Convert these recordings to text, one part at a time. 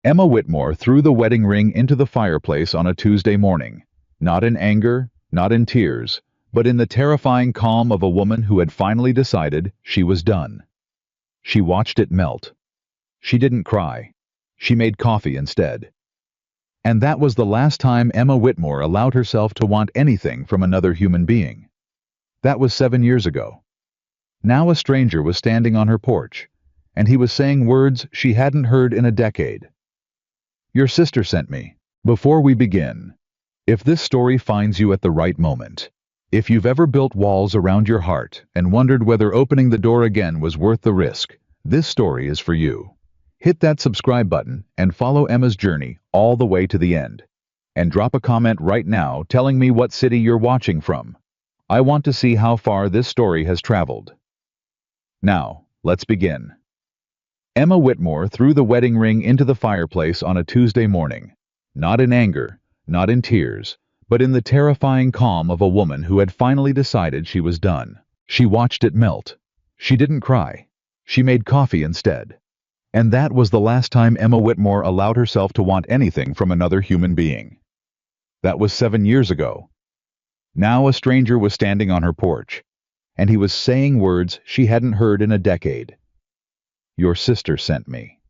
Emma Whitmore threw the wedding ring into the fireplace on a Tuesday morning, not in anger, not in tears, but in the terrifying calm of a woman who had finally decided she was done. She watched it melt. She didn't cry. She made coffee instead. And that was the last time Emma Whitmore allowed herself to want anything from another human being. That was 7 years ago. Now a stranger was standing on her porch, and he was saying words she hadn't heard in a decade. "Your sister sent me." Before we begin, if this story finds you at the right moment, if you've ever built walls around your heart and wondered whether opening the door again was worth the risk, this story is for you. Hit that subscribe button and follow Emma's journey all the way to the end. And drop a comment right now telling me what city you're watching from. I want to see how far this story has traveled. Now, let's begin. Emma Whitmore threw the wedding ring into the fireplace on a Tuesday morning, not in anger, not in tears, but in the terrifying calm of a woman who had finally decided she was done. She watched it melt. She didn't cry. She made coffee instead. And that was the last time Emma Whitmore allowed herself to want anything from another human being. That was 7 years ago. Now a stranger was standing on her porch, and he was saying words she hadn't heard in a decade. "Your sister sent me."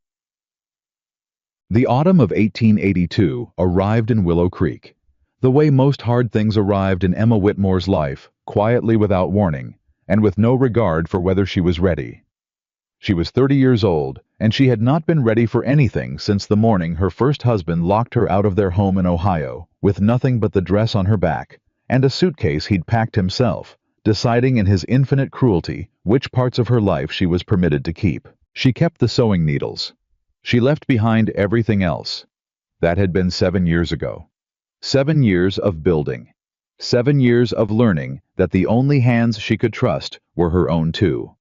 The autumn of 1882 arrived in Willow Creek, the way most hard things arrived in Emma Whitmore's life, quietly without warning, and with no regard for whether she was ready. She was 30 years old, and she had not been ready for anything since the morning her first husband locked her out of their home in Ohio, with nothing but the dress on her back, and a suitcase he'd packed himself, deciding in his infinite cruelty which parts of her life she was permitted to keep. She kept the sewing needles. She left behind everything else. That had been 7 years ago. 7 years of building. 7 years of learning that the only hands she could trust were her own too.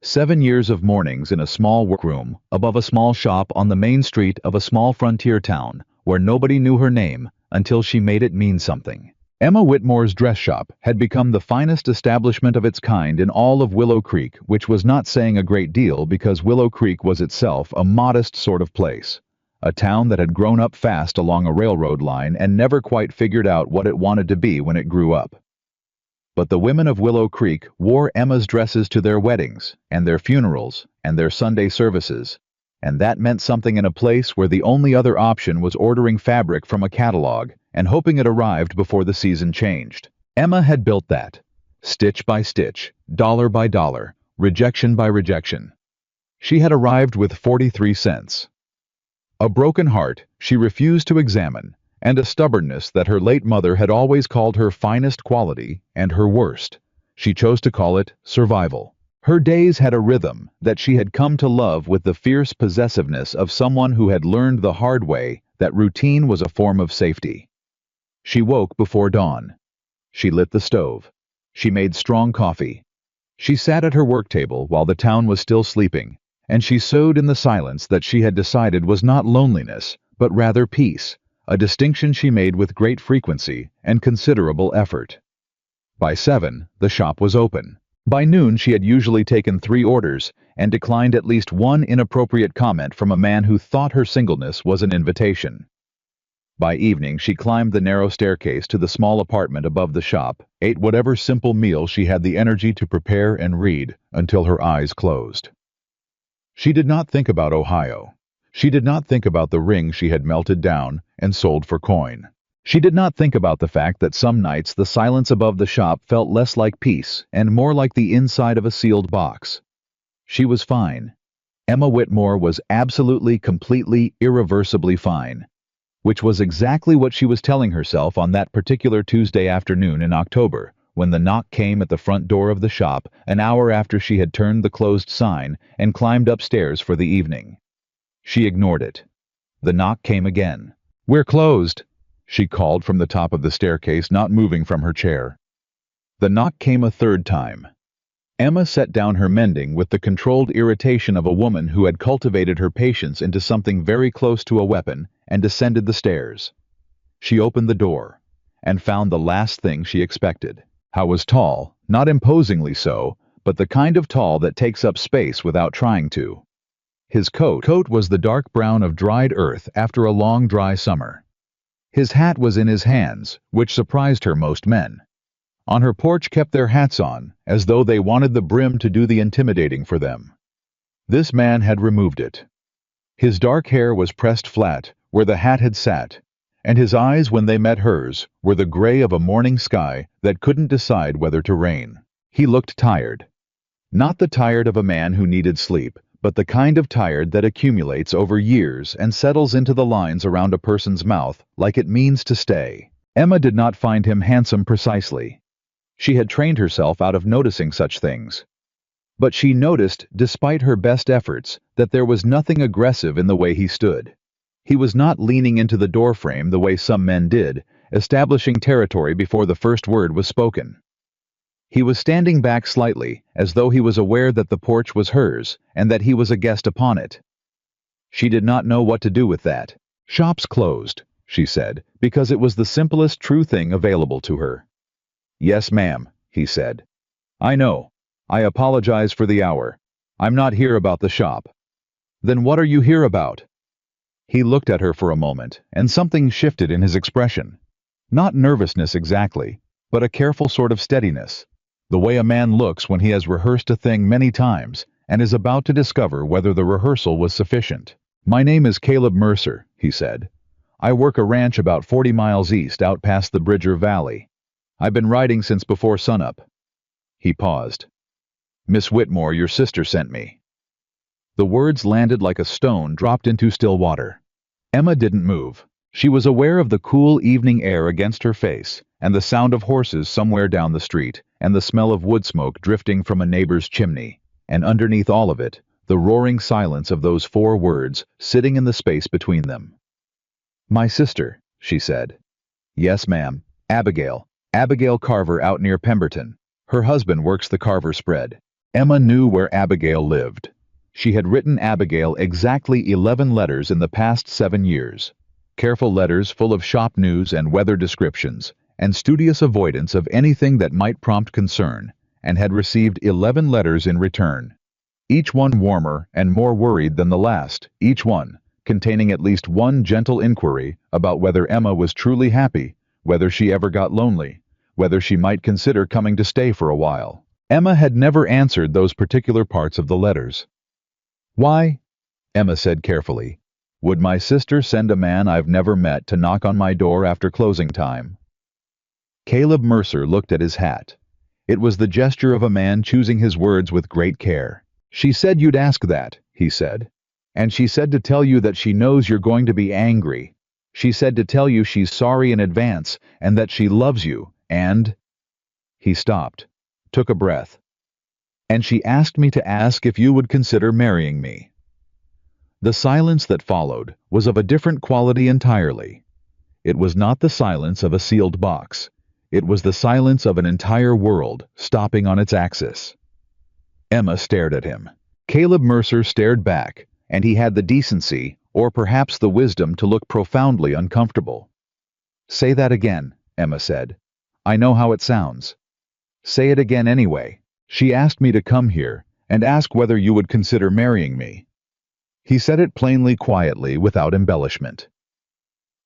7 years of mornings in a small workroom above a small shop on the main street of a small frontier town where nobody knew her name until she made it mean something. Emma Whitmore's dress shop had become the finest establishment of its kind in all of Willow Creek, which was not saying a great deal because Willow Creek was itself a modest sort of place, a town that had grown up fast along a railroad line and never quite figured out what it wanted to be when it grew up. But the women of Willow Creek wore Emma's dresses to their weddings, and their funerals, and their Sunday services, and that meant something in a place where the only other option was ordering fabric from a catalog and hoping it arrived before the season changed. Emma had built that, stitch by stitch, dollar by dollar, rejection by rejection. She had arrived with 43 cents. A broken heart she refused to examine, and a stubbornness that her late mother had always called her finest quality and her worst. She chose to call it survival. Her days had a rhythm that she had come to love with the fierce possessiveness of someone who had learned the hard way that routine was a form of safety. She woke before dawn. She lit the stove. She made strong coffee. She sat at her work table while the town was still sleeping, and she sewed in the silence that she had decided was not loneliness, but rather peace, a distinction she made with great frequency and considerable effort. By 7, the shop was open. By noon she had usually taken 3 orders and declined at least one inappropriate comment from a man who thought her singleness was an invitation. By evening she climbed the narrow staircase to the small apartment above the shop, ate whatever simple meal she had the energy to prepare and read until her eyes closed. She did not think about Ohio. She did not think about the ring she had melted down and sold for coin. She did not think about the fact that some nights the silence above the shop felt less like peace and more like the inside of a sealed box. She was fine. Emma Whitmore was absolutely, completely, irreversibly fine, which was exactly what she was telling herself on that particular Tuesday afternoon in October, when the knock came at the front door of the shop an hour after she had turned the closed sign and climbed upstairs for the evening. She ignored it. The knock came again. "We're closed," she called from the top of the staircase, not moving from her chair. The knock came a third time. Emma set down her mending with the controlled irritation of a woman who had cultivated her patience into something very close to a weapon and descended the stairs. She opened the door and found the last thing she expected. Howe was tall, not imposingly so, but the kind of tall that takes up space without trying to. His coat was the dark brown of dried earth after a long dry summer. His hat was in his hands, which surprised her. Most men on her porch kept their hats on, as though they wanted the brim to do the intimidating for them. This man had removed it. His dark hair was pressed flat where the hat had sat, and his eyes, when they met hers, were the gray of a morning sky that couldn't decide whether to rain. He looked tired. Not the tired of a man who needed sleep, but the kind of tired that accumulates over years and settles into the lines around a person's mouth like it means to stay. Emma did not find him handsome precisely. She had trained herself out of noticing such things. But she noticed, despite her best efforts, that there was nothing aggressive in the way he stood. He was not leaning into the doorframe the way some men did, establishing territory before the first word was spoken. He was standing back slightly, as though he was aware that the porch was hers and that he was a guest upon it. She did not know what to do with that. "Shop's closed," she said, because it was the simplest true thing available to her. "Yes, ma'am," he said. "I know. I apologize for the hour. I'm not here about the shop." "Then what are you here about?" He looked at her for a moment, and something shifted in his expression. Not nervousness exactly, but a careful sort of steadiness. The way a man looks when he has rehearsed a thing many times and is about to discover whether the rehearsal was sufficient. "My name is Caleb Mercer," he said. "I work a ranch about 40 miles east out past the Bridger Valley. I've been riding since before sunup." He paused. "Miss Whitmore, your sister sent me." The words landed like a stone dropped into still water. Emma didn't move. She was aware of the cool evening air against her face, and the sound of horses somewhere down the street, and the smell of wood smoke drifting from a neighbor's chimney, and underneath all of it, the roaring silence of those 4 words sitting in the space between them. "My sister," she said. "Yes, ma'am. Abigail Carver out near Pemberton. Her husband works the Carver spread." Emma knew where Abigail lived. She had written Abigail exactly 11 letters in the past 7 years. Careful letters full of shop news and weather descriptions, and studious avoidance of anything that might prompt concern, and had received 11 letters in return. Each one warmer and more worried than the last, each one containing at least one gentle inquiry about whether Emma was truly happy, whether she ever got lonely, whether she might consider coming to stay for a while. Emma had never answered those particular parts of the letters. "Why," Emma said carefully, "would my sister send a man I've never met to knock on my door after closing time?" Caleb Mercer looked at his hat. It was the gesture of a man choosing his words with great care. "She said you'd ask that," he said. "And she said to tell you that she knows you're going to be angry. She said to tell you she's sorry in advance and that she loves you, and—" He stopped, took a breath. "And she asked me to ask if you would consider marrying me." The silence that followed was of a different quality entirely. It was not the silence of a sealed box. It was the silence of an entire world stopping on its axis. Emma stared at him. Caleb Mercer stared back, and he had the decency, or perhaps the wisdom, to look profoundly uncomfortable. "Say that again," Emma said. "I know how it sounds." "Say it again anyway. She asked me to come here and ask whether you would consider marrying me." He said it plainly, quietly, without embellishment.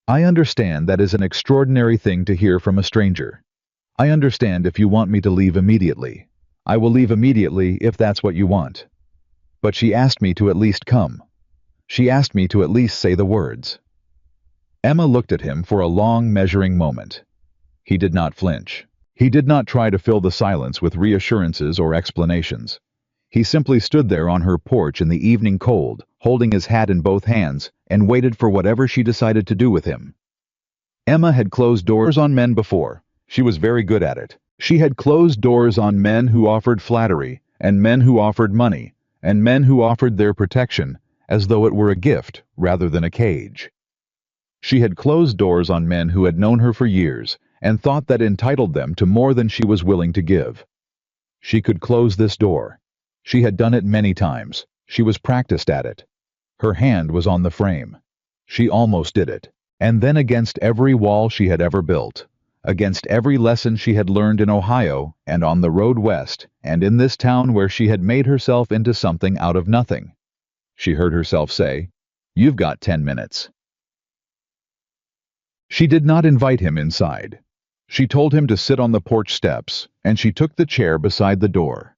"I understand that is an extraordinary thing to hear from a stranger. I understand if you want me to leave immediately. I will leave immediately if that's what you want. But she asked me to at least come. She asked me to at least say the words." Emma looked at him for a long, measuring moment. He did not flinch. He did not try to fill the silence with reassurances or explanations. He simply stood there on her porch in the evening cold, holding his hat in both hands, and waited for whatever she decided to do with him. Emma had closed doors on men before. She was very good at it. She had closed doors on men who offered flattery, and men who offered money, and men who offered their protection, as though it were a gift rather than a cage. She had closed doors on men who had known her for years, and thought that entitled them to more than she was willing to give. She could close this door. She had done it many times. She was practiced at it. Her hand was on the frame. She almost did it. And then against every wall she had ever built, against every lesson she had learned in Ohio and on the road west, and in this town where she had made herself into something out of nothing, she heard herself say. "You've got 10 minutes." She did not invite him inside. She told him to sit on the porch steps, and she took the chair beside the door.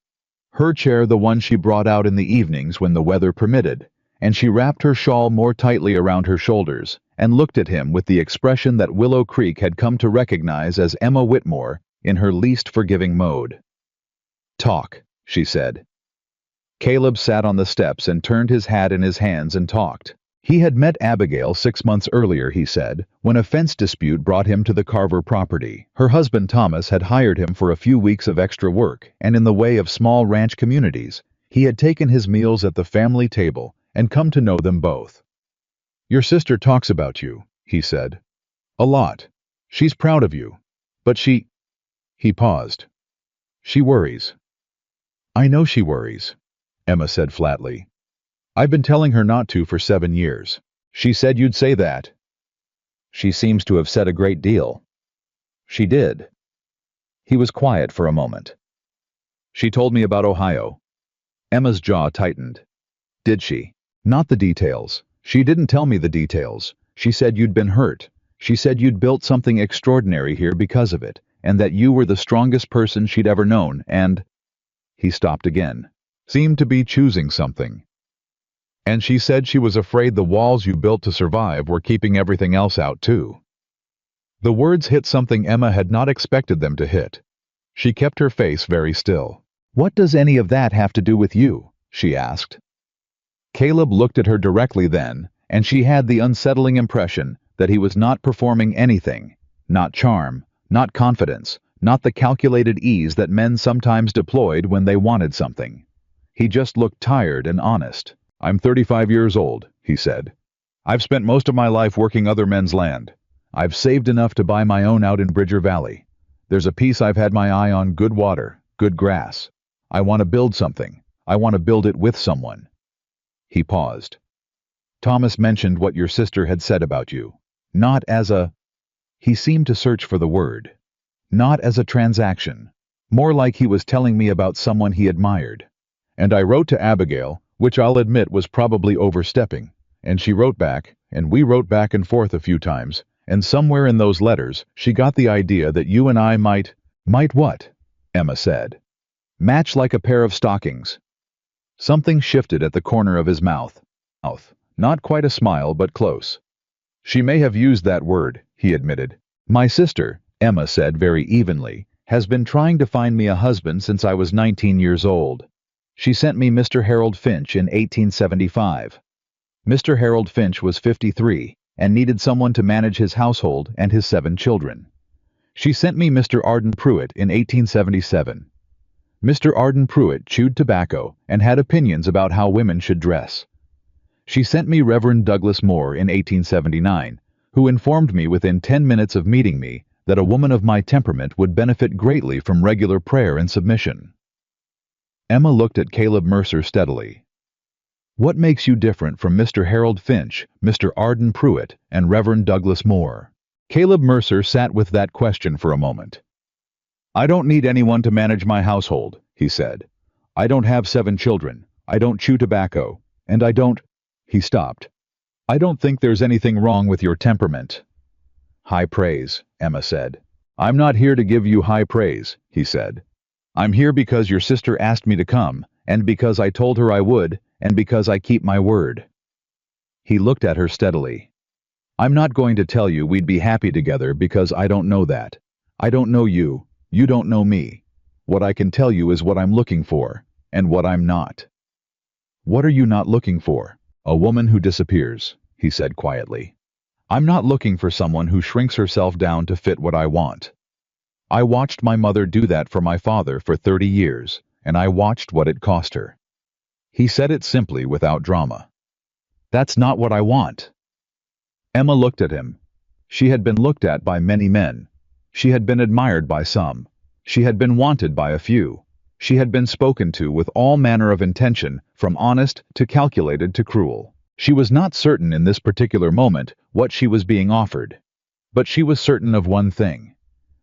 Her chair, the one she brought out in the evenings when the weather permitted, and she wrapped her shawl more tightly around her shoulders and looked at him with the expression that Willow Creek had come to recognize as Emma Whitmore in her least forgiving mode. "Talk," she said. Caleb sat on the steps and turned his hat in his hands and talked. He had met Abigail 6 months earlier, he said, when a fence dispute brought him to the Carver property. Her husband Thomas had hired him for a few weeks of extra work, and in the way of small ranch communities, he had taken his meals at the family table and come to know them both. "Your sister talks about you," he said. "A lot. She's proud of you. But she—" He paused. "She worries." "I know she worries," Emma said flatly. "I've been telling her not to for 7 years. She said you'd say that." "She seems to have said a great deal." "She did." He was quiet for a moment. "She told me about Ohio." Emma's jaw tightened. "Did she?" "Not the details. She didn't tell me the details. She said you'd been hurt. She said you'd built something extraordinary here because of it, and that you were the strongest person she'd ever known, and—" He stopped again. Seemed to be choosing something. "And she said she was afraid the walls you built to survive were keeping everything else out too." The words hit something Emma had not expected them to hit. She kept her face very still. "What does any of that have to do with you?" she asked. Caleb looked at her directly then, and she had the unsettling impression that he was not performing anything, not charm, not confidence, not the calculated ease that men sometimes deployed when they wanted something. He just looked tired and honest. "I'm 35 years old," he said. "I've spent most of my life working other men's land. I've saved enough to buy my own out in Bridger Valley. There's a piece I've had my eye on: good water, good grass. I want to build something. I want to build it with someone." He paused. "Thomas mentioned what your sister had said about you. Not as a—" He seemed to search for the word. "Not as a transaction. More like he was telling me about someone he admired. And I wrote to Abigail, which I'll admit was probably overstepping, and she wrote back, and we wrote back and forth a few times, and somewhere in those letters she got the idea that you and I might—" "Might what?" Emma said. "Match like a pair of stockings." Something shifted at the corner of his mouth. Not quite a smile, but close. "She may have used that word," he admitted. "My sister," Emma said very evenly, "has been trying to find me a husband since I was 19 years old. She sent me Mr. Harold Finch in 1875. Mr. Harold Finch was 53 and needed someone to manage his household and his 7 children. She sent me Mr. Arden Pruitt in 1877. Mr. Arden Pruitt chewed tobacco and had opinions about how women should dress. She sent me Reverend Douglas Moore in 1879, who informed me within 10 minutes of meeting me that a woman of my temperament would benefit greatly from regular prayer and submission." Emma looked at Caleb Mercer steadily. "What makes you different from Mr. Harold Finch, Mr. Arden Pruitt, and Reverend Douglas Moore?" Caleb Mercer sat with that question for a moment. "I don't need anyone to manage my household," he said. "I don't have 7 children. I don't chew tobacco. And I don't—" He stopped. "I don't think there's anything wrong with your temperament." "High praise," Emma said. "I'm not here to give you high praise," he said. "I'm here because your sister asked me to come, and because I told her I would, and because I keep my word." He looked at her steadily. "I'm not going to tell you we'd be happy together because I don't know that. I don't know you. You don't know me. What I can tell you is what I'm looking for, and what I'm not." "What are you not looking for?" "A woman who disappears," he said quietly. "I'm not looking for someone who shrinks herself down to fit what I want. I watched my mother do that for my father for 30 years, and I watched what it cost her." He said it simply, without drama. "That's not what I want." Emma looked at him. She had been looked at by many men. She had been admired by some. She had been wanted by a few. She had been spoken to with all manner of intention, from honest to calculated to cruel. She was not certain in this particular moment what she was being offered. But she was certain of one thing.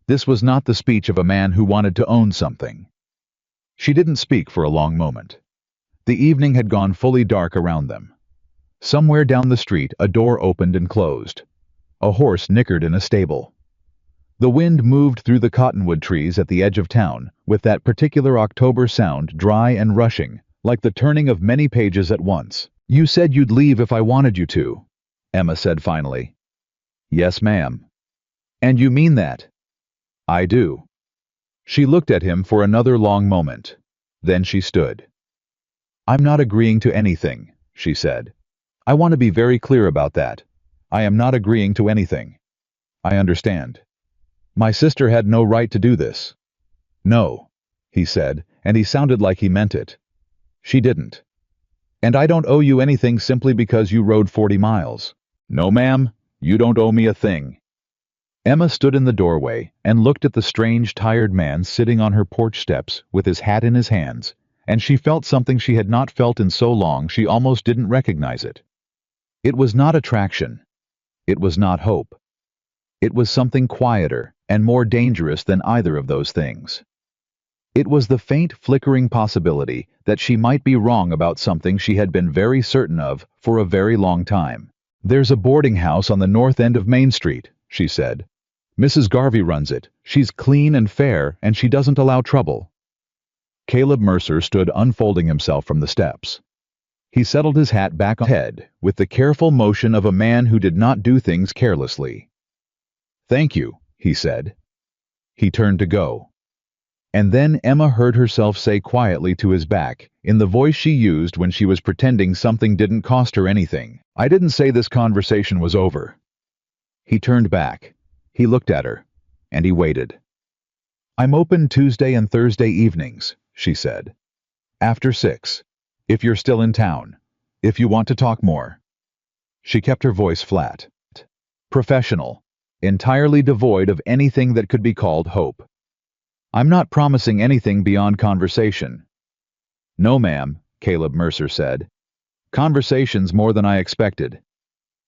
This was not the speech of a man who wanted to own something. She didn't speak for a long moment. The evening had gone fully dark around them. Somewhere down the street, a door opened and closed. A horse nickered in a stable. The wind moved through the cottonwood trees at the edge of town, with that particular October sound, dry and rushing, like the turning of many pages at once. "You said you'd leave if I wanted you to," Emma said finally. "Yes, ma'am." "And you mean that?" "I do." She looked at him for another long moment. Then she stood. "I'm not agreeing to anything," she said. "I want to be very clear about that. I am not agreeing to anything. I understand. My sister had no right to do this." "No," he said, and he sounded like he meant it. "She didn't. And I don't owe you anything simply because you rode 40 miles. No, ma'am, you don't owe me a thing." Emma stood in the doorway and looked at the strange, tired man sitting on her porch steps with his hat in his hands, and she felt something she had not felt in so long she almost didn't recognize it. It was not attraction. It was not hope. It was something quieter and more dangerous than either of those things. It was the faint, flickering possibility that she might be wrong about something she had been very certain of for a very long time. "There's a boarding house on the north end of Main Street," she said. "Mrs. Garvey runs it. She's clean and fair, and she doesn't allow trouble." Caleb Mercer stood unfolding himself from the steps. He settled his hat back on his head with the careful motion of a man who did not do things carelessly. "Thank you," he said. He turned to go. And then Emma heard herself say quietly to his back, in the voice she used when she was pretending something didn't cost her anything, "I didn't say this conversation was over." He turned back. He looked at her, and he waited. "I'm open Tuesday and Thursday evenings," she said. "After 6. If you're still in town. If you want to talk more." She kept her voice flat. Professional. Entirely devoid of anything that could be called hope. "I'm not promising anything beyond conversation." "No, ma'am," Caleb Mercer said. "Conversation's more than I expected."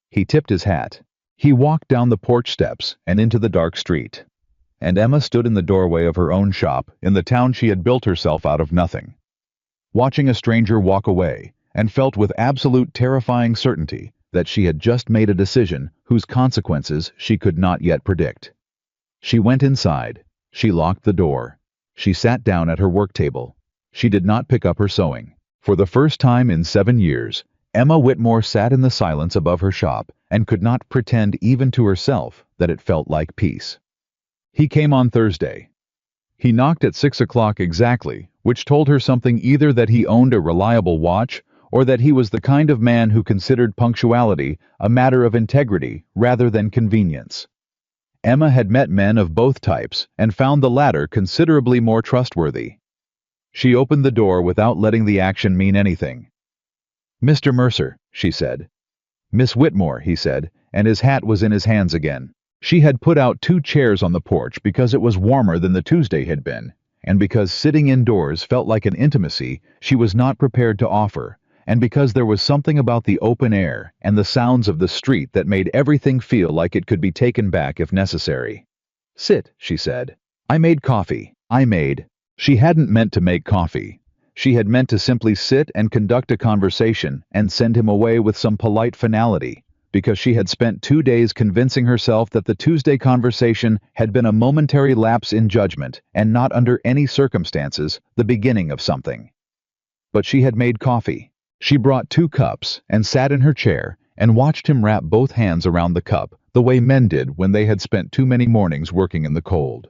He tipped his hat. He walked down the porch steps and into the dark street. And Emma stood in the doorway of her own shop in the town she had built herself out of nothing, watching a stranger walk away, and felt with absolute terrifying certainty that she had just made a decision whose consequences she could not yet predict. She went inside. She locked the door. She sat down at her work table. She did not pick up her sewing. For the first time in 7 years, Emma Whitmore sat in the silence above her shop and could not pretend even to herself that it felt like peace. He came on Thursday. He knocked at 6 o'clock exactly, which told her something, either that he owned a reliable watch or that he was the kind of man who considered punctuality a matter of integrity rather than convenience. Emma had met men of both types and found the latter considerably more trustworthy. She opened the door without letting the action mean anything. "Mr. Mercer," she said. "Miss Whitmore," he said, and his hat was in his hands again. She had put out 2 chairs on the porch because it was warmer than the Tuesday had been, and because sitting indoors felt like an intimacy she was not prepared to offer, and because there was something about the open air and the sounds of the street that made everything feel like it could be taken back if necessary. "Sit," she said. "I made coffee. She hadn't meant to make coffee. She had meant to simply sit and conduct a conversation and send him away with some polite finality, because she had spent 2 days convincing herself that the Tuesday conversation had been a momentary lapse in judgment and not under any circumstances the beginning of something. But she had made coffee. She brought 2 cups and sat in her chair and watched him wrap both hands around the cup the way men did when they had spent too many mornings working in the cold.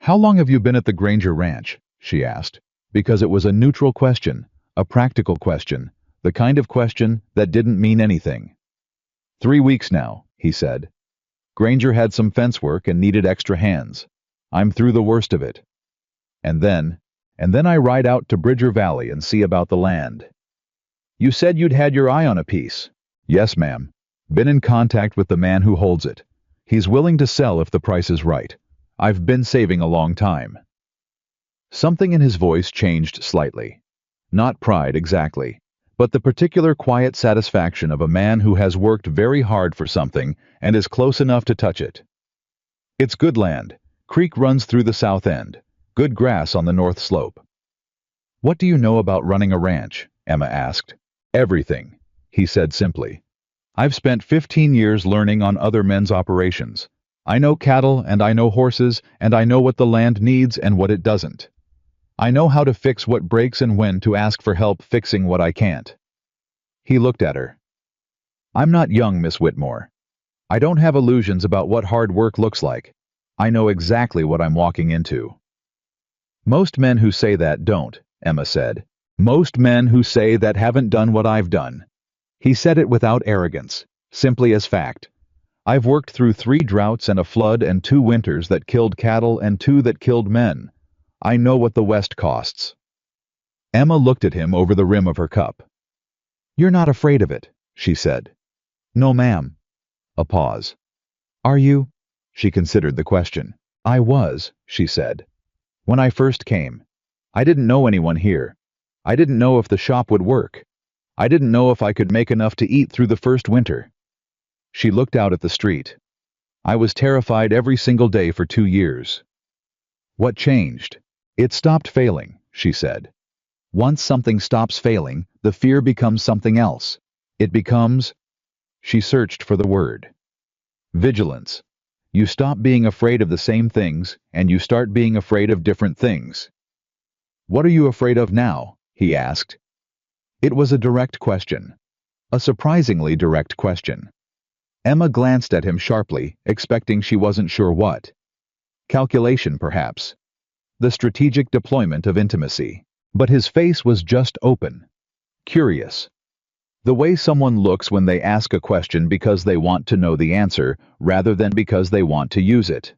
"How long have you been at the Granger Ranch?" she asked, because it was a neutral question, a practical question, the kind of question that didn't mean anything. 3 weeks now," he said. "Granger had some fence work and needed extra hands. I'm through the worst of it. And then I ride out to Bridger Valley and see about the land." "You said you'd had your eye on a piece." "Yes, ma'am. Been in contact with the man who holds it. He's willing to sell if the price is right. I've been saving a long time." Something in his voice changed slightly. Not pride exactly, but the particular quiet satisfaction of a man who has worked very hard for something and is close enough to touch it. "It's good land. Creek runs through the south end. Good grass on the north slope." "What do you know about running a ranch?" Emma asked. "Everything," he said simply. "I've spent 15 years learning on other men's operations. I know cattle and I know horses and I know what the land needs and what it doesn't. I know how to fix what breaks and when to ask for help fixing what I can't." He looked at her. "I'm not young, Miss Whitmore. I don't have illusions about what hard work looks like. I know exactly what I'm walking into." "Most men who say that don't," Emma said. "Most men who say that haven't done what I've done." He said it without arrogance, simply as fact. "I've worked through 3 droughts and a flood and 2 winters that killed cattle and 2 that killed men. I know what the West costs." Emma looked at him over the rim of her cup. "You're not afraid of it," she said. "No, ma'am." A pause. "Are you?" She considered the question. "I was," she said. "When I first came. I didn't know anyone here. I didn't know if the shop would work. I didn't know if I could make enough to eat through the first winter." She looked out at the street. "I was terrified every single day for 2 years." "What changed?" "It stopped failing," she said. "Once something stops failing, the fear becomes something else. It becomes—" She searched for the word. "Vigilance. You stop being afraid of the same things, and you start being afraid of different things." "What are you afraid of now?" he asked. It was a direct question. A surprisingly direct question. Emma glanced at him sharply, expecting she wasn't sure what. Calculation, perhaps. The strategic deployment of intimacy. But his face was just open. Curious. The way someone looks when they ask a question because they want to know the answer, rather than because they want to use it.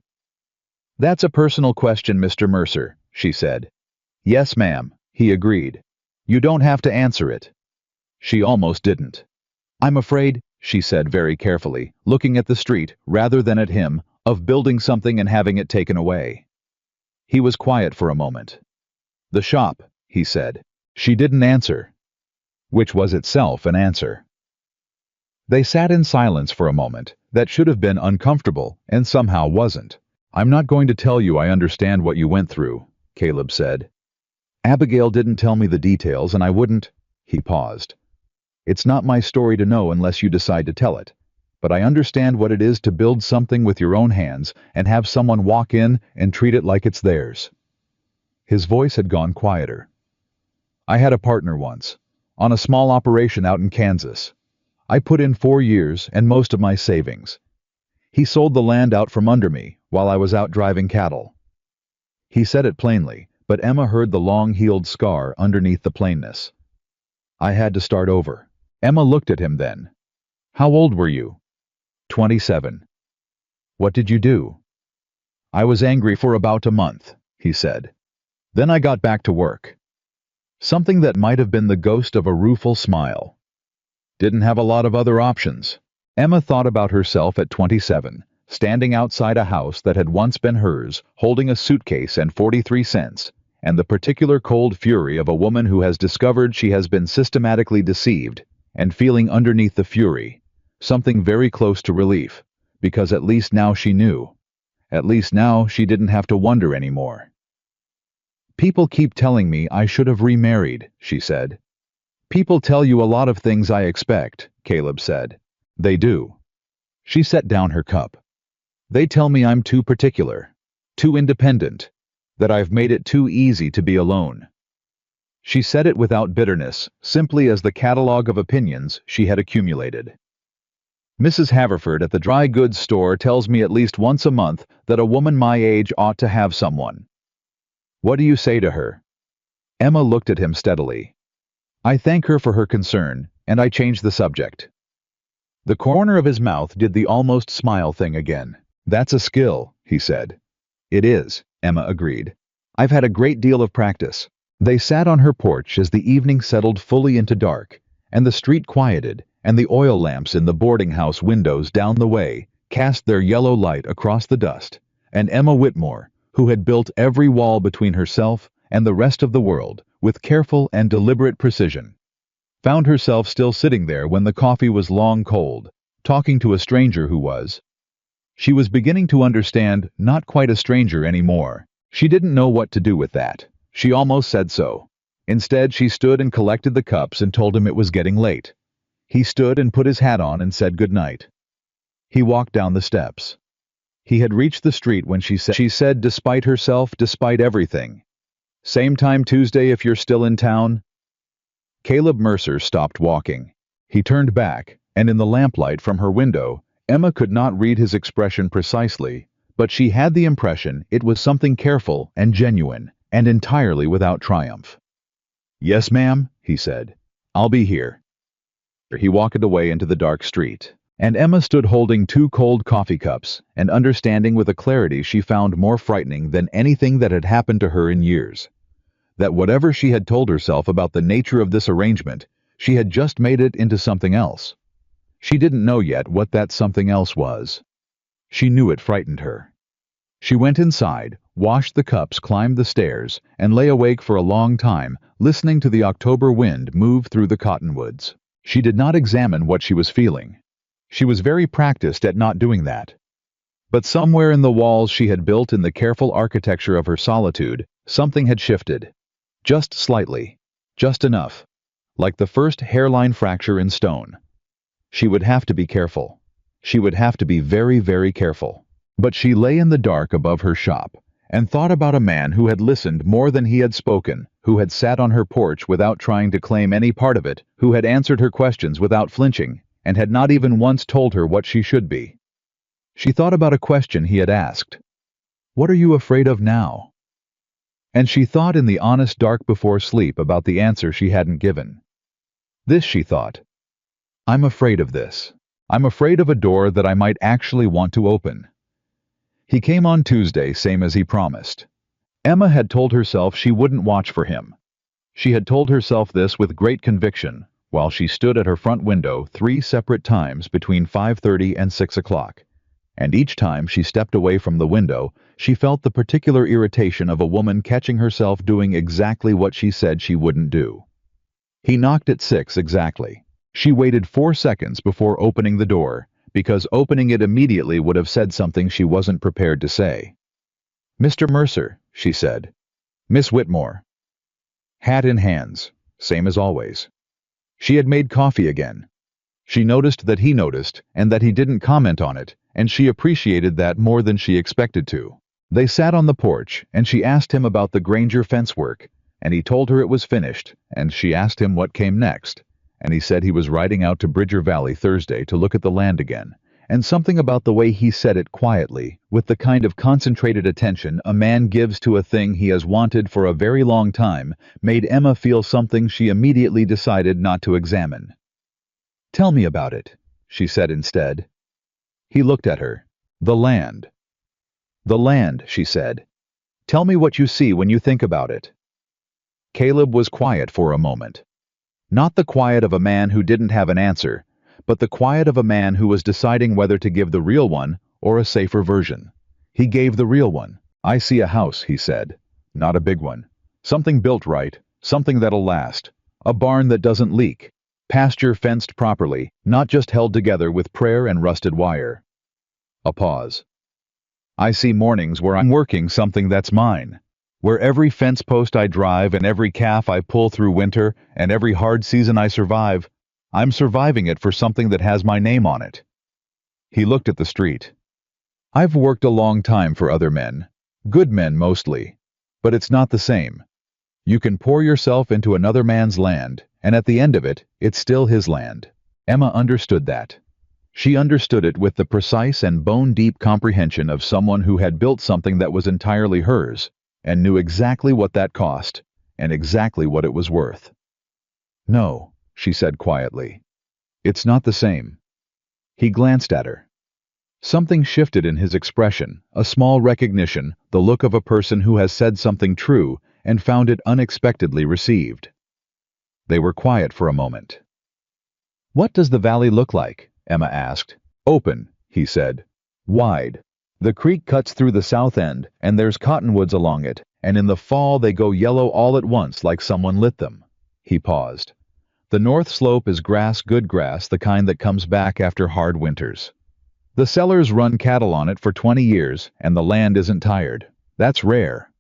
"That's a personal question, Mr. Mercer," she said. "Yes, ma'am," he agreed. "You don't have to answer it." She almost didn't. "I'm afraid," she said very carefully, looking at the street rather than at him, "of building something and having it taken away." He was quiet for a moment. "The shop," he said. She didn't answer. Which was itself an answer. They sat in silence for a moment that should have been uncomfortable and somehow wasn't. "I'm not going to tell you I understand what you went through," Caleb said. "Abigail didn't tell me the details and I wouldn't—" He paused. "It's not my story to know unless you decide to tell it, but I understand what it is to build something with your own hands and have someone walk in and treat it like it's theirs." His voice had gone quieter. "I had a partner once, on a small operation out in Kansas. I put in 4 years and most of my savings. He sold the land out from under me while I was out driving cattle." He said it plainly, but Emma heard the long-healed scar underneath the plainness. "I had to start over." Emma looked at him then. "How old were you?" 27. "What did you do?" "I was angry for about a month," he said. "Then I got back to work." Something that might have been the ghost of a rueful smile. "Didn't have a lot of other options." Emma thought about herself at 27, standing outside a house that had once been hers, holding a suitcase and 43 cents, and the particular cold fury of a woman who has discovered she has been systematically deceived, and feeling underneath the fury something very close to relief, because at least now she knew. At least now she didn't have to wonder anymore. "People keep telling me I should have remarried," she said. "People tell you a lot of things I expect," Caleb said. "They do." She set down her cup. "They tell me I'm too particular, too independent, that I've made it too easy to be alone." She said it without bitterness, simply as the catalogue of opinions she had accumulated. "Mrs. Haverford at the dry goods store tells me at least once a month that a woman my age ought to have someone. What do you say to her?" Emma looked at him steadily. "I thank her for her concern, and I change the subject." The corner of his mouth did the almost smile thing again. "That's a skill," he said. "It is," Emma agreed. "I've had a great deal of practice." They sat on her porch as the evening settled fully into dark, and the street quieted, and the oil lamps in the boarding house windows down the way cast their yellow light across the dust, and Emma Whitmore, who had built every wall between herself and the rest of the world with careful and deliberate precision, found herself still sitting there when the coffee was long cold, talking to a stranger who was. She was beginning to understand not quite a stranger anymore. She didn't know what to do with that. She almost said so. Instead, she stood and collected the cups and told him it was getting late. He stood and put his hat on and said good night. He walked down the steps. He had reached the street when she said despite herself, despite everything, "Same time Tuesday if you're still in town." Caleb Mercer stopped walking. He turned back, and in the lamplight from her window, Emma could not read his expression precisely, but she had the impression it was something careful and genuine, and entirely without triumph. "Yes, ma'am," he said. "I'll be here." He walked away into the dark street, and Emma stood holding 2 cold coffee cups and understanding with a clarity she found more frightening than anything that had happened to her in years. That whatever she had told herself about the nature of this arrangement, she had just made it into something else. She didn't know yet what that something else was. She knew it frightened her. She went inside, washed the cups, climbed the stairs, and lay awake for a long time, listening to the October wind move through the cottonwoods. She did not examine what she was feeling. She was very practiced at not doing that. But somewhere in the walls she had built in the careful architecture of her solitude, something had shifted. Just slightly. Just enough. Like the first hairline fracture in stone. She would have to be careful. She would have to be very, very careful. But she lay in the dark above her shop, and thought about a man who had listened more than he had spoken, who had sat on her porch without trying to claim any part of it, who had answered her questions without flinching, and had not even once told her what she should be. She thought about a question he had asked. "What are you afraid of now?" And she thought in the honest dark before sleep about the answer she hadn't given. This, she thought. "I'm afraid of this. I'm afraid of a door that I might actually want to open." He came on Tuesday, same as he promised. Emma had told herself she wouldn't watch for him. She had told herself this with great conviction, while she stood at her front window 3 separate times between 5:30 and 6 o'clock. And each time she stepped away from the window, she felt the particular irritation of a woman catching herself doing exactly what she said she wouldn't do. He knocked at 6 exactly. She waited 4 seconds before opening the door, because opening it immediately would have said something she wasn't prepared to say. "Mr. Mercer," she said. "Miss Whitmore." Hat in hands, same as always. She had made coffee again. She noticed that he noticed, and that he didn't comment on it, and she appreciated that more than she expected to. They sat on the porch, and she asked him about the Granger fence work, and he told her it was finished, and she asked him what came next, and he said he was riding out to Bridger Valley Thursday to look at the land again, and something about the way he said it quietly, with the kind of concentrated attention a man gives to a thing he has wanted for a very long time, made Emma feel something she immediately decided not to examine. "Tell me about it," she said instead. He looked at her. "The land." "The land," she said. "Tell me what you see when you think about it." Caleb was quiet for a moment. Not the quiet of a man who didn't have an answer, but the quiet of a man who was deciding whether to give the real one or a safer version. He gave the real one. "I see a house," he said. "Not a big one. Something built right, something that'll last. A barn that doesn't leak. Pasture fenced properly, not just held together with prayer and rusted wire." A pause. "I see mornings where I'm working something that's mine. Where every fence post I drive and every calf I pull through winter and every hard season I survive, I'm surviving it for something that has my name on it." He looked at the street. "I've worked a long time for other men. Good men mostly. But it's not the same. You can pour yourself into another man's land, and at the end of it, it's still his land." Emma understood that. She understood it with the precise and bone-deep comprehension of someone who had built something that was entirely hers, and knew exactly what that cost, and exactly what it was worth. "No," she said quietly. "It's not the same." He glanced at her. Something shifted in his expression, a small recognition, the look of a person who has said something true and found it unexpectedly received. They were quiet for a moment. "What does the valley look like?" Emma asked. "Open," he said. "Wide. The creek cuts through the south end, and there's cottonwoods along it, and in the fall they go yellow all at once like someone lit them." He paused. "The north slope is grass, good grass, the kind that comes back after hard winters. The sellers run cattle on it for 20 years, and the land isn't tired. That's rare."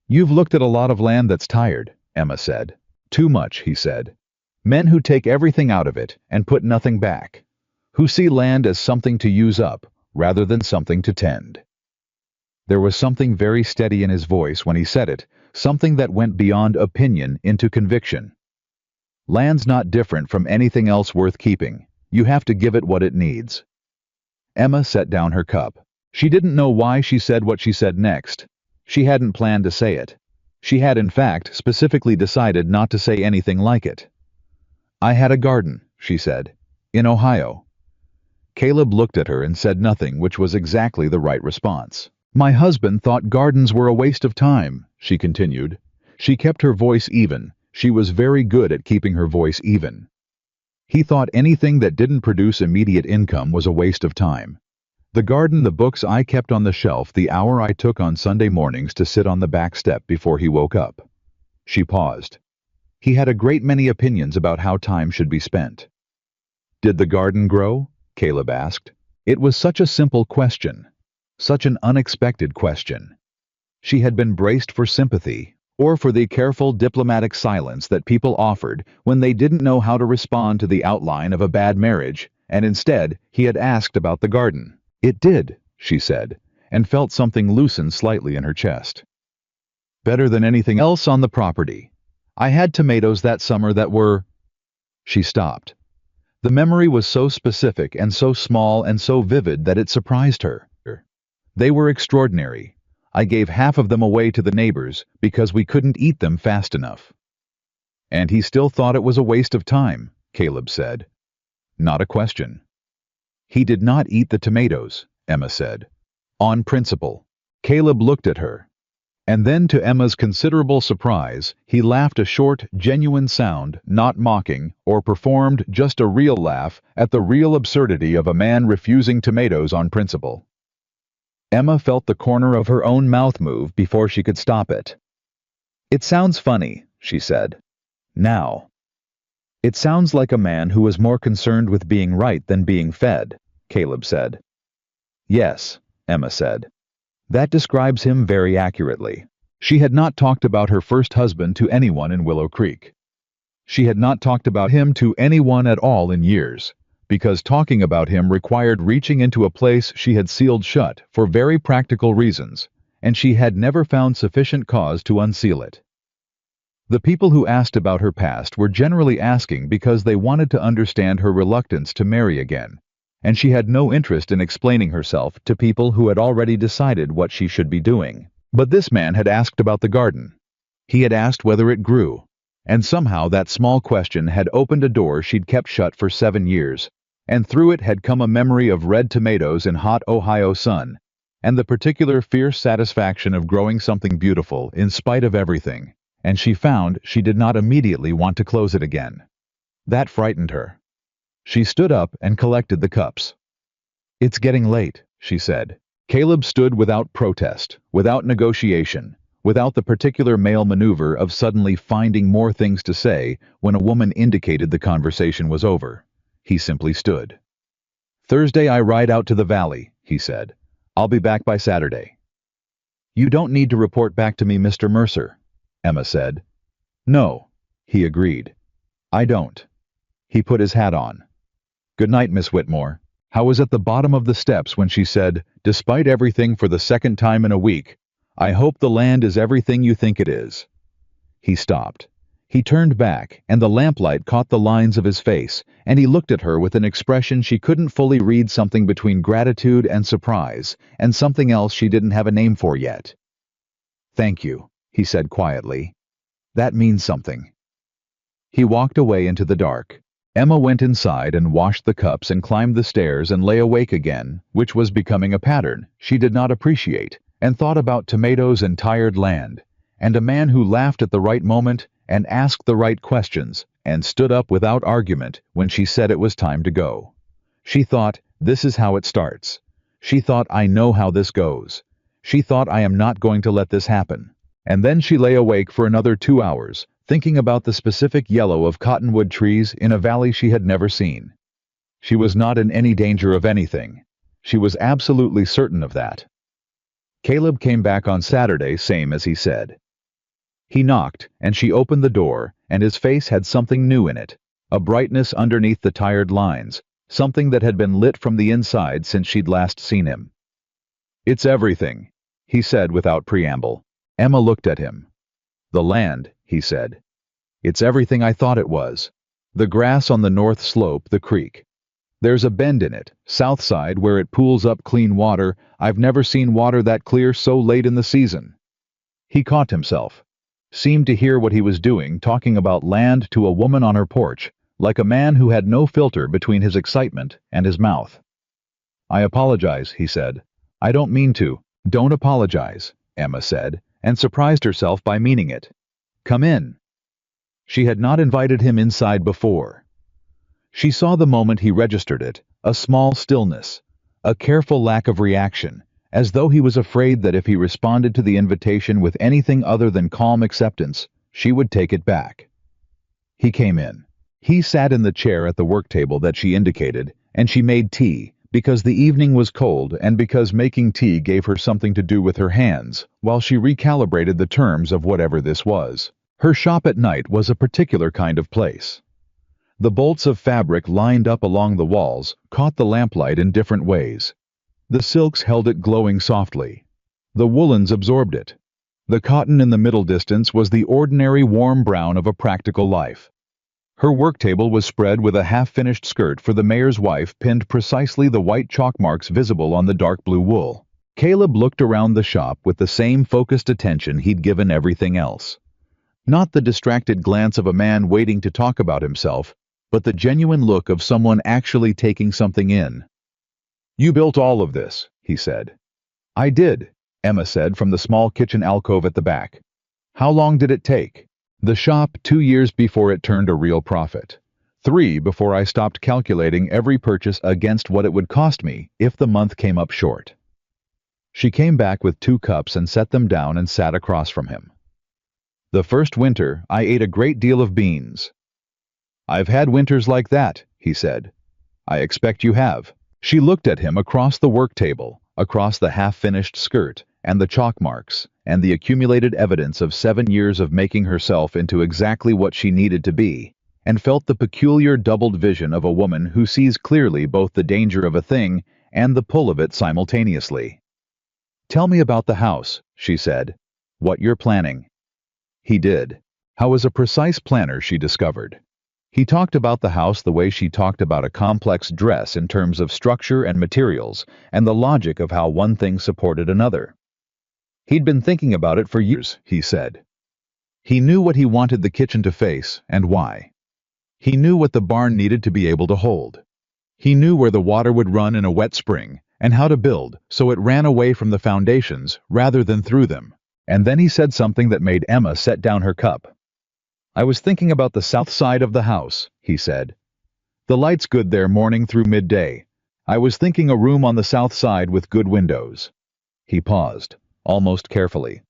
"You've looked at a lot of land that's tired," Emma said. Too much, he said. Men who take everything out of it and put nothing back. Who see land as something to use up, rather than something to tend. There was something very steady in his voice when he said it, something that went beyond opinion into conviction. Land's not different from anything else worth keeping. You have to give it what it needs. Emma set down her cup. She didn't know why she said what she said next. She hadn't planned to say it. She had, in fact, specifically decided not to say anything like it. I had a garden, she said, in Ohio. Caleb looked at her and said nothing, which was exactly the right response. My husband thought gardens were a waste of time, she continued. She kept her voice even. She was very good at keeping her voice even. He thought anything that didn't produce immediate income was a waste of time. The garden, the books I kept on the shelf, the hour I took on Sunday mornings to sit on the back step before he woke up. She paused. He had a great many opinions about how time should be spent. Did the garden grow? Caleb asked. It was such a simple question. Such an unexpected question. She had been braced for sympathy, or for the careful diplomatic silence that people offered when they didn't know how to respond to the outline of a bad marriage, and instead he had asked about the garden. It did, she said, and felt something loosen slightly in her chest. Better than anything else on the property. I had tomatoes that summer that were... She stopped. The memory was so specific and so small and so vivid that it surprised her. They were extraordinary. I gave half of them away to the neighbors because we couldn't eat them fast enough. And he still thought it was a waste of time, Caleb said. Not a question. He did not eat the tomatoes, Emma said. On principle. Caleb looked at her. And then, to Emma's considerable surprise, he laughed a short, genuine sound, not mocking, or performed just a real laugh at the real absurdity of a man refusing tomatoes on principle. Emma felt the corner of her own mouth move before she could stop it. It sounds funny, she said. Now. It sounds like a man who was more concerned with being right than being fed, Caleb said. Yes, Emma said. That describes him very accurately. She had not talked about her first husband to anyone in Willow Creek. She had not talked about him to anyone at all in years, because talking about him required reaching into a place she had sealed shut for very practical reasons, and she had never found sufficient cause to unseal it. The people who asked about her past were generally asking because they wanted to understand her reluctance to marry again, and she had no interest in explaining herself to people who had already decided what she should be doing. But this man had asked about the garden. He had asked whether it grew, and somehow that small question had opened a door she'd kept shut for 7 years, and through it had come a memory of red tomatoes in hot Ohio sun, and the particular fierce satisfaction of growing something beautiful in spite of everything, and she found she did not immediately want to close it again. That frightened her. She stood up and collected the cups. It's getting late, she said. Caleb stood without protest, without negotiation, without the particular male maneuver of suddenly finding more things to say when a woman indicated the conversation was over. He simply stood. Thursday I ride out to the valley, he said. I'll be back by Saturday. You don't need to report back to me, Mr. Mercer, Emma said. No, he agreed. I don't. He put his hat on. Good night, Miss Whitmore. I was at the bottom of the steps when she said, despite everything for the second time in a week, I hope the land is everything you think it is. He stopped. He turned back, and the lamplight caught the lines of his face, and he looked at her with an expression she couldn't fully read, something between gratitude and surprise, and something else she didn't have a name for yet. Thank you, he said quietly. That means something. He walked away into the dark. Emma went inside and washed the cups and climbed the stairs and lay awake again, which was becoming a pattern she did not appreciate, and thought about tomatoes and tired land, and a man who laughed at the right moment and asked the right questions, and stood up without argument when she said it was time to go. She thought, this is how it starts. She thought, I know how this goes. She thought, I am not going to let this happen. And then she lay awake for another 2 hours, thinking about the specific yellow of cottonwood trees in a valley she had never seen. She was not in any danger of anything. She was absolutely certain of that. Caleb came back on Saturday, same as he said. He knocked, and she opened the door, and his face had something new in it, a brightness underneath the tired lines, something that had been lit from the inside since she'd last seen him. "It's everything," he said without preamble. Emma looked at him. "The land," he said. "It's everything I thought it was. The grass on the north slope, the creek. There's a bend in it, south side, where it pools up clean water. I've never seen water that clear so late in the season." He caught himself. Seemed to hear what he was doing, talking about land to a woman on her porch, like a man who had no filter between his excitement and his mouth. "I apologize," he said. "I don't mean to." "Don't apologize," Emma said, and surprised herself by meaning it. "Come in." She had not invited him inside before. She saw the moment he registered it, a small stillness, a careful lack of reaction, as though he was afraid that if he responded to the invitation with anything other than calm acceptance, she would take it back. He came in. He sat in the chair at the work table that she indicated, and she made tea, because the evening was cold and because making tea gave her something to do with her hands, while she recalibrated the terms of whatever this was. Her shop at night was a particular kind of place. The bolts of fabric lined up along the walls caught the lamplight in different ways. The silks held it glowing softly. The woolens absorbed it. The cotton in the middle distance was the ordinary warm brown of a practical life. Her work table was spread with a half-finished skirt for the mayor's wife pinned precisely the white chalk marks visible on the dark blue wool. Caleb looked around the shop with the same focused attention he'd given everything else. Not the distracted glance of a man waiting to talk about himself, but the genuine look of someone actually taking something in. "You built all of this," he said. "I did," Emma said from the small kitchen alcove at the back. "How long did it take?" "The shop 2 years before it turned a real profit. 3 before I stopped calculating every purchase against what it would cost me if the month came up short." She came back with 2 cups and set them down and sat across from him. "The first winter, I ate a great deal of beans." "I've had winters like that," he said. "I expect you have." She looked at him across the work table, across the half-finished skirt, and the chalk marks, and the accumulated evidence of 7 years of making herself into exactly what she needed to be, and felt the peculiar doubled vision of a woman who sees clearly both the danger of a thing and the pull of it simultaneously. "Tell me about the house," she said. "What you're planning." He did. How as a precise planner, she discovered. He talked about the house the way she talked about a complex dress in terms of structure and materials, and the logic of how one thing supported another. He'd been thinking about it for years, he said. He knew what he wanted the kitchen to face, and why. He knew what the barn needed to be able to hold. He knew where the water would run in a wet spring, and how to build so it ran away from the foundations rather than through them. And then he said something that made Emma set down her cup. "I was thinking about the south side of the house," he said. "The light's good there morning through midday. I was thinking a room on the south side with good windows." He paused, almost carefully.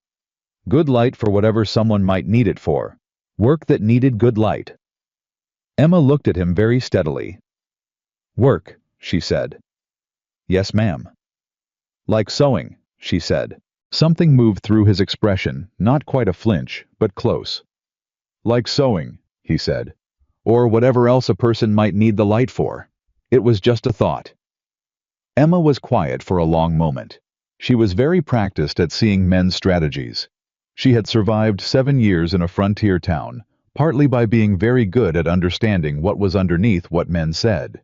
Good light for whatever someone might need it for. Work that needed good light. Emma looked at him very steadily. "Work," she said. "Yes, ma'am." "Like sewing," she said. Something moved through his expression, not quite a flinch, but close. "Like sewing," he said. "Or whatever else a person might need the light for." It was just a thought. Emma was quiet for a long moment. She was very practiced at seeing men's strategies. She had survived 7 years in a frontier town, partly by being very good at understanding what was underneath what men said.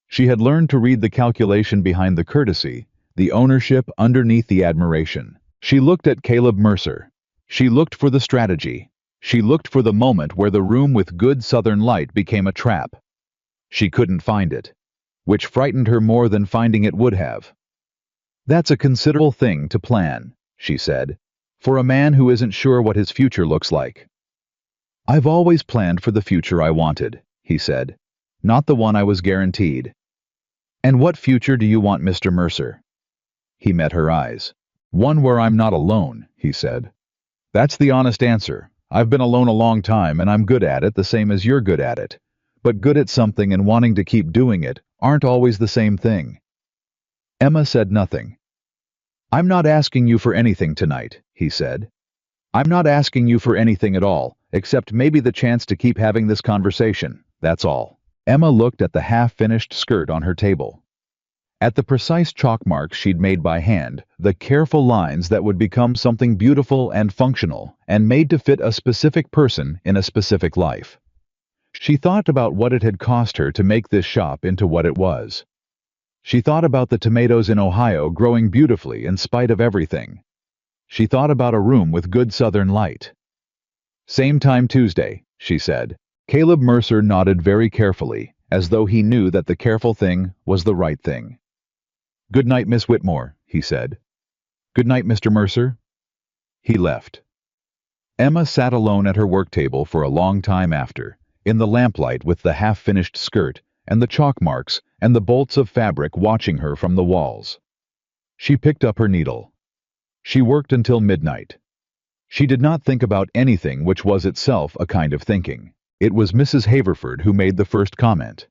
She had learned to read the calculation behind the courtesy, the ownership underneath the admiration. She looked at Caleb Mercer. She looked for the strategy. She looked for the moment where the room with good southern light became a trap. She couldn't find it, which frightened her more than finding it would have. "That's a considerable thing to plan," she said, "for a man who isn't sure what his future looks like." "I've always planned for the future I wanted," he said, "not the one I was guaranteed." "And what future do you want, Mr. Mercer?" He met her eyes. "One where I'm not alone," he said. "That's the honest answer. I've been alone a long time, and I'm good at it the same as you're good at it. But good at something and wanting to keep doing it aren't always the same thing." Emma said nothing. "I'm not asking you for anything tonight," he said. I'm not asking you for anything at all, except maybe the chance to keep having this conversation, that's all. Emma looked at the half-finished skirt on her table. At the precise chalk marks she'd made by hand, the careful lines that would become something beautiful and functional, and made to fit a specific person in a specific life. She thought about what it had cost her to make this shop into what it was. She thought about the tomatoes in Ohio growing beautifully in spite of everything. She thought about a room with good southern light. Same time Tuesday, she said. Caleb Mercer nodded very carefully, as though he knew that the careful thing was the right thing. Good night, Miss Whitmore, he said. Good night, Mr. Mercer. He left. Emma sat alone at her work table for a long time after, in the lamplight with the half-finished skirt and the chalk marks and the bolts of fabric watching her from the walls. She picked up her needle. She worked until midnight. She did not think about anything, which was itself a kind of thinking. It was Mrs. Haverford who made the first comment.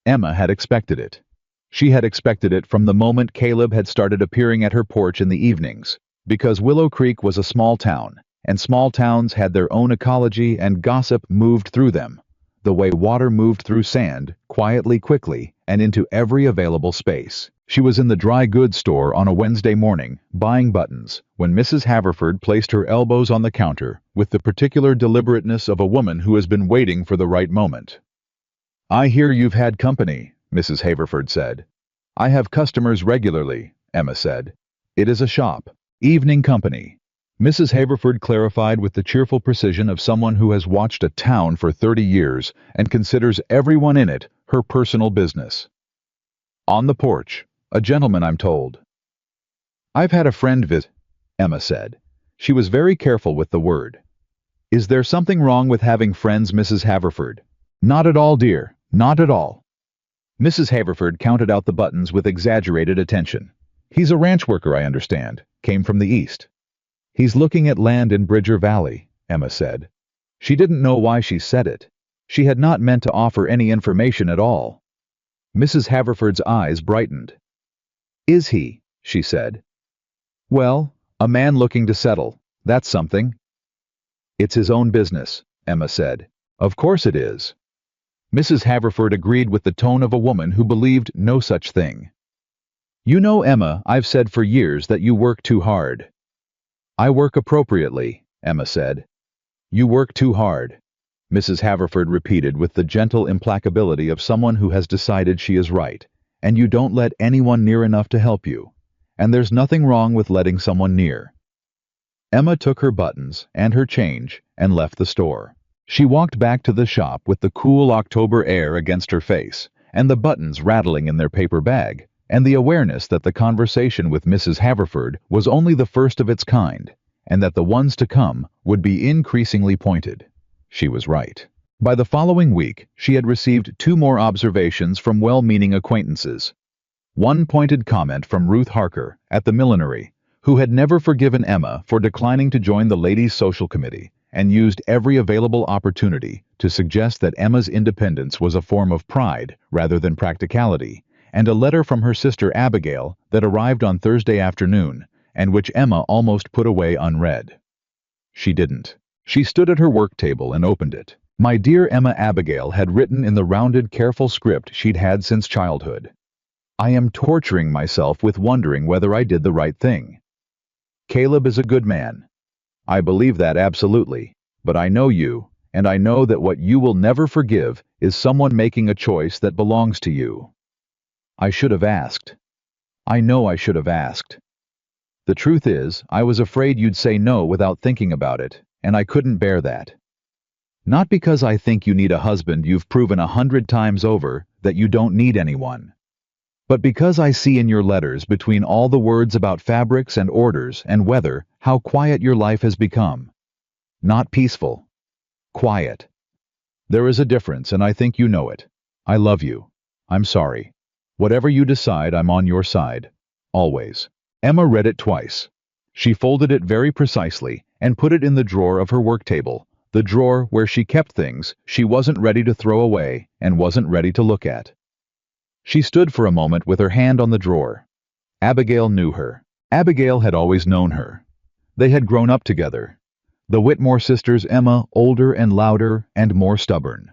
Emma had expected it. She had expected it from the moment Caleb had started appearing at her porch in the evenings, because Willow Creek was a small town, and small towns had their own ecology, and gossip moved through them, the way water moved through sand, quietly, quickly, and into every available space. She was in the dry goods store on a Wednesday morning, buying buttons, when Mrs. Haverford placed her elbows on the counter with the particular deliberateness of a woman who has been waiting for the right moment. I hear you've had company, Mrs. Haverford said. I have customers regularly, Emma said. It is a shop. Evening company. Mrs. Haverford clarified with the cheerful precision of someone who has watched a town for 30 years and considers everyone in it her personal business. On the porch. A gentleman, I'm told. I've had a friend visit, Emma said. She was very careful with the word. Is there something wrong with having friends, Mrs. Haverford? Not at all, dear. Not at all. Mrs. Haverford counted out the buttons with exaggerated attention. He's a ranch worker, I understand. Came from the east. He's looking at land in Bridger Valley, Emma said. She didn't know why she said it. She had not meant to offer any information at all. Mrs. Haverford's eyes brightened. Is he? She said. Well, a man looking to settle. That's something. It's his own business, Emma said. Of course it is. Mrs. Haverford agreed with the tone of a woman who believed no such thing. You know, Emma, I've said for years that you work too hard. I work appropriately, Emma said. You work too hard, Mrs. Haverford repeated with the gentle implacability of someone who has decided she is right, and you don't let anyone near enough to help you, and there's nothing wrong with letting someone near. Emma took her buttons and her change and left the store. She walked back to the shop with the cool October air against her face, and the buttons rattling in their paper bag, and the awareness that the conversation with Mrs. Haverford was only the first of its kind, and that the ones to come would be increasingly pointed. She was right. By the following week, she had received 2 more observations from well-meaning acquaintances. One pointed comment from Ruth Harker at the millinery, who had never forgiven Emma for declining to join the ladies' social committee, and used every available opportunity to suggest that Emma's independence was a form of pride rather than practicality, and a letter from her sister Abigail that arrived on Thursday afternoon, and which Emma almost put away unread. She didn't. She stood at her work table and opened it. My dear Emma, Abigail had written in the rounded, careful script she'd had since childhood. I am torturing myself with wondering whether I did the right thing. Caleb is a good man. I believe that absolutely, but I know you, and I know that what you will never forgive is someone making a choice that belongs to you. I should have asked. I know I should have asked. The truth is, I was afraid you'd say no without thinking about it, and I couldn't bear that. Not because I think you need a husband you've proven 100 times over that you don't need anyone, but because I see in your letters between all the words about fabrics and orders and weather how quiet your life has become. Not peaceful. Quiet. There is a difference, and I think you know it. I love you. I'm sorry. Whatever you decide, I'm on your side. Always. Emma read it twice. She folded it very precisely and put it in the drawer of her work table, the drawer where she kept things she wasn't ready to throw away and wasn't ready to look at. She stood for a moment with her hand on the drawer. Abigail knew her. Abigail had always known her. They had grown up together. The Whitmore sisters, Emma, older and louder and more stubborn.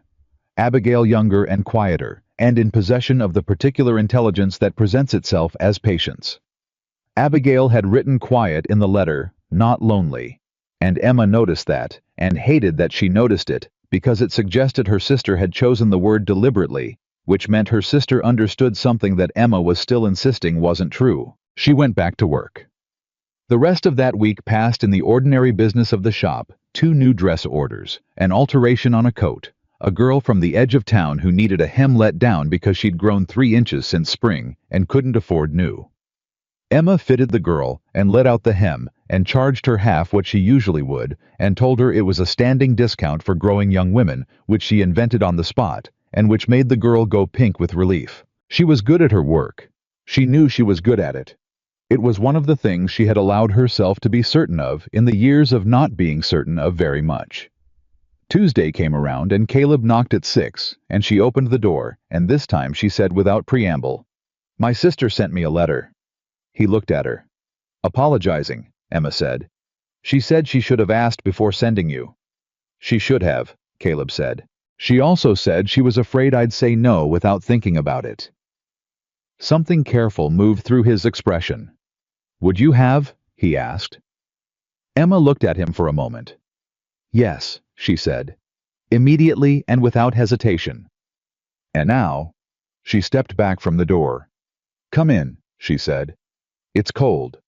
Abigail, younger and quieter, and in possession of the particular intelligence that presents itself as patience. Abigail had written quiet in the letter, not lonely. And Emma noticed that, and hated that she noticed it, because it suggested her sister had chosen the word deliberately, which meant her sister understood something that Emma was still insisting wasn't true. She went back to work. The rest of that week passed in the ordinary business of the shop: 2 new dress orders, an alteration on a coat, a girl from the edge of town who needed a hem let down because she'd grown 3 inches since spring and couldn't afford new. Emma fitted the girl and let out the hem and charged her half what she usually would and told her it was a standing discount for growing young women, which she invented on the spot and which made the girl go pink with relief. She was good at her work. She knew she was good at it. It was one of the things she had allowed herself to be certain of in the years of not being certain of very much. Tuesday came around and Caleb knocked at 6, and she opened the door, and this time she said without preamble, "My sister sent me a letter." He looked at her. "Apologizing," Emma said. "She said she should have asked before sending you." "She should have," Caleb said. "She also said she was afraid I'd say no without thinking about it." Something careful moved through his expression. "Would you have?" he asked. Emma looked at him for a moment. "Yes," she said, immediately and without hesitation. "And now?" She stepped back from the door. "Come in," she said. "It's cold."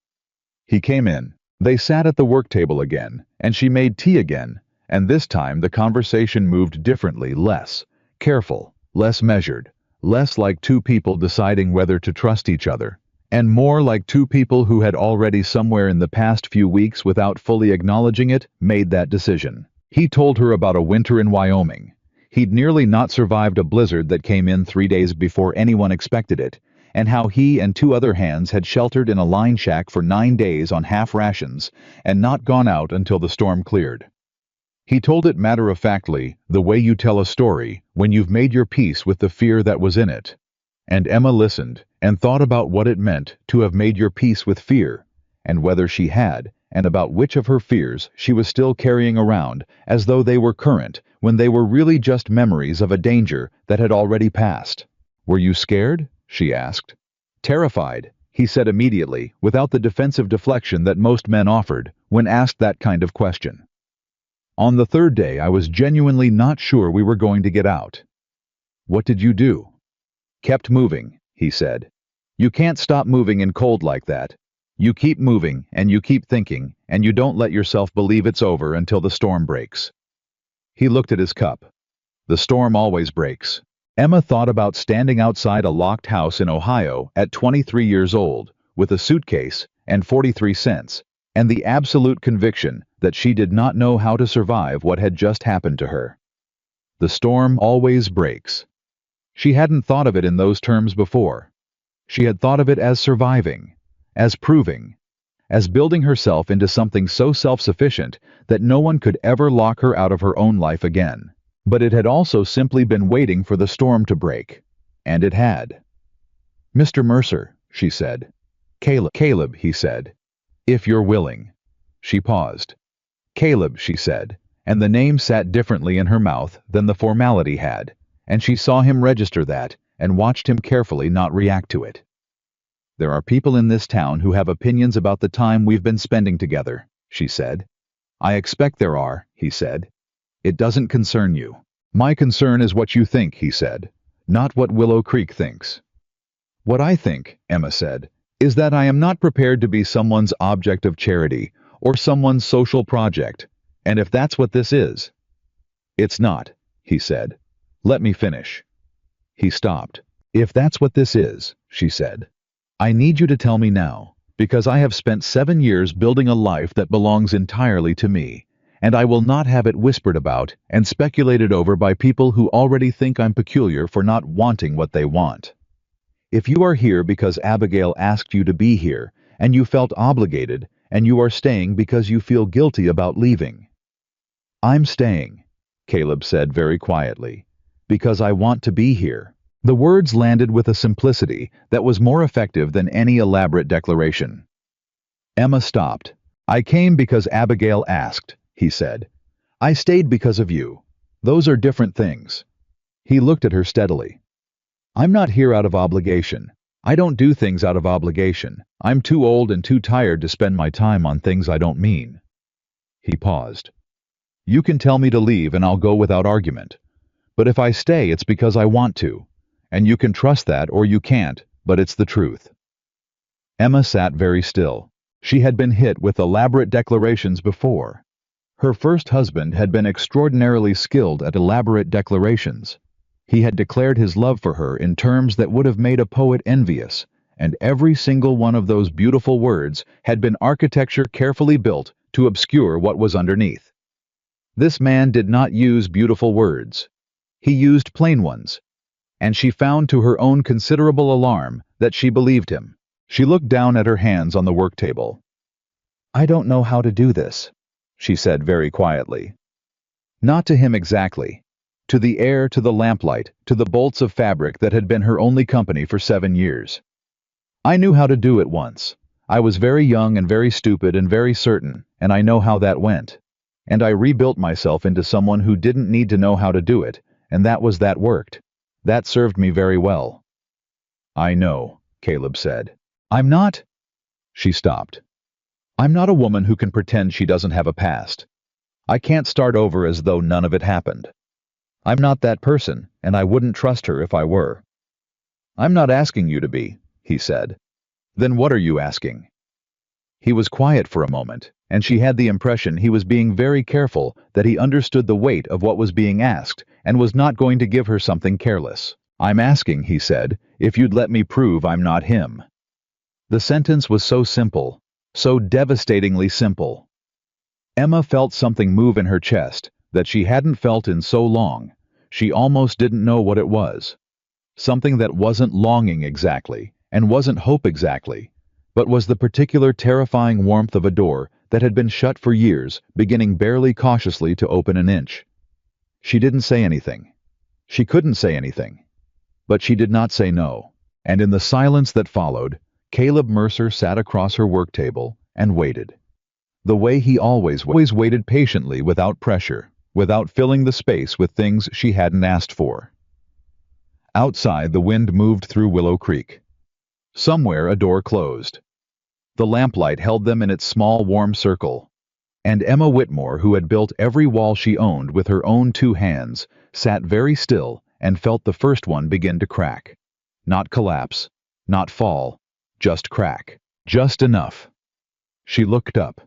He came in. They sat at the work table again, and she made tea again, and this time the conversation moved differently, less careful, less measured, less like 2 people deciding whether to trust each other, and more like 2 people who had already somewhere in the past few weeks, without fully acknowledging it, made that decision. He told her about a winter in Wyoming. He'd nearly not survived a blizzard that came in 3 days before anyone expected it, and how he and 2 other hands had sheltered in a line shack for 9 days on half rations and not gone out until the storm cleared. He told it matter-of-factly, the way you tell a story when you've made your peace with the fear that was in it. And Emma listened and thought about what it meant to have made your peace with fear, and whether she had, and about which of her fears she was still carrying around as though they were current when they were really just memories of a danger that had already passed. "Were you scared?" she asked. "Terrified," he said immediately, without the defensive deflection that most men offered when asked that kind of question. "On the 3rd day I was genuinely not sure we were going to get out." "What did you do?" "Kept moving," he said. "You can't stop moving in cold like that. You keep moving, and you keep thinking, and you don't let yourself believe it's over until the storm breaks." He looked at his cup. "The storm always breaks." Emma thought about standing outside a locked house in Ohio at 23 years old, with a suitcase and 43 cents, and the absolute conviction that she did not know how to survive what had just happened to her. The storm always breaks. She hadn't thought of it in those terms before. She had thought of it as surviving, as proving, as building herself into something so self-sufficient that no one could ever lock her out of her own life again. But it had also simply been waiting for the storm to break. And it had. "Mr. Mercer," she said. Caleb, he said. "If you're willing." She paused. "Caleb," she said, and the name sat differently in her mouth than the formality had, and she saw him register that and watched him carefully not react to it. "There are people in this town who have opinions about the time we've been spending together," she said. "I expect there are," he said. "It doesn't concern you." "My concern is what you think," he said, "not what Willow Creek thinks." "What I think," Emma said, "is that I am not prepared to be someone's object of charity or someone's social project, and if that's what this is—" "It's not," he said. "Let me finish." He stopped. "If that's what this is," she said, "I need you to tell me now, because I have spent 7 years building a life that belongs entirely to me, and I will not have it whispered about and speculated over by people who already think I'm peculiar for not wanting what they want. If you are here because Abigail asked you to be here, and you felt obligated, and you are staying because you feel guilty about leaving." "I'm staying," Caleb said very quietly, "because I want to be here." The words landed with a simplicity that was more effective than any elaborate declaration. Emma stopped. "I came because Abigail asked," he said. "I stayed because of you. Those are different things." He looked at her steadily. "I'm not here out of obligation. I don't do things out of obligation. I'm too old and too tired to spend my time on things I don't mean." He paused. "You can tell me to leave and I'll go without argument. But if I stay, it's because I want to. And you can trust that or you can't, but it's the truth." Emma sat very still. She had been hit with elaborate declarations before. Her first husband had been extraordinarily skilled at elaborate declarations. He had declared his love for her in terms that would have made a poet envious, and every single one of those beautiful words had been architecture carefully built to obscure what was underneath. This man did not use beautiful words. He used plain ones, and she found to her own considerable alarm that she believed him. She looked down at her hands on the work table. "I don't know how to do this," she said very quietly. Not to him exactly. To the air, to the lamplight, to the bolts of fabric that had been her only company for 7 years. "I knew how to do it once. I was very young and very stupid and very certain, and I know how that went. And I rebuilt myself into someone who didn't need to know how to do it, and that worked. That served me very well." "I know," Caleb said. "I'm not—" She stopped. "I'm not a woman who can pretend she doesn't have a past. I can't start over as though none of it happened. I'm not that person, and I wouldn't trust her if I were." "I'm not asking you to be," he said. "Then what are you asking?" He was quiet for a moment, and she had the impression he was being very careful that he understood the weight of what was being asked and was not going to give her something careless. "I'm asking," he said, "if you'd let me prove I'm not him." The sentence was so simple, so devastatingly simple. Emma felt something move in her chest that she hadn't felt in so long. She almost didn't know what it was. Something that wasn't longing exactly, and wasn't hope exactly, but was the particular terrifying warmth of a door that had been shut for years, beginning barely cautiously to open an inch. She didn't say anything. She couldn't say anything. But she did not say no. And in the silence that followed, Caleb Mercer sat across her work table and waited. The way he always waited, patiently, without pressure, without filling the space with things she hadn't asked for. Outside, the wind moved through Willow Creek. Somewhere a door closed. The lamplight held them in its small, warm circle. And Emma Whitmore, who had built every wall she owned with her own 2 hands, sat very still and felt the first one begin to crack. Not collapse, not fall, just crack. Just enough. She looked up.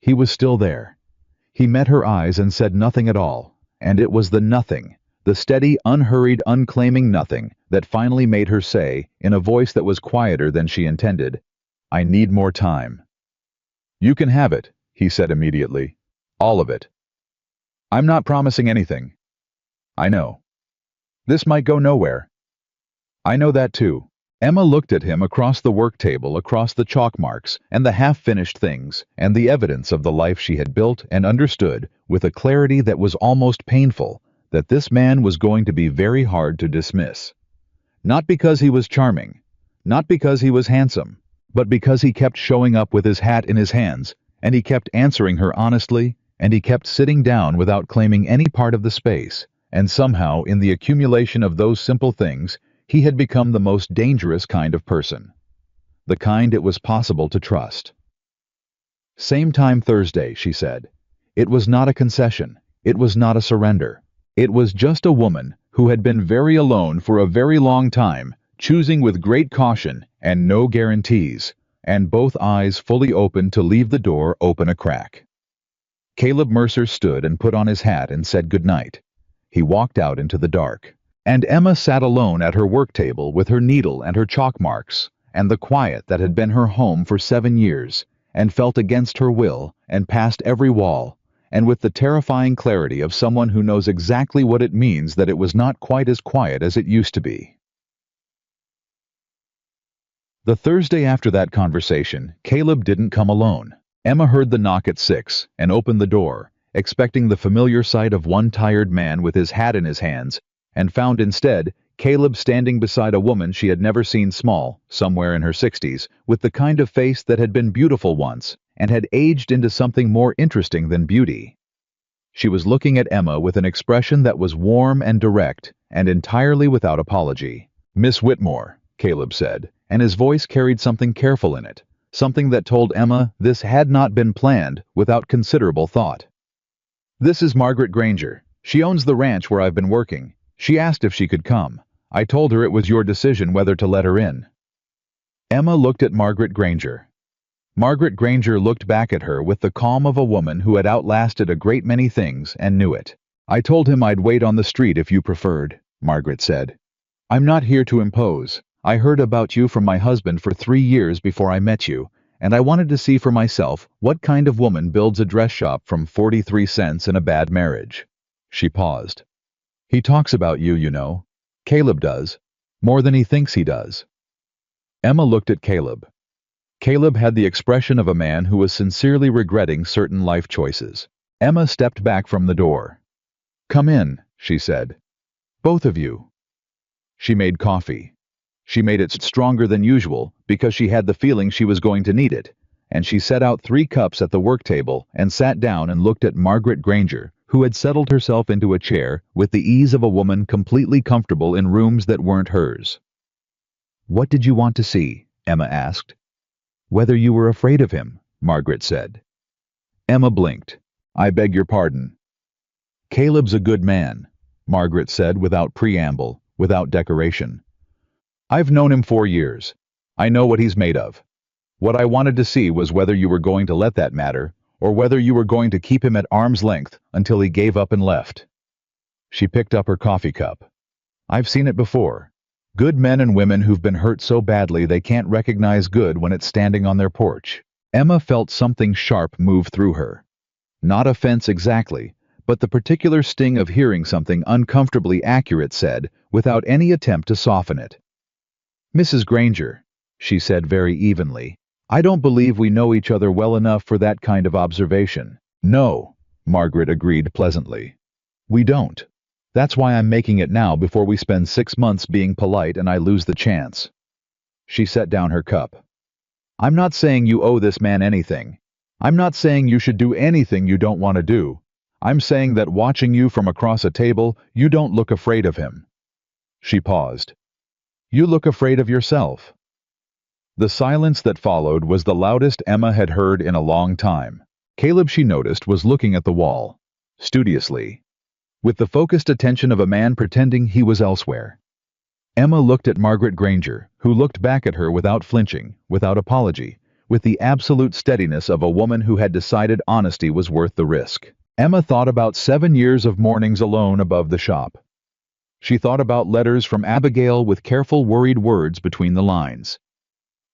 He was still there. He met her eyes and said nothing at all, and it was the nothing, the steady, unhurried, unclaiming nothing, that finally made her say, in a voice that was quieter than she intended, "I need more time." "You can have it," he said immediately. "All of it. I'm not promising anything. I know. This might go nowhere. I know that too." Emma looked at him across the work table, across the chalk marks and the half-finished things and the evidence of the life she had built, and understood, with a clarity that was almost painful, that this man was going to be very hard to dismiss. Not because he was charming, not because he was handsome, but because he kept showing up with his hat in his hands, and he kept answering her honestly, and he kept sitting down without claiming any part of the space, and somehow, in the accumulation of those simple things, he had become the most dangerous kind of person. The kind it was possible to trust. "Same time Thursday," she said. It was not a concession. It was not a surrender. It was just a woman who had been very alone for a very long time, choosing with great caution and no guarantees, and both eyes fully open to leave the door open a crack. Caleb Mercer stood and put on his hat and said good night. He walked out into the dark. And Emma sat alone at her work table with her needle and her chalk marks, and the quiet that had been her home for 7 years, and felt against her will, and past every wall, and with the terrifying clarity of someone who knows exactly what it means that it was not quite as quiet as it used to be. The Thursday after that conversation, Caleb didn't come alone. Emma heard the knock at 6, and opened the door, expecting the familiar sight of one tired man with his hat in his hands, and found instead Caleb standing beside a woman she had never seen, small, somewhere in her 60s, with the kind of face that had been beautiful once, and had aged into something more interesting than beauty. She was looking at Emma with an expression that was warm and direct, and entirely without apology. "Miss Whitmore," Caleb said, and his voice carried something careful in it, something that told Emma this had not been planned without considerable thought. "This is Margaret Granger. She owns the ranch where I've been working. She asked if she could come. I told her it was your decision whether to let her in." Emma looked at Margaret Granger. Margaret Granger looked back at her with the calm of a woman who had outlasted a great many things and knew it. "I told him I'd wait on the street if you preferred," Margaret said. "I'm not here to impose. I heard about you from my husband for 3 years before I met you, and I wanted to see for myself what kind of woman builds a dress shop from 43 cents in a bad marriage." She paused. "He talks about you, you know. Caleb does. More than he thinks he does." Emma looked at Caleb. Caleb had the expression of a man who was sincerely regretting certain life choices. Emma stepped back from the door. "Come in," she said. "Both of you." She made coffee. She made it stronger than usual because she had the feeling she was going to need it, and she set out 3 cups at the work table and sat down and looked at Margaret Granger, who had settled herself into a chair with the ease of a woman completely comfortable in rooms that weren't hers. "What did you want to see?" Emma asked. "Whether you were afraid of him," Margaret said. Emma blinked. "I beg your pardon." "Caleb's a good man," Margaret said without preamble, without decoration. "I've known him 4 years. I know what he's made of. What I wanted to see was whether you were going to let that matter, or whether you were going to keep him at arm's length until he gave up and left." She picked up her coffee cup. "I've seen it before. Good men and women who've been hurt so badly they can't recognize good when it's standing on their porch." Emma felt something sharp move through her. Not offense exactly, but the particular sting of hearing something uncomfortably accurate said, without any attempt to soften it. "Mrs. Granger," she said very evenly, "I don't believe we know each other well enough for that kind of observation." "No," Margaret agreed pleasantly. "We don't. That's why I'm making it now before we spend 6 months being polite and I lose the chance." She set down her cup. "I'm not saying you owe this man anything. I'm not saying you should do anything you don't want to do. I'm saying that watching you from across a table, you don't look afraid of him." She paused. "You look afraid of yourself." The silence that followed was the loudest Emma had heard in a long time. Caleb, she noticed, was looking at the wall, studiously, with the focused attention of a man pretending he was elsewhere. Emma looked at Margaret Granger, who looked back at her without flinching, without apology, with the absolute steadiness of a woman who had decided honesty was worth the risk. Emma thought about 7 years of mornings alone above the shop. She thought about letters from Abigail with careful worried words between the lines.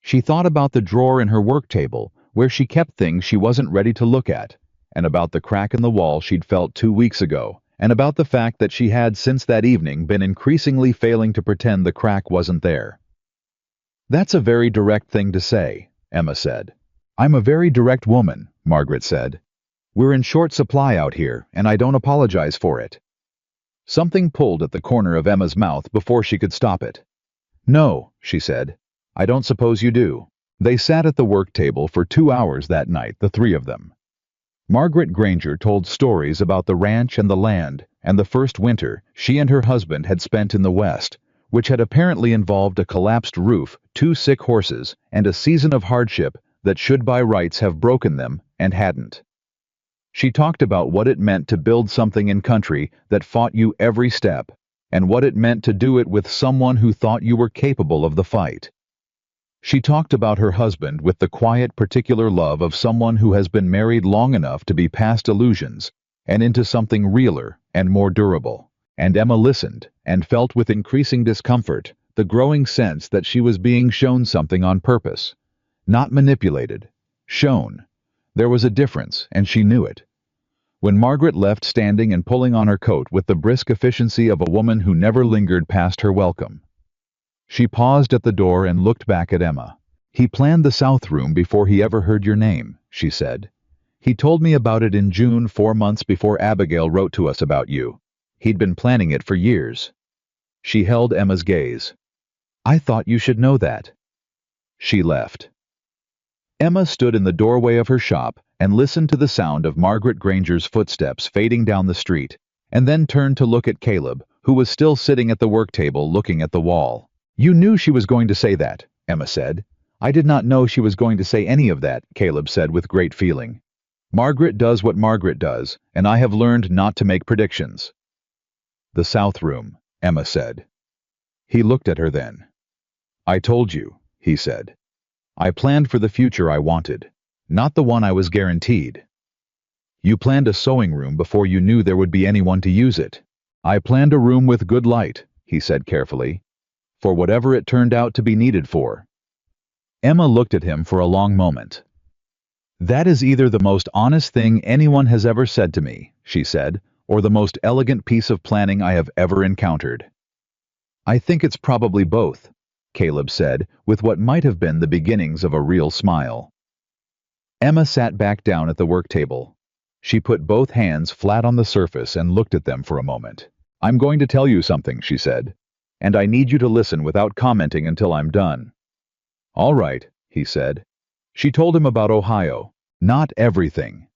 She thought about the drawer in her work table where she kept things she wasn't ready to look at, and about the crack in the wall she'd felt 2 weeks ago, and about the fact that she had since that evening been increasingly failing to pretend the crack wasn't there. "That's a very direct thing to say," Emma said. "I'm a very direct woman," Margaret said. "We're in short supply out here, and I don't apologize for it." Something pulled at the corner of Emma's mouth before she could stop it. "No," she said. "I don't suppose you do." They sat at the work table for 2 hours that night, the 3 of them. Margaret Granger told stories about the ranch and the land, and the first winter she and her husband had spent in the West, which had apparently involved a collapsed roof, 2 sick horses, and a season of hardship that should by rights have broken them, and hadn't. She talked about what it meant to build something in country that fought you every step, and what it meant to do it with someone who thought you were capable of the fight. She talked about her husband with the quiet, particular love of someone who has been married long enough to be past illusions and into something realer and more durable. And Emma listened and felt with increasing discomfort the growing sense that she was being shown something on purpose. Not manipulated. Shown. There was a difference, and she knew it. When Margaret left standing and pulling on her coat with the brisk efficiency of a woman who never lingered past her welcome, she paused at the door and looked back at Emma. "He planned the South Room before he ever heard your name," she said. "He told me about it in June, 4 months before Abigail wrote to us about you. He'd been planning it for years." She held Emma's gaze. "I thought you should know that." She left. Emma stood in the doorway of her shop and listened to the sound of Margaret Granger's footsteps fading down the street, and then turned to look at Caleb, who was still sitting at the work table looking at the wall. "You knew she was going to say that," Emma said. "I did not know she was going to say any of that," Caleb said with great feeling. "Margaret does what Margaret does, and I have learned not to make predictions." "The South Room," Emma said. He looked at her then. "I told you," he said. "I planned for the future I wanted, not the one I was guaranteed. You planned a sewing room before you knew there would be anyone to use it. I planned a room with good light," he said carefully, "for whatever it turned out to be needed for." Emma looked at him for a long moment. "That is either the most honest thing anyone has ever said to me," she said, "or the most elegant piece of planning I have ever encountered." "I think it's probably both," Caleb said, with what might have been the beginnings of a real smile. Emma sat back down at the work table. She put both hands flat on the surface and looked at them for a moment. "I'm going to tell you something," she said, "and I need you to listen without commenting until I'm done." "All right," he said. She told him about Ohio. Not everything.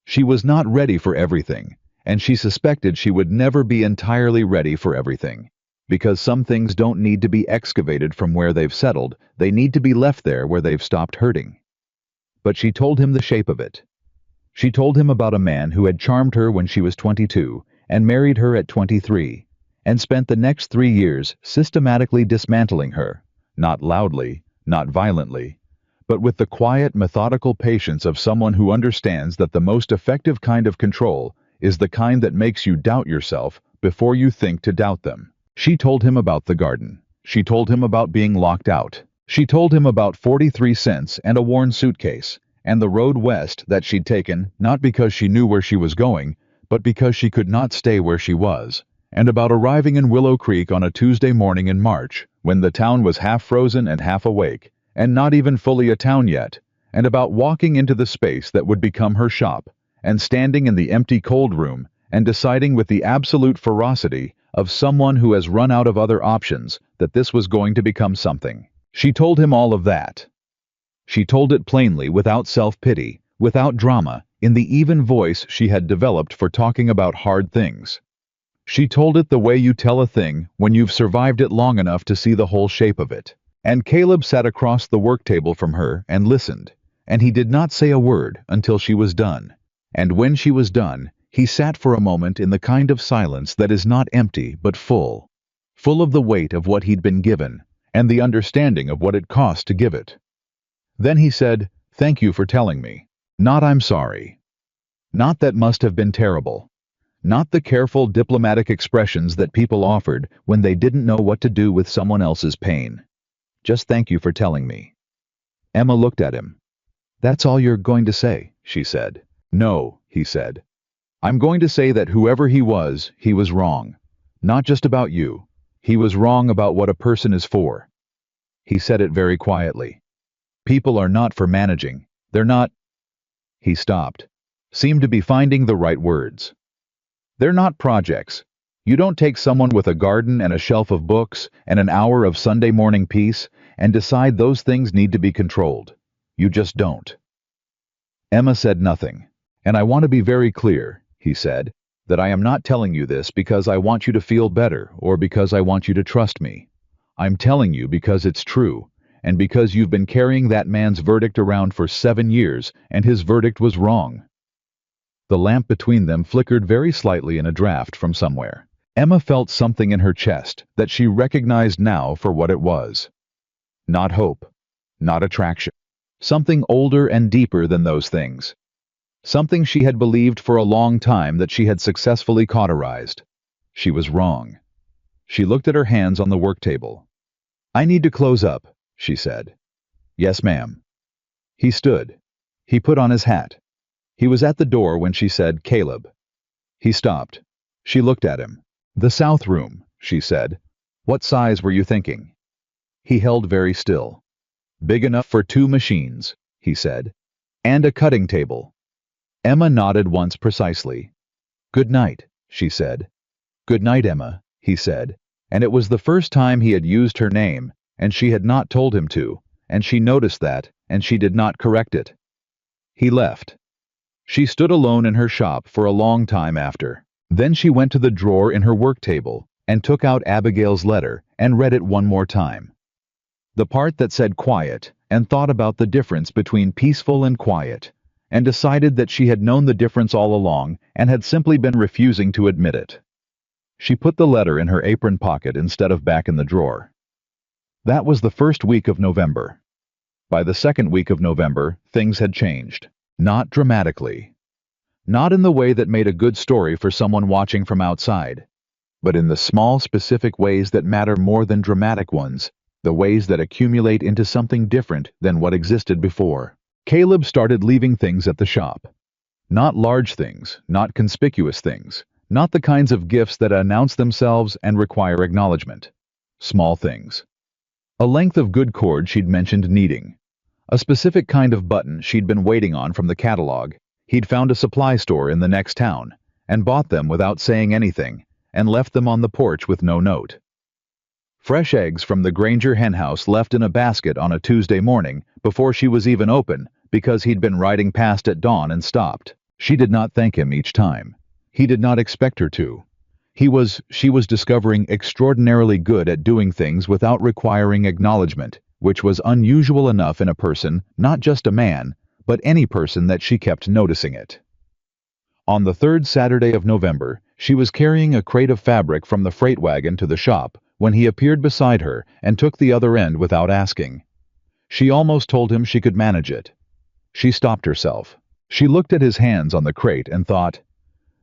She was not ready for everything, and she suspected she would never be entirely ready for everything. Because some things don't need to be excavated from where they've settled, they need to be left there where they've stopped hurting. But she told him the shape of it. She told him about a man who had charmed her when she was 22 and married her at 23, and spent the next 3 years systematically dismantling her, not loudly, not violently, but with the quiet, methodical patience of someone who understands that the most effective kind of control is the kind that makes you doubt yourself before you think to doubt them. She told him about the garden. She told him about being locked out. She told him about 43 cents and a worn suitcase, and the road west that she'd taken not because she knew where she was going, but because she could not stay where she was, and about arriving in Willow Creek on a Tuesday morning in March, when the town was half frozen and half awake, and not even fully a town yet, and about walking into the space that would become her shop, and standing in the empty cold room, and deciding with the absolute ferocity of someone who has run out of other options that this was going to become something. She told him all of that. She told it plainly, without self-pity, without drama, in the even voice she had developed for talking about hard things. She told it the way you tell a thing when you've survived it long enough to see the whole shape of it. And Caleb sat across the work table from her and listened, and he did not say a word until she was done. And when she was done, he sat for a moment in the kind of silence that is not empty but full of the weight of what he'd been given, and the understanding of what it cost to give it. Then he said, "Thank you for telling me. Not I'm sorry. Not that must have been terrible. Not the careful diplomatic expressions that people offered when they didn't know what to do with someone else's pain. Just thank you for telling me." Emma looked at him. "That's all you're going to say," she said. "No," he said. "I'm going to say that whoever he was wrong. Not just about you. He was wrong about what a person is for." He said it very quietly. "People are not for managing. They're not—" He stopped, seemed to be finding the right words. "They're not projects. You don't take someone with a garden and a shelf of books and an hour of Sunday morning peace and decide those things need to be controlled. You just don't." Emma said nothing. "And I want to be very clear," he said, "that I am not telling you this because I want you to feel better or because I want you to trust me. I'm telling you because it's true, and because you've been carrying that man's verdict around for 7 years, and his verdict was wrong." The lamp between them flickered very slightly in a draft from somewhere. Emma felt something in her chest that she recognized now for what it was. Not hope, not attraction. Something older and deeper than those things. Something she had believed for a long time that she had successfully cauterized. She was wrong. She looked at her hands on the work table. "I need to close up," she said. "Yes, ma'am." He stood. He put on his hat. He was at the door when she said, "Caleb." He stopped. She looked at him. "The South Room," she said. "What size were you thinking?" He held very still. "Big enough for 2 machines," he said. "And a cutting table." Emma nodded once precisely. "Good night," she said. "Good night, Emma," he said, and it was the first time he had used her name, and she had not told him to, and she noticed that, and she did not correct it. He left. She stood alone in her shop for a long time after. Then she went to the drawer in her work table and took out Abigail's letter and read it one more time. The part that said quiet, and thought about the difference between peaceful and quiet, and decided that she had known the difference all along and had simply been refusing to admit it. She put the letter in her apron pocket instead of back in the drawer. That was the first week of November. By the second week of November, things had changed. Not dramatically. Not in the way that made a good story for someone watching from outside, but in the small, specific ways that matter more than dramatic ones, the ways that accumulate into something different than what existed before. Caleb started leaving things at the shop. Not large things, not conspicuous things, not the kinds of gifts that announce themselves and require acknowledgement. Small things. A length of good cord she'd mentioned needing. A specific kind of button she'd been waiting on from the catalog. He'd found a supply store in the next town, and bought them without saying anything, and left them on the porch with no note. Fresh eggs from the Granger henhouse left in a basket on a Tuesday morning before she was even open because he'd been riding past at dawn and stopped. She did not thank him each time. He did not expect her to. She was discovering extraordinarily good at doing things without requiring acknowledgement, which was unusual enough in a person, not just a man, but any person that she kept noticing it. On the third Saturday of November, she was carrying a crate of fabric from the freight wagon to the shop when he appeared beside her and took the other end without asking. She almost told him she could manage it. She stopped herself. She looked at his hands on the crate and thought,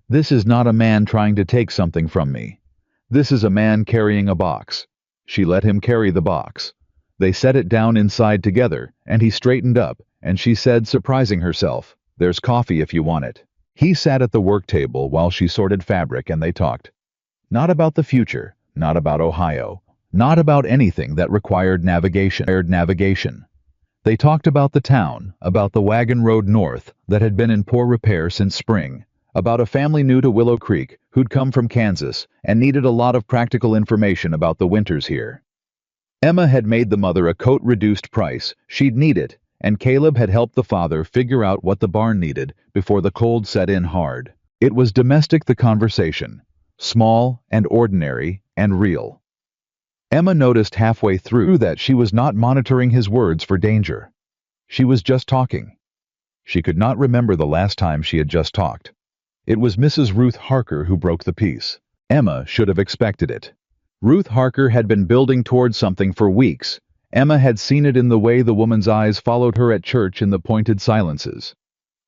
"This is not a man trying to take something from me. This is a man carrying a box." She let him carry the box. They set it down inside together, and he straightened up, and she said, surprising herself, "There's coffee if you want it." He sat at the work table while she sorted fabric and they talked. Not about the future, not about Ohio, not about anything that required navigation. They talked about the town, about the wagon road north that had been in poor repair since spring, about a family new to Willow Creek who'd come from Kansas and needed a lot of practical information about the winters here. Emma had made the mother a coat reduced price she'd need it, and Caleb had helped the father figure out what the barn needed before the cold set in hard. It was domestic, the conversation, small and ordinary and real. Emma noticed halfway through that she was not monitoring his words for danger. She was just talking. She could not remember the last time she had just talked. It was Mrs. Ruth Harker who broke the peace. Emma should have expected it. Ruth Harker had been building towards something for weeks. Emma had seen it in the way the woman's eyes followed her at church in the pointed silences.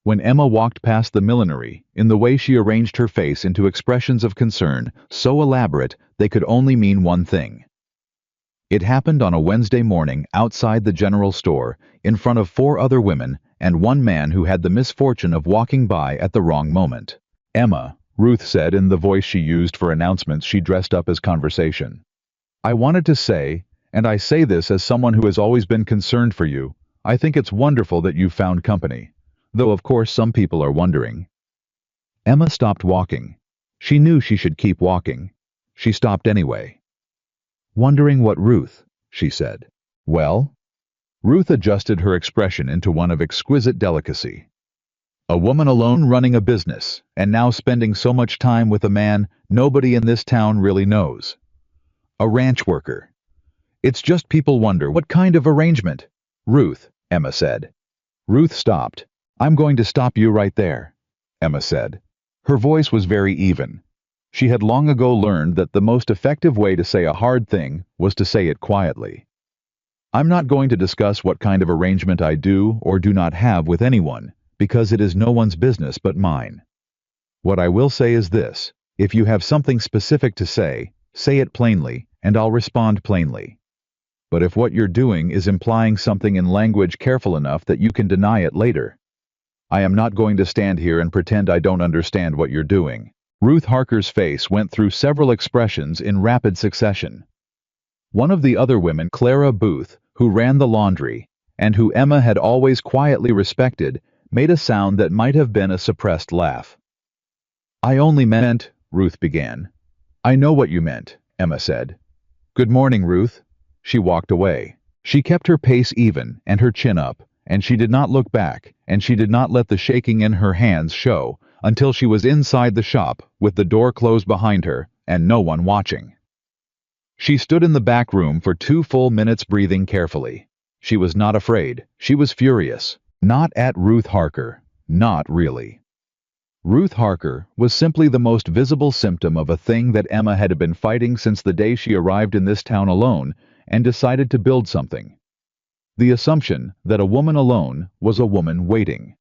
When Emma walked past the millinery, in the way she arranged her face into expressions of concern, so elaborate they could only mean one thing. It happened on a Wednesday morning outside the general store, in front of 4 other women and one man who had the misfortune of walking by at the wrong moment. "Emma," Ruth said in the voice she used for announcements she dressed up as conversation. "I wanted to say, and I say this as someone who has always been concerned for you, I think it's wonderful that you've found company. Though of course some people are wondering." Emma stopped walking. She knew she should keep walking. She stopped anyway. "Wondering what, Ruth?" she said. "Well?" Ruth adjusted her expression into one of exquisite delicacy. "A woman alone running a business, and now spending so much time with a man nobody in this town really knows. A ranch worker. It's just people wonder what kind of arrangement." "Ruth," Emma said. Ruth stopped. "I'm going to stop you right there," Emma said. Her voice was very even. She had long ago learned that the most effective way to say a hard thing was to say it quietly. "I'm not going to discuss what kind of arrangement I do or do not have with anyone, because it is no one's business but mine. What I will say is this: if you have something specific to say it plainly, and I'll respond plainly. But if what you're doing is implying something in language careful enough that you can deny it later, I am not going to stand here and pretend I don't understand what you're doing." Ruth Harker's face went through several expressions in rapid succession. One of the other women, Clara Booth, who ran the laundry, and who Emma had always quietly respected, made a sound that might have been a suppressed laugh. "I only meant," Ruth began. "I know what you meant," Emma said. "Good morning, Ruth." She walked away. She kept her pace even and her chin up, and she did not look back, and she did not let the shaking in her hands show until she was inside the shop with the door closed behind her and no one watching. She stood in the back room for 2 full minutes breathing carefully. She was not afraid. She was furious. Not at Ruth Harker. Not really. Ruth Harker was simply the most visible symptom of a thing that Emma had been fighting since the day she arrived in this town alone and decided to build something. The assumption that a woman alone was a woman waiting.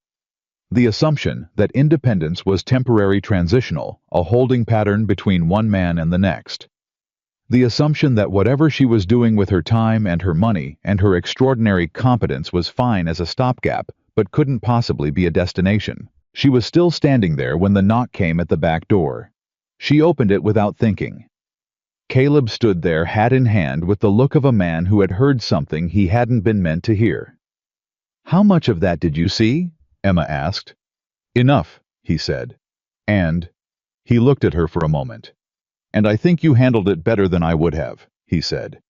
The assumption that independence was temporary transitional, a holding pattern between one man and the next. The assumption that whatever she was doing with her time and her money and her extraordinary competence was fine as a stopgap, but couldn't possibly be a destination. She was still standing there when the knock came at the back door. She opened it without thinking. Caleb stood there hat in hand with the look of a man who had heard something he hadn't been meant to hear. "How much of that did you see?" Emma asked. "Enough," he said. "And?" He looked at her for a moment. "And I think you handled it better than I would have," he said.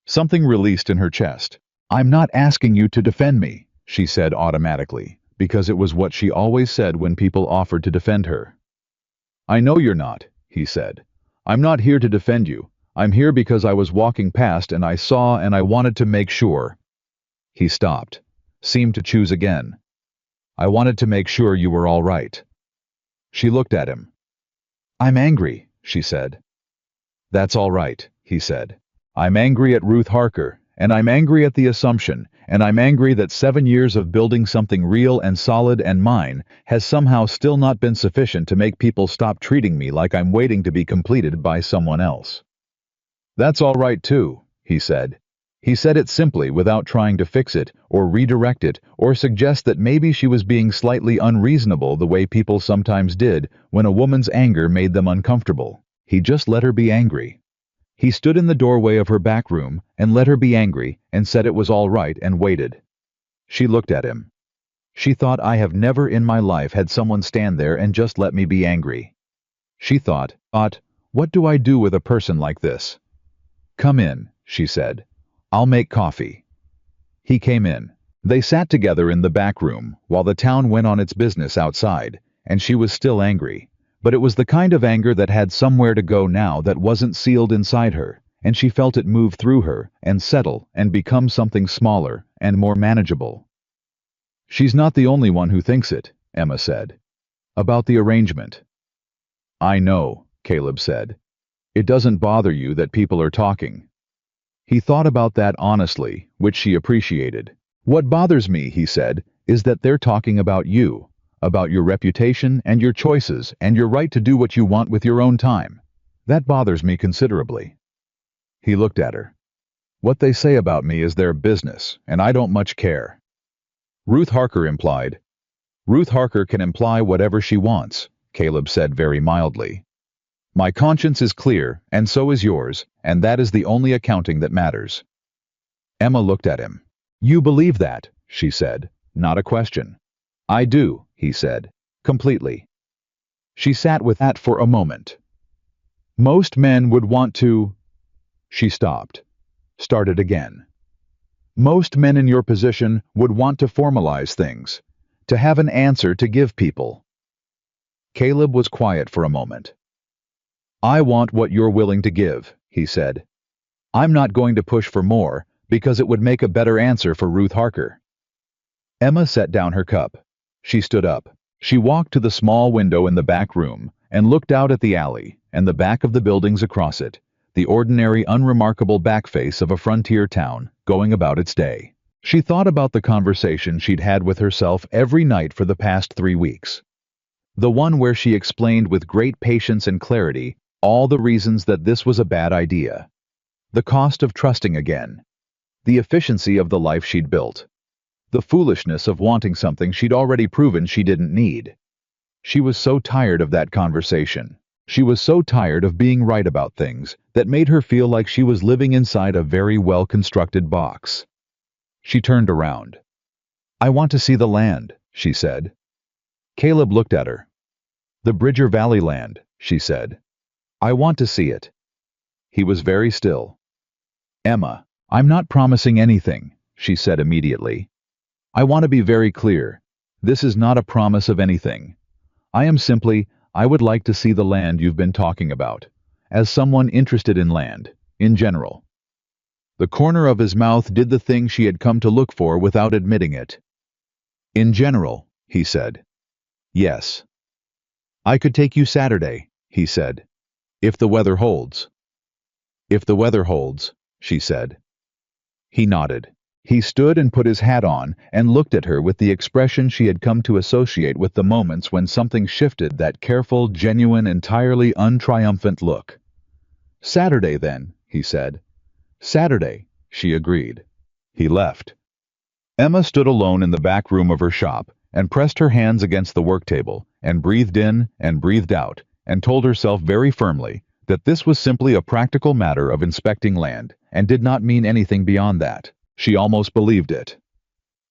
Something released in her chest. "I'm not asking you to defend me," she said automatically, because it was what she always said when people offered to defend her. "I know you're not," he said. "I'm not here to defend you. I'm here because I was walking past and I saw and I wanted to make sure." He stopped, seemed to choose again. "I wanted to make sure you were all right." She looked at him. "I'm angry," she said. "That's all right," he said. "I'm angry at Ruth Harker, and I'm angry at the assumption, and I'm angry that 7 years of building something real and solid and mine has somehow still not been sufficient to make people stop treating me like I'm waiting to be completed by someone else." "That's all right too," he said. He said it simply without trying to fix it or redirect it or suggest that maybe she was being slightly unreasonable the way people sometimes did when a woman's anger made them uncomfortable. He just let her be angry. He stood in the doorway of her back room and let her be angry and said it was all right and waited. She looked at him. She thought, "I have never in my life had someone stand there and just let me be angry." She thought, "What do I do with a person like this?" "Come in," she said. "I'll make coffee." He came in. They sat together in the back room while the town went on its business outside, and she was still angry. But it was the kind of anger that had somewhere to go now that wasn't sealed inside her, and she felt it move through her and settle and become something smaller and more manageable. "She's not the only one who thinks it," Emma said. "About the arrangement." "I know," Caleb said. "It doesn't bother you that people are talking." He thought about that honestly, which she appreciated. "What bothers me," he said, "is that they're talking about you, about your reputation and your choices and your right to do what you want with your own time. That bothers me considerably." He looked at her. "What they say about me is their business, and I don't much care." Ruth Harker implied. "Ruth Harker can imply whatever she wants," Caleb said very mildly. "My conscience is clear, and so is yours, and that is the only accounting that matters." Emma looked at him. "You believe that," she said, not a question. "I do," he said, "completely." She sat with that for a moment. "Most men would want to—" She stopped, started again. "Most men in your position would want to formalize things, to have an answer to give people." Caleb was quiet for a moment. "I want what you're willing to give," he said. "I'm not going to push for more, because it would make a better answer for Ruth Harker." Emma set down her cup. She stood up. She walked to the small window in the back room and looked out at the alley and the back of the buildings across it, the ordinary, unremarkable back face of a frontier town going about its day. She thought about the conversation she'd had with herself every night for the past 3 weeks. The one where she explained with great patience and clarity all the reasons that this was a bad idea. The cost of trusting again. The efficiency of the life she'd built. The foolishness of wanting something she'd already proven she didn't need. She was so tired of that conversation. She was so tired of being right about things that made her feel like she was living inside a very well-constructed box. She turned around. "I want to see the land," she said. Caleb looked at her. "The Bridger Valley land," she said. "I want to see it." He was very still. "Emma," I'm not promising anything, she said immediately. I want to be very clear. This is not a promise of anything. I would like to see the land you've been talking about, as someone interested in land, in general. The corner of his mouth did the thing she had come to look for without admitting it. In general, he said. Yes. I could take you Saturday, he said. If the weather holds. If the weather holds, she said. He nodded. He stood and put his hat on and looked at her with the expression she had come to associate with the moments when something shifted that careful, genuine, entirely untriumphant look. Saturday, then, he said. Saturday, she agreed. He left. Emma stood alone in the back room of her shop and pressed her hands against the work table and breathed in and breathed out and told herself very firmly that this was simply a practical matter of inspecting land and did not mean anything beyond that. She almost believed it.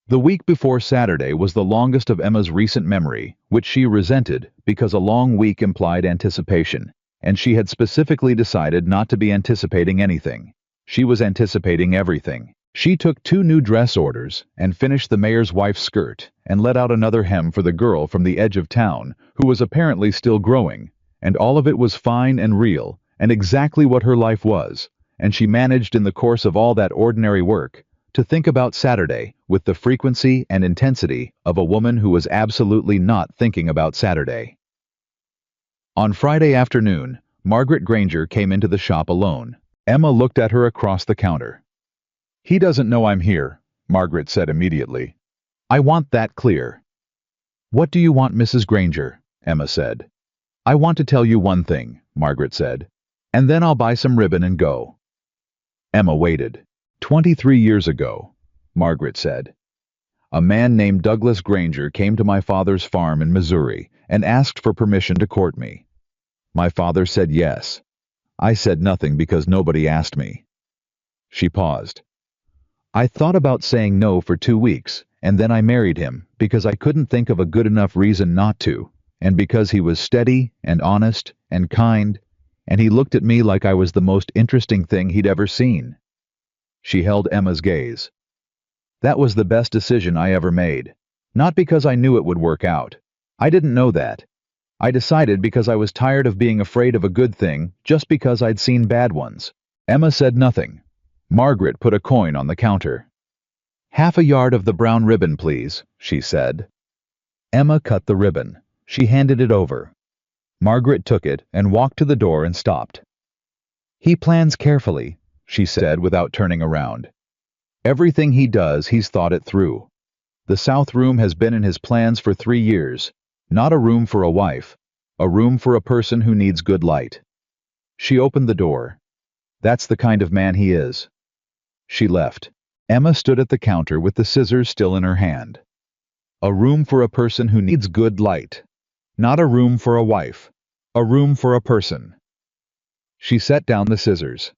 The week before Saturday was the longest of Emma's recent memory, which she resented because a long week implied anticipation, and she had specifically decided not to be anticipating anything. She was anticipating everything. She took 2 new dress orders and finished the mayor's wife's skirt and let out another hem for the girl from the edge of town who was apparently still growing, and all of it was fine and real and exactly what her life was, and she managed in the course of all that ordinary work to think about Saturday with the frequency and intensity of a woman who was absolutely not thinking about Saturday. On Friday afternoon, Margaret Granger came into the shop alone. Emma looked at her across the counter. He doesn't know I'm here, Margaret said immediately. I want that clear. What do you want, Mrs. Granger? Emma said. I want to tell you one thing, Margaret said, and then I'll buy some ribbon and go. Emma waited. 23 years ago, Margaret said. A man named Douglas Granger came to my father's farm in Missouri and asked for permission to court me. My father said yes. I said nothing because nobody asked me. She paused. I thought about saying no for 2 weeks, and then I married him because I couldn't think of a good enough reason not to, and because he was steady and honest and kind, and he looked at me like I was the most interesting thing he'd ever seen. She held Emma's gaze. That was the best decision I ever made. Not because I knew it would work out. I didn't know that. I decided because I was tired of being afraid of a good thing just because I'd seen bad ones. Emma said nothing. Margaret put a coin on the counter. "Half a yard of the brown ribbon, please," she said. Emma cut the ribbon. She handed it over. Margaret took it and walked to the door and stopped. He plans carefully, she said without turning around. Everything he does, he's thought it through. The South Room has been in his plans for 3 years. Not a room for a wife, a room for a person who needs good light. She opened the door. That's the kind of man he is. She left. Emma stood at the counter with the scissors still in her hand. A room for a person who needs good light. Not a room for a wife. A room for a person. She set down the scissors.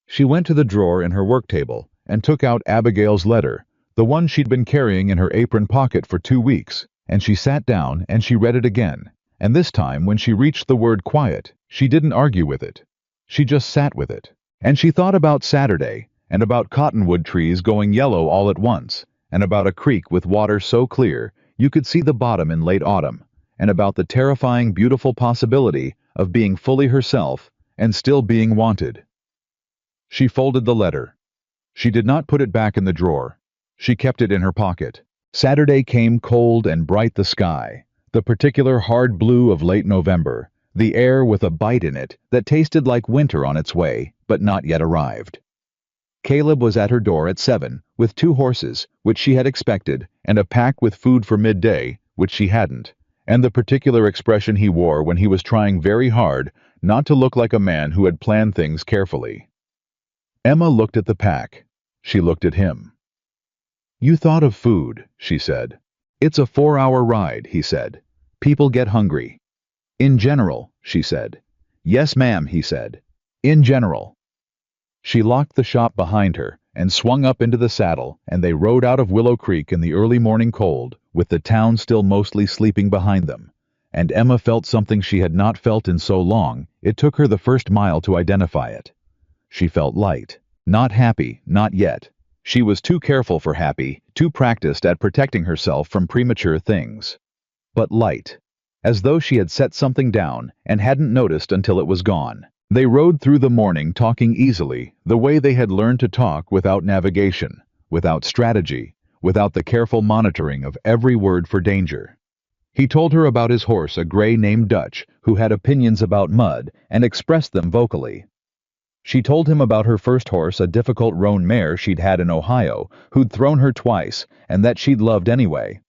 She went to the drawer in her work table and took out Abigail's letter, the one she'd been carrying in her apron pocket for 2 weeks, and she sat down and she read it again, and this time when she reached the word quiet, she didn't argue with it. She just sat with it. And she thought about Saturday, and about cottonwood trees going yellow all at once, and about a creek with water so clear you could see the bottom in late autumn, and about the terrifying, beautiful possibility of being fully herself and still being wanted. She folded the letter. She did not put it back in the drawer. She kept it in her pocket. Saturday came cold and bright, the sky, the particular hard blue of late November, the air with a bite in it that tasted like winter on its way, but not yet arrived. Caleb was at her door at 7, with 2 horses, which she had expected, and a pack with food for midday, which she hadn't, and the particular expression he wore when he was trying very hard not to look like a man who had planned things carefully. Emma looked at the pack. She looked at him. "You thought of food," she said. "It's a 4-hour ride," he said. "People get hungry." "In general," she said. "Yes, ma'am," he said. "In general." She locked the shop behind her and swung up into the saddle, and they rode out of Willow Creek in the early morning cold, with the town still mostly sleeping behind them. And Emma felt something she had not felt in so long, it took her the first mile to identify it. She felt light. Not happy, not yet. She was too careful for happy, too practiced at protecting herself from premature things. But light. As though she had set something down and hadn't noticed until it was gone. They rode through the morning talking easily, the way they had learned to talk without navigation, without strategy, without the careful monitoring of every word for danger. He told her about his horse, a gray named Dutch, who had opinions about mud and expressed them vocally. She told him about her first horse, a difficult roan mare she'd had in Ohio, who'd thrown her twice, and that she'd loved anyway.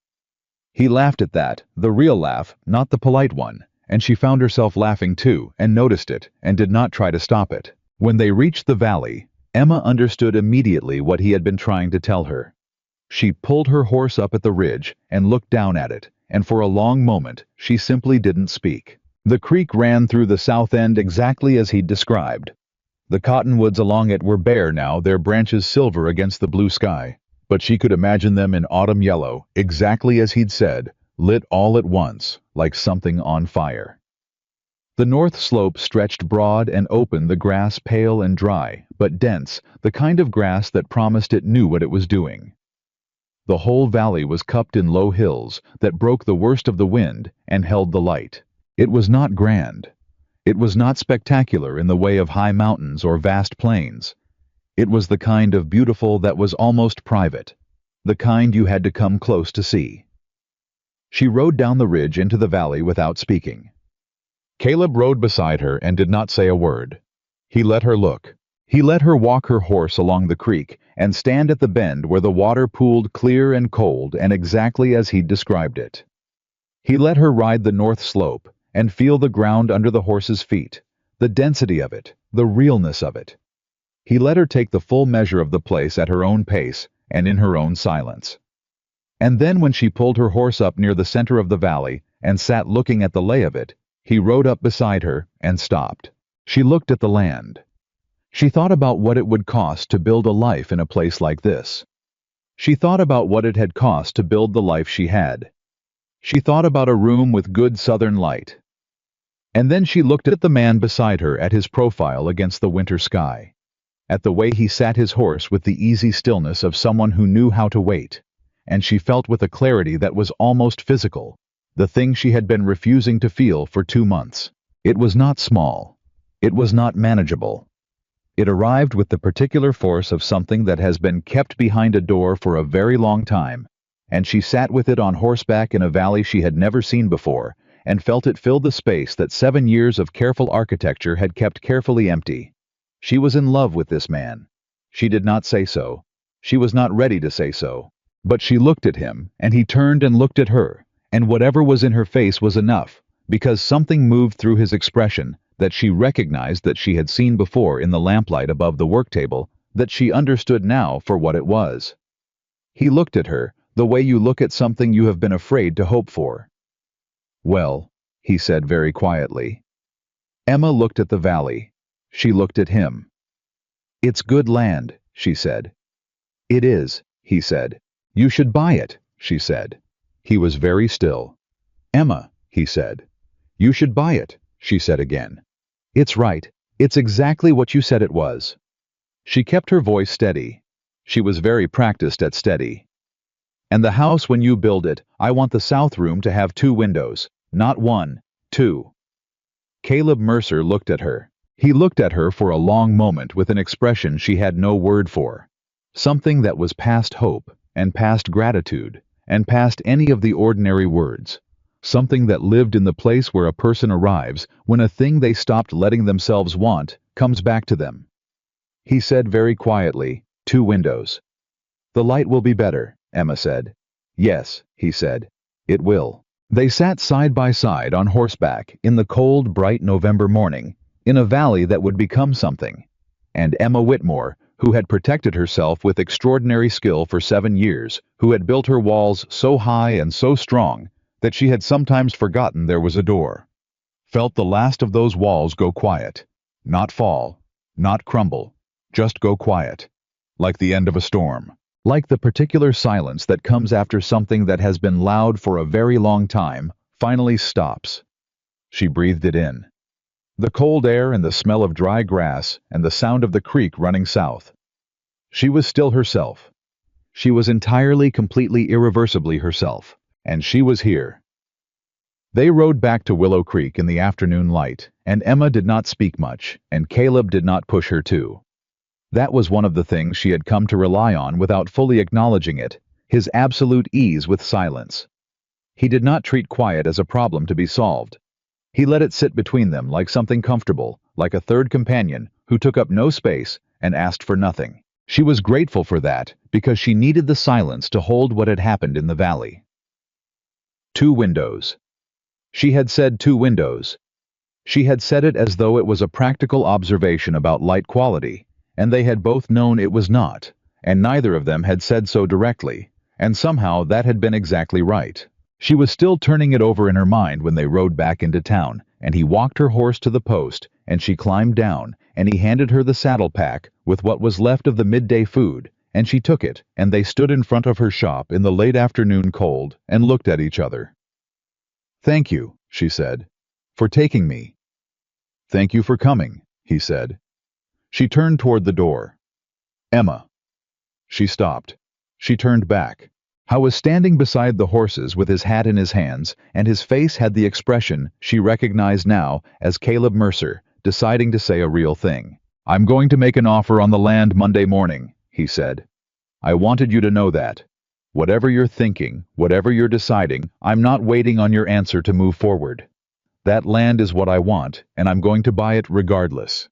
He laughed at that, the real laugh, not the polite one, and she found herself laughing too, and noticed it, and did not try to stop it. When they reached the valley, Emma understood immediately what he had been trying to tell her. She pulled her horse up at the ridge and looked down at it, and for a long moment she simply didn't speak. The creek ran through the south end exactly as he'd described. The cottonwoods along it were bare now, their branches silver against the blue sky, but she could imagine them in autumn yellow, exactly as he'd said, lit all at once, like something on fire. The north slope stretched broad and open, the grass pale and dry, but dense, the kind of grass that promised it knew what it was doing. The whole valley was cupped in low hills that broke the worst of the wind and held the light. It was not grand. It was not spectacular in the way of high mountains or vast plains. It was the kind of beautiful that was almost private, the kind you had to come close to see. She rode down the ridge into the valley without speaking. Caleb rode beside her and did not say a word. He let her look. He let her walk her horse along the creek and stand at the bend where the water pooled clear and cold and exactly as he'd described it. He let her ride the north slope and feel the ground under the horse's feet, the density of it, the realness of it. He let her take the full measure of the place at her own pace and in her own silence. And then when she pulled her horse up near the center of the valley and sat looking at the lay of it, he rode up beside her and stopped. She looked at the land. She thought about what it would cost to build a life in a place like this. She thought about what it had cost to build the life she had. She thought about a room with good southern light. And then she looked at the man beside her, at his profile against the winter sky, at the way he sat his horse with the easy stillness of someone who knew how to wait, and she felt with a clarity that was almost physical, the thing she had been refusing to feel for 2 months. It was not small. It was not manageable. It arrived with the particular force of something that has been kept behind a door for a very long time, and she sat with it on horseback in a valley she had never seen before, and felt it fill the space that 7 years of careful architecture had kept carefully empty. She was in love with this man. She did not say so. She was not ready to say so. But she looked at him, and he turned and looked at her, and whatever was in her face was enough, because something moved through his expression that she recognized, that she had seen before in the lamplight above the work table, that she understood now for what it was. He looked at her, the way you look at something you have been afraid to hope for. "Well," he said very quietly. Emma looked at the valley. She looked at him. "It's good land," she said. "It is," he said. "You should buy it," she said. He was very still. "Emma," he said. "You should buy it," she said again. "It's right. It's exactly what you said it was." She kept her voice steady. She was very practiced at steady. "And the house, when you build it, I want the south room to have 2 windows, not 1, 2. Caleb Mercer looked at her. He looked at her for a long moment with an expression she had no word for. Something that was past hope, and past gratitude, and past any of the ordinary words. Something that lived in the place where a person arrives when a thing they stopped letting themselves want comes back to them. He said very quietly, 2 windows. "The light will be better," Emma said. "Yes," he said. "It will." They sat side by side on horseback in the cold, bright November morning, in a valley that would become something. And Emma Whitmore, who had protected herself with extraordinary skill for 7 years, who had built her walls so high and so strong that she had sometimes forgotten there was a door, felt the last of those walls go quiet, not fall, not crumble, just go quiet, like the end of a storm. Like the particular silence that comes after something that has been loud for a very long time finally stops. She breathed it in. The cold air and the smell of dry grass and the sound of the creek running south. She was still herself. She was entirely, completely, irreversibly herself. And she was here. They rode back to Willow Creek in the afternoon light, and Emma did not speak much, and Caleb did not push her to. That was one of the things she had come to rely on without fully acknowledging it, his absolute ease with silence. He did not treat quiet as a problem to be solved. He let it sit between them like something comfortable, like a third companion who took up no space and asked for nothing. She was grateful for that because she needed the silence to hold what had happened in the valley. 2 windows. She had said 2 windows. She had said it as though it was a practical observation about light quality, and they had both known it was not, and neither of them had said so directly, and somehow that had been exactly right. She was still turning it over in her mind when they rode back into town, and he walked her horse to the post, and she climbed down, and he handed her the saddle pack with what was left of the midday food, and she took it, and they stood in front of her shop in the late afternoon cold and looked at each other. "Thank you," she said, "for taking me." "Thank you for coming," he said. She turned toward the door. "Emma." She stopped. She turned back. Howe was standing beside the horses with his hat in his hands, and his face had the expression she recognized now as Caleb Mercer, deciding to say a real thing. "I'm going to make an offer on the land Monday morning," he said. "I wanted you to know that. Whatever you're thinking, whatever you're deciding, I'm not waiting on your answer to move forward. That land is what I want, and I'm going to buy it regardless."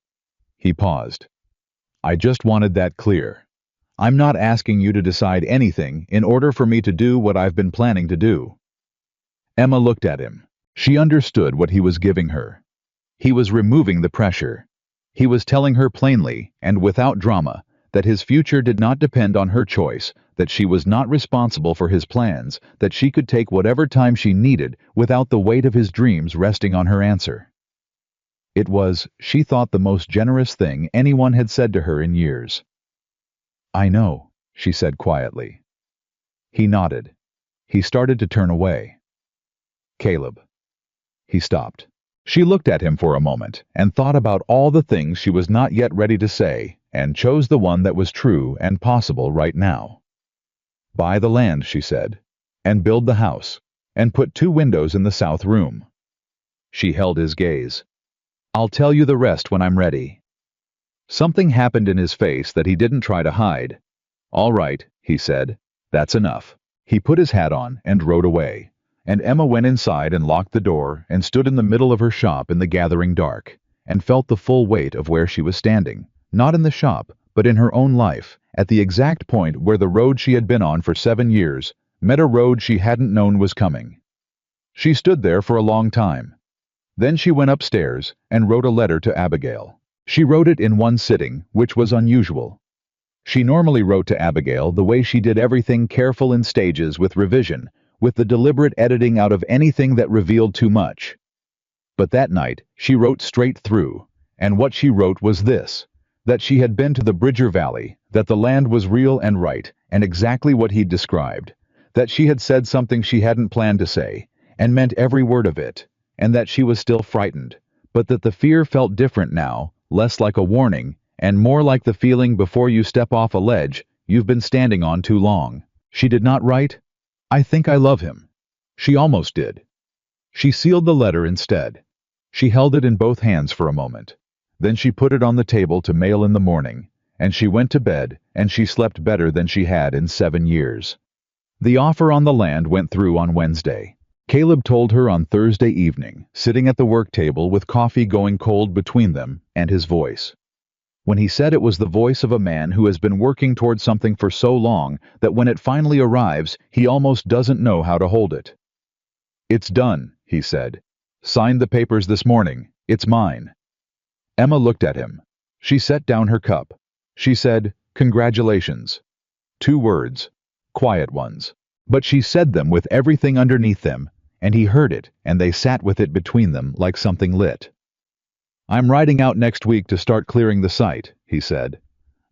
He paused. "I just wanted that clear. I'm not asking you to decide anything in order for me to do what I've been planning to do." Emma looked at him. She understood what he was giving her. He was removing the pressure. He was telling her plainly, and without drama, that his future did not depend on her choice, that she was not responsible for his plans, that she could take whatever time she needed without the weight of his dreams resting on her answer. It was, she thought, the most generous thing anyone had said to her in years. "I know," she said quietly. He nodded. He started to turn away. "Caleb." He stopped. She looked at him for a moment and thought about all the things she was not yet ready to say, and chose the one that was true and possible right now. "Buy the land," she said, "and build the house, and put 2 windows in the south room." She held his gaze. "I'll tell you the rest when I'm ready." Something happened in his face that he didn't try to hide. "All right," he said. "That's enough." He put his hat on and rode away, and Emma went inside and locked the door and stood in the middle of her shop in the gathering dark, and felt the full weight of where she was standing, not in the shop, but in her own life, at the exact point where the road she had been on for 7 years met a road she hadn't known was coming. She stood there for a long time. Then she went upstairs and wrote a letter to Abigail. She wrote it in one sitting, which was unusual. She normally wrote to Abigail the way she did everything, careful in stages with revision, with the deliberate editing out of anything that revealed too much. But that night she wrote straight through, and what she wrote was this: that she had been to the Bridger Valley, that the land was real and right, and exactly what he'd described, that she had said something she hadn't planned to say, and meant every word of it, and that she was still frightened, but that the fear felt different now, less like a warning, and more like the feeling before you step off a ledge you've been standing on too long. She did not write, "I think I love him." She almost did. She sealed the letter instead. She held it in both hands for a moment. Then she put it on the table to mail in the morning, and she went to bed, and she slept better than she had in 7 years. The offer on the land went through on Wednesday. Caleb told her on Thursday evening, sitting at the work table with coffee going cold between them and his voice. When he said it was the voice of a man who has been working toward something for so long that when it finally arrives, he almost doesn't know how to hold it. "It's done," he said. "Signed the papers this morning. It's mine." Emma looked at him. She set down her cup. She said, "Congratulations." 2 words. Quiet ones. But she said them with everything underneath them, and he heard it, and they sat with it between them like something lit. "I'm riding out next week to start clearing the site," he said.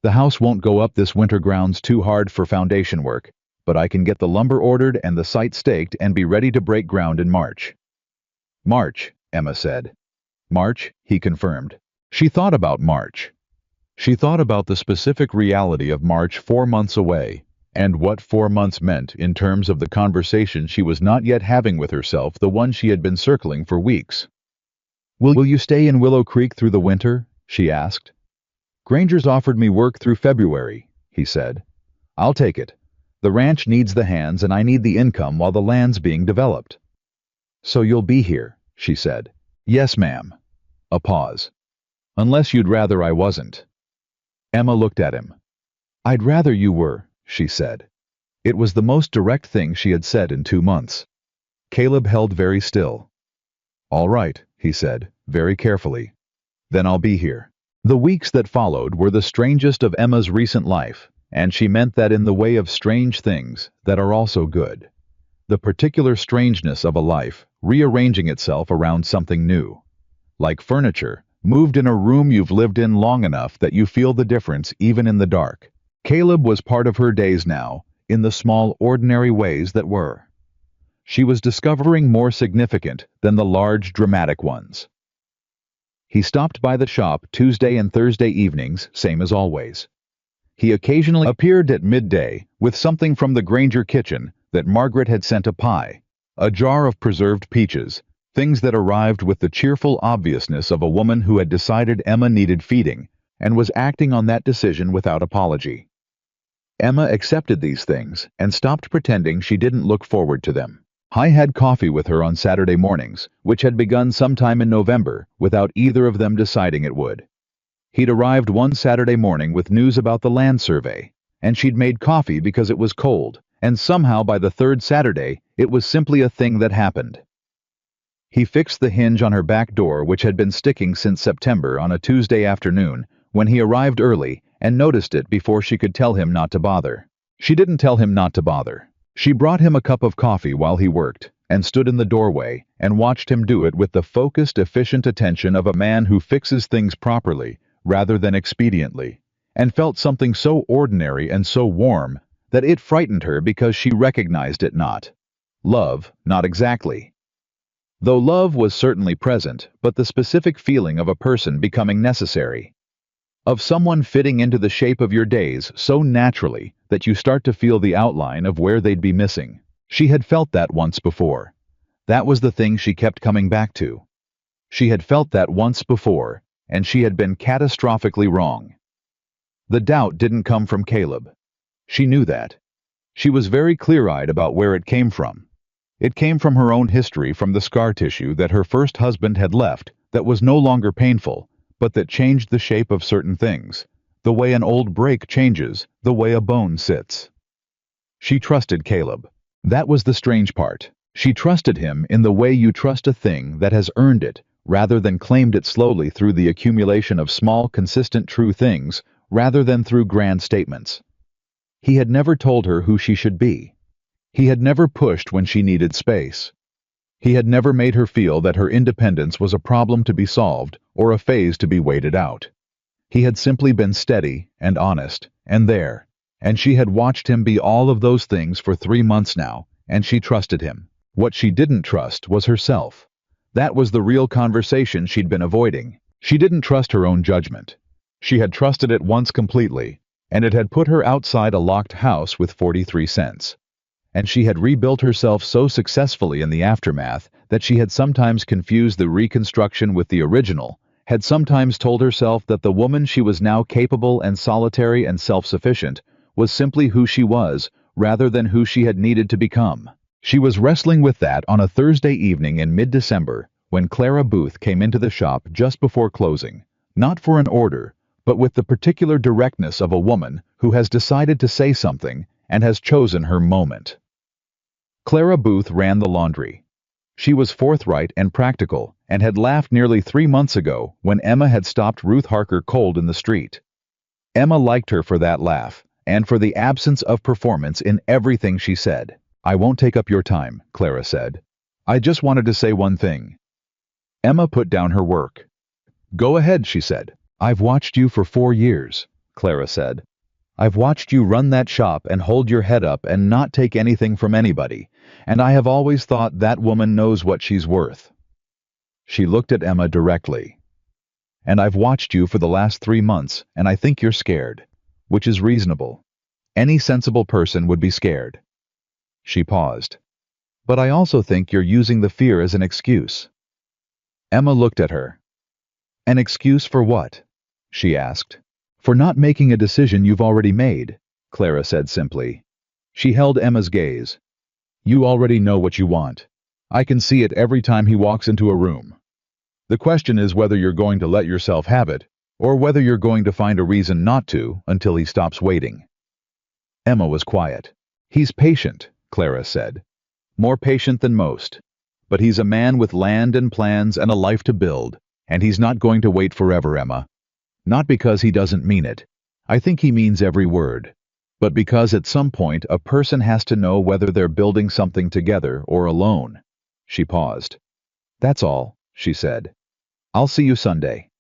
"The house won't go up this winter, ground's too hard for foundation work, but I can get the lumber ordered and the site staked and be ready to break ground in March." "March," Emma said. "March," he confirmed. She thought about March. She thought about the specific reality of March 4 months away, and what 4 months meant in terms of the conversation she was not yet having with herself, the one she had been circling for weeks. Will you stay in Willow Creek through the winter? She asked. Granger's offered me work through February, he said. I'll take it. The ranch needs the hands and I need the income while the land's being developed. So you'll be here, she said. Yes, ma'am. A pause. Unless you'd rather I wasn't. Emma looked at him. I'd rather you were, she said. It was the most direct thing she had said in 2 months. Caleb held very still. All right, he said, very carefully. Then I'll be here. The weeks that followed were the strangest of Emma's recent life, and she meant that in the way of strange things that are also good. The particular strangeness of a life rearranging itself around something new. Like furniture, moved in a room you've lived in long enough that you feel the difference even in the dark. Caleb was part of her days now, in the small, ordinary ways that were. She was discovering more significant than the large, dramatic ones. He stopped by the shop Tuesday and Thursday evenings, same as always. He occasionally appeared at midday with something from the Granger kitchen that Margaret had sent, a pie, a jar of preserved peaches, things that arrived with the cheerful obviousness of a woman who had decided Emma needed feeding and was acting on that decision without apology. Emma accepted these things and stopped pretending she didn't look forward to them. I had coffee with her on Saturday mornings, which had begun sometime in November, without either of them deciding it would. He'd arrived one Saturday morning with news about the land survey, and she'd made coffee because it was cold, and somehow by the third Saturday, it was simply a thing that happened. He fixed the hinge on her back door, which had been sticking since September, on a Tuesday afternoon, when he arrived early, and noticed it before she could tell him not to bother. She didn't tell him not to bother. She brought him a cup of coffee while he worked, and stood in the doorway and watched him do it with the focused, efficient attention of a man who fixes things properly rather than expediently, and felt something so ordinary and so warm that it frightened her because she recognized it not. Love, not exactly. Though love was certainly present, but the specific feeling of a person becoming necessary. Of someone fitting into the shape of your days so naturally that you start to feel the outline of where they'd be missing. She had felt that once before. That was the thing she kept coming back to. She had felt that once before, and she had been catastrophically wrong. The doubt didn't come from Caleb. She knew that. She was very clear-eyed about where it came from. It came from her own history, from the scar tissue that her first husband had left that was no longer painful, but that changed the shape of certain things, the way an old break changes, the way a bone sits. She trusted Caleb. That was the strange part. She trusted him in the way you trust a thing that has earned it, rather than claimed it slowly through the accumulation of small, consistent, true things, rather than through grand statements. He had never told her who she should be. He had never pushed when she needed space. He had never made her feel that her independence was a problem to be solved or a phase to be waited out. He had simply been steady and honest, and there, and she had watched him be all of those things for 3 months now, and she trusted him. What she didn't trust was herself. That was the real conversation she'd been avoiding. She didn't trust her own judgment. She had trusted it once completely, and it had put her outside a locked house with 43 cents. And she had rebuilt herself so successfully in the aftermath that she had sometimes confused the reconstruction with the original, had sometimes told herself that the woman she was now, capable and solitary and self-sufficient, was simply who she was, rather than who she had needed to become. She was wrestling with that on a Thursday evening in mid-December, when Clara Booth came into the shop just before closing, not for an order, but with the particular directness of a woman who has decided to say something and has chosen her moment. Clara Booth ran the laundry. She was forthright and practical, and had laughed nearly 3 months ago when Emma had stopped Ruth Harker cold in the street. Emma liked her for that laugh, and for the absence of performance in everything she said. "I won't take up your time," Clara said. "I just wanted to say one thing." Emma put down her work. "Go ahead," she said. "I've watched you for 4 years," Clara said. "I've watched you run that shop and hold your head up and not take anything from anybody, and I have always thought that woman knows what she's worth." She looked at Emma directly. And I've watched you for the last 3 months, and I think you're scared. Which is reasonable. Any sensible person would be scared. She paused. But I also think you're using the fear as an excuse. Emma looked at her. An excuse for what? She asked. For not making a decision you've already made, Clara said simply. She held Emma's gaze. You already know what you want. I can see it every time he walks into a room. The question is whether you're going to let yourself have it, or whether you're going to find a reason not to until he stops waiting. Emma was quiet. He's patient, Clara said. More patient than most. But he's a man with land and plans and a life to build, and he's not going to wait forever, Emma. Not because he doesn't mean it. I think he means every word. But because at some point a person has to know whether they're building something together or alone. She paused. That's all, she said. I'll see you Sunday.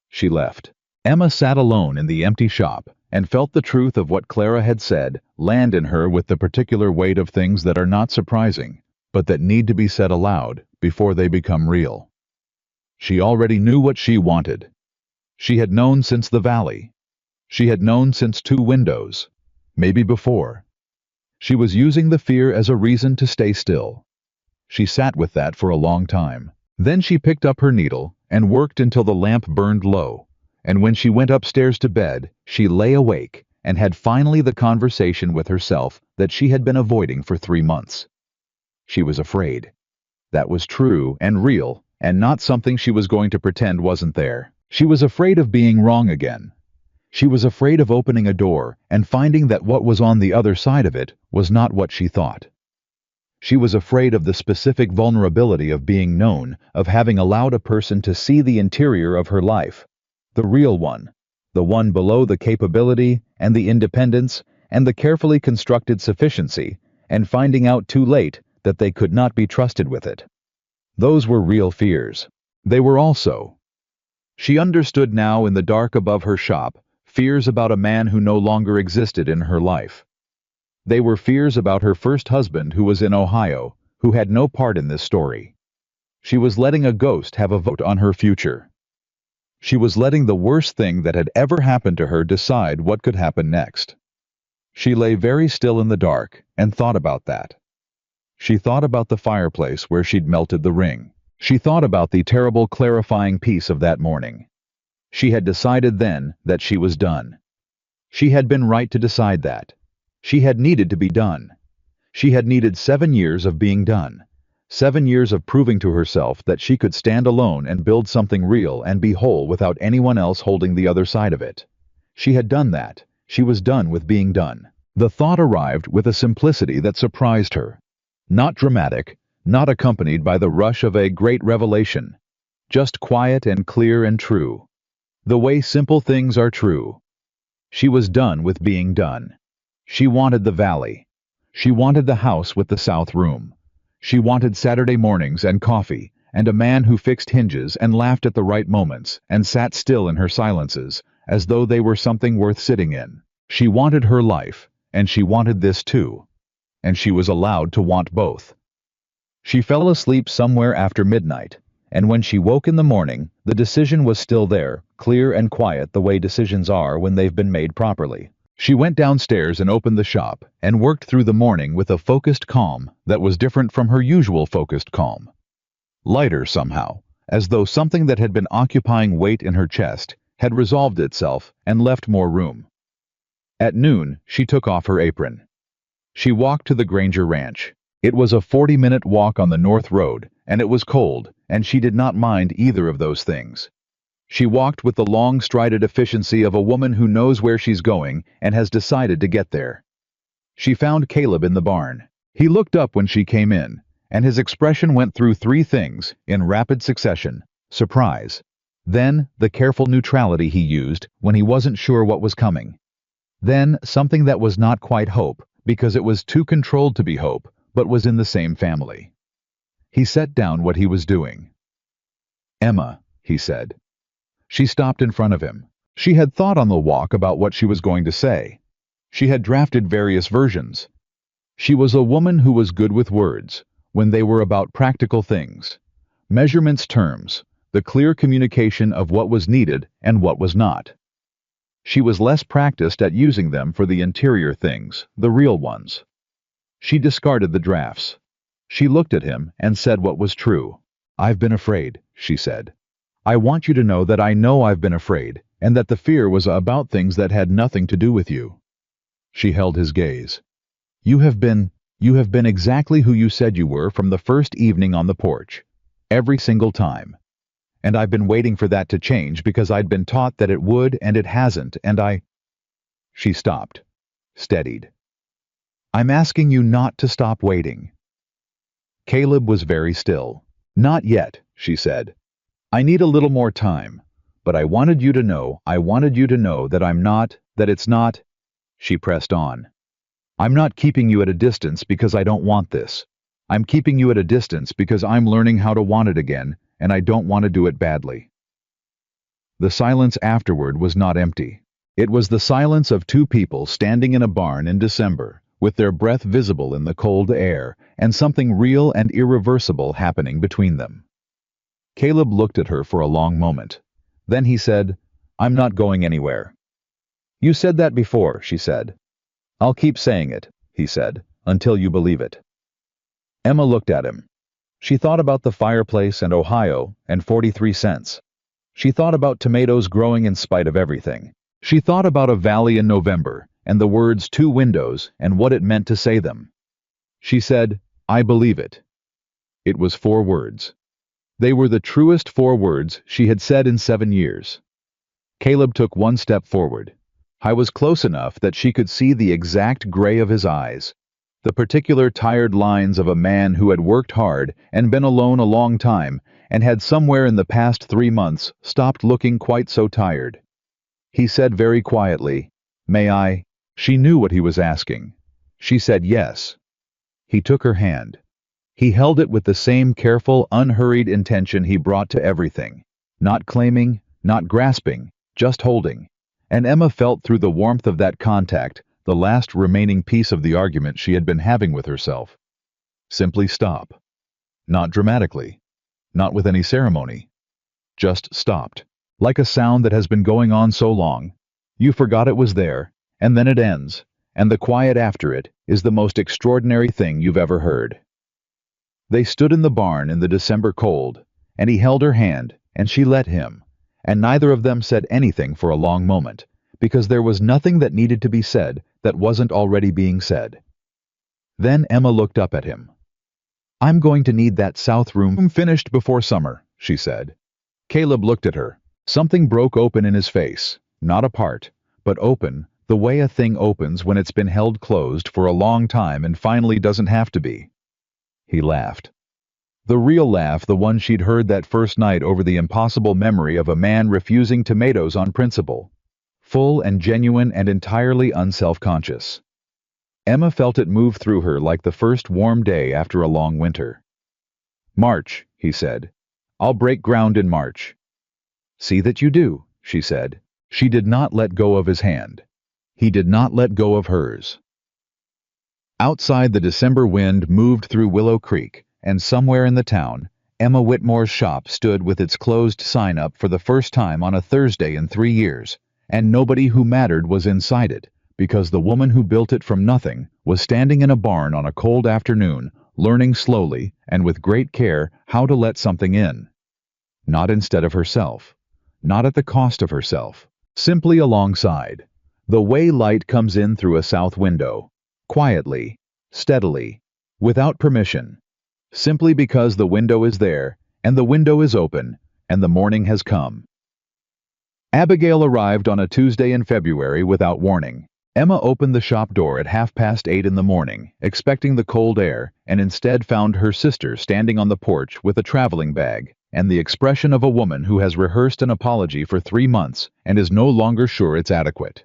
She left. Emma sat alone in the empty shop and felt the truth of what Clara had said land in her with the particular weight of things that are not surprising, but that need to be said aloud before they become real. She already knew what she wanted. She had known since the valley. She had known since 2 windows, maybe before. She was using the fear as a reason to stay still. She sat with that for a long time. Then she picked up her needle and worked until the lamp burned low, and when she went upstairs to bed, she lay awake and had finally the conversation with herself that she had been avoiding for 3 months. She was afraid. That was true and real, and not something she was going to pretend wasn't there. She was afraid of being wrong again. She was afraid of opening a door and finding that what was on the other side of it was not what she thought. She was afraid of the specific vulnerability of being known, of having allowed a person to see the interior of her life. The real one. The one below the capability and the independence and the carefully constructed sufficiency, and finding out too late that they could not be trusted with it. Those were real fears. They were also. She understood now in the dark above her shop, fears about a man who no longer existed in her life. They were fears about her first husband who was in Ohio, who had no part in this story. She was letting a ghost have a vote on her future. She was letting the worst thing that had ever happened to her decide what could happen next. She lay very still in the dark and thought about that. She thought about the fireplace where she'd melted the ring. She thought about the terrible clarifying peace of that morning. She had decided then that she was done. She had been right to decide that. She had needed to be done. She had needed 7 years of being done. 7 years of proving to herself that she could stand alone and build something real and be whole without anyone else holding the other side of it. She had done that. She was done with being done. The thought arrived with a simplicity that surprised her. Not dramatic, not accompanied by the rush of a great revelation. Just quiet and clear and true. The way simple things are true. She was done with being done. She wanted the valley. She wanted the house with the south room. She wanted Saturday mornings and coffee, and a man who fixed hinges and laughed at the right moments and sat still in her silences, as though they were something worth sitting in. She wanted her life, and she wanted this too. And she was allowed to want both. She fell asleep somewhere after midnight, and when she woke in the morning, the decision was still there, clear and quiet the way decisions are when they've been made properly. She went downstairs and opened the shop, and worked through the morning with a focused calm that was different from her usual focused calm. Lighter somehow, as though something that had been occupying weight in her chest had resolved itself and left more room. At noon, she took off her apron. She walked to the Granger Ranch. It was a 40-minute walk on the North Road, and it was cold, and she did not mind either of those things. She walked with the long strided efficiency of a woman who knows where she's going and has decided to get there. She found Caleb in the barn. He looked up when she came in, and his expression went through 3 things, in rapid succession. Surprise. Then, the careful neutrality he used when he wasn't sure what was coming. Then, something that was not quite hope, because it was too controlled to be hope, but was in the same family. He set down what he was doing. "Emma," he said. She stopped in front of him. She had thought on the walk about what she was going to say. She had drafted various versions. She was a woman who was good with words, when they were about practical things. Measurements terms, the clear communication of what was needed and what was not. She was less practiced at using them for the interior things, the real ones. She discarded the drafts. She looked at him and said what was true. "I've been afraid," she said. "I want you to know I've been afraid, and that the fear was about things that had nothing to do with you." She held his gaze. You have been exactly who you said you were from the first evening on the porch. Every single time. And I've been waiting for that to change because I'd been taught that it would, and it hasn't, and I—" She stopped, steadied. "I'm asking you not to stop waiting." Caleb was very still. "Not yet," she said. "I need a little more time. But I wanted you to know that it's not—" She pressed on. "I'm not keeping you at a distance because I don't want this. I'm keeping you at a distance because I'm learning how to want it again, and I don't want to do it badly." The silence afterward was not empty. It was the silence of two people standing in a barn in December, with their breath visible in the cold air, and something real and irreversible happening between them. Caleb looked at her for a long moment. Then he said, "I'm not going anywhere." "You said that before," she said. "I'll keep saying it," he said, "until you believe it." Emma looked at him. She thought about the fireplace and Ohio and 43 cents. She thought about tomatoes growing in spite of everything. She thought about a valley in November and the words 2 windows and what it meant to say them. She said, "I believe it." It was 4 words. They were the truest 4 words she had said in 7 years. Caleb took 1 step forward. I was close enough that she could see the exact gray of his eyes, the particular tired lines of a man who had worked hard and been alone a long time and had somewhere in the past 3 months stopped looking quite so tired. He said very quietly, "May I?" She knew what he was asking. She said yes. He took her hand. He held it with the same careful, unhurried intention he brought to everything. Not claiming, not grasping, just holding. And Emma felt through the warmth of that contact the last remaining piece of the argument she had been having with herself. Simply stop. Not dramatically. Not with any ceremony. Just stopped. Like a sound that has been going on so long. You forgot it was there, and then it ends, and the quiet after it is the most extraordinary thing you've ever heard. They stood in the barn in the December cold, and he held her hand, and she let him, and neither of them said anything for a long moment, because there was nothing that needed to be said that wasn't already being said. Then Emma looked up at him. "I'm going to need that south room finished before summer," she said. Caleb looked at her. Something broke open in his face, not apart, but open, the way a thing opens when it's been held closed for a long time and finally doesn't have to be. He laughed. The real laugh, the one she'd heard that first night over the impossible memory of a man refusing tomatoes on principle. Full and genuine and entirely unself-conscious. Emma felt it move through her like the first warm day after a long winter. "March," he said. "I'll break ground in March." "See that you do," she said. She did not let go of his hand. He did not let go of hers. Outside, the December wind moved through Willow Creek, and somewhere in the town, Emma Whitmore's shop stood with its closed sign up for the first time on a Thursday in 3 years, and nobody who mattered was inside it, because the woman who built it from nothing was standing in a barn on a cold afternoon, learning slowly and with great care how to let something in. Not instead of herself. Not at the cost of herself. Simply alongside. The way light comes in through a south window. Quietly, steadily, without permission. Simply because the window is there, and the window is open, and the morning has come. Abigail arrived on a Tuesday in February without warning. Emma opened the shop door at 8:30 in the morning, expecting the cold air, and instead found her sister standing on the porch with a traveling bag, and the expression of a woman who has rehearsed an apology for 3 months and is no longer sure it's adequate.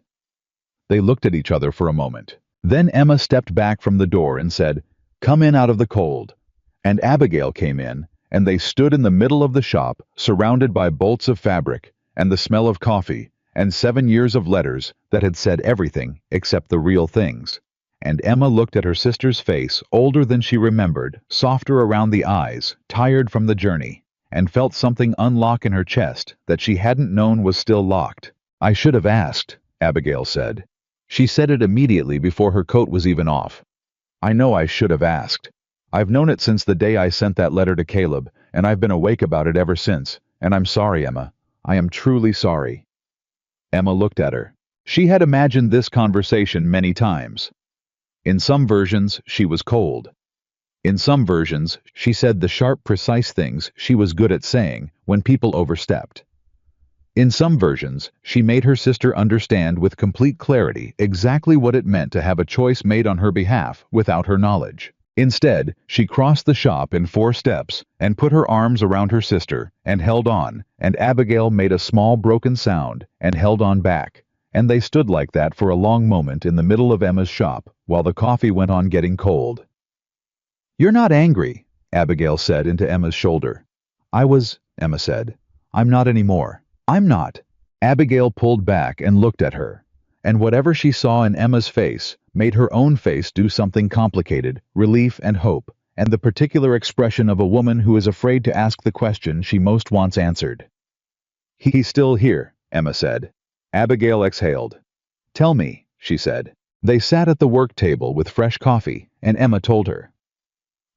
They looked at each other for a moment. Then Emma stepped back from the door and said, "Come in out of the cold." And Abigail came in, and they stood in the middle of the shop, surrounded by bolts of fabric, and the smell of coffee, and 7 years of letters that had said everything except the real things. And Emma looked at her sister's face, older than she remembered, softer around the eyes, tired from the journey, and felt something unlock in her chest that she hadn't known was still locked. "I should have asked," Abigail said. She said it immediately before her coat was even off. "I know I should have asked. I've known it since the day I sent that letter to Caleb, and I've been awake about it ever since, and I'm sorry, Emma. I am truly sorry." Emma looked at her. She had imagined this conversation many times. In some versions, she was cold. In some versions, she said the sharp, precise things she was good at saying when people overstepped. In some versions, she made her sister understand with complete clarity exactly what it meant to have a choice made on her behalf without her knowledge. Instead, she crossed the shop in 4 steps and put her arms around her sister and held on, and Abigail made a small broken sound and held on back, and they stood like that for a long moment in the middle of Emma's shop while the coffee went on getting cold. "You're not angry," Abigail said into Emma's shoulder. "I was," Emma said. "I'm not anymore. I'm not." Abigail pulled back and looked at her, and whatever she saw in Emma's face made her own face do something complicated, relief and hope, and the particular expression of a woman who is afraid to ask the question she most wants answered. "He's still here," Emma said. Abigail exhaled. "Tell me," she said. They sat at the work table with fresh coffee, and Emma told her.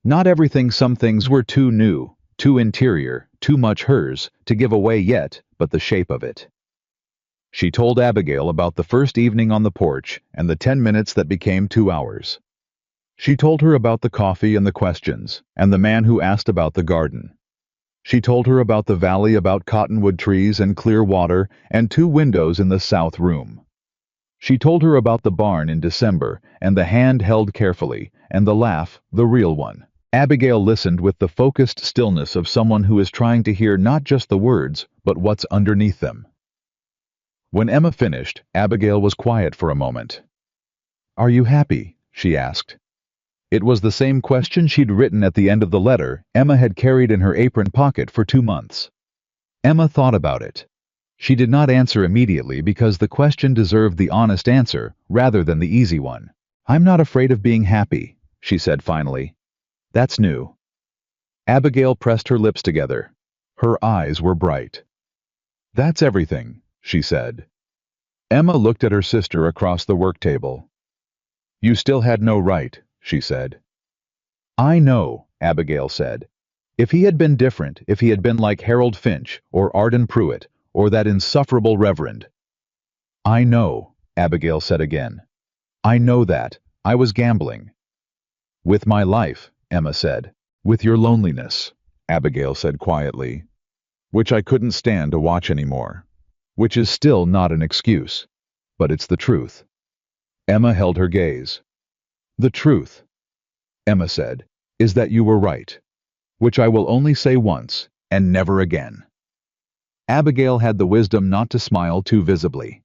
Not everything, some things were too new, too interior, too much hers, to give away yet, but the shape of it. She told Abigail about the first evening on the porch and the 10 minutes that became 2 hours. She told her about the coffee and the questions, and the man who asked about the garden. She told her about the valley, about cottonwood trees and clear water and 2 windows in the south room. She told her about the barn in December and the hand held carefully, and the laugh, the real one. Abigail listened with the focused stillness of someone who is trying to hear not just the words, but what's underneath them. When Emma finished, Abigail was quiet for a moment. "Are you happy?" she asked. It was the same question she'd written at the end of the letter Emma had carried in her apron pocket for 2 months. Emma thought about it. She did not answer immediately because the question deserved the honest answer rather than the easy one. "I'm not afraid of being happy," she said finally. "That's new." Abigail pressed her lips together. Her eyes were bright. "That's everything," she said. Emma looked at her sister across the work table. "You still had no right," she said. "I know," Abigail said. "If he had been different, if he had been like Harold Finch or Arden Pruitt or that insufferable Reverend." "I know," Abigail said again. "I know that. I was gambling." "With my life," Emma said. "With your loneliness," Abigail said quietly. "Which I couldn't stand to watch anymore. Which is still not an excuse. But it's the truth." Emma held her gaze. "The truth," Emma said, "is that you were right. Which I will only say once, and never again." Abigail had the wisdom not to smile too visibly.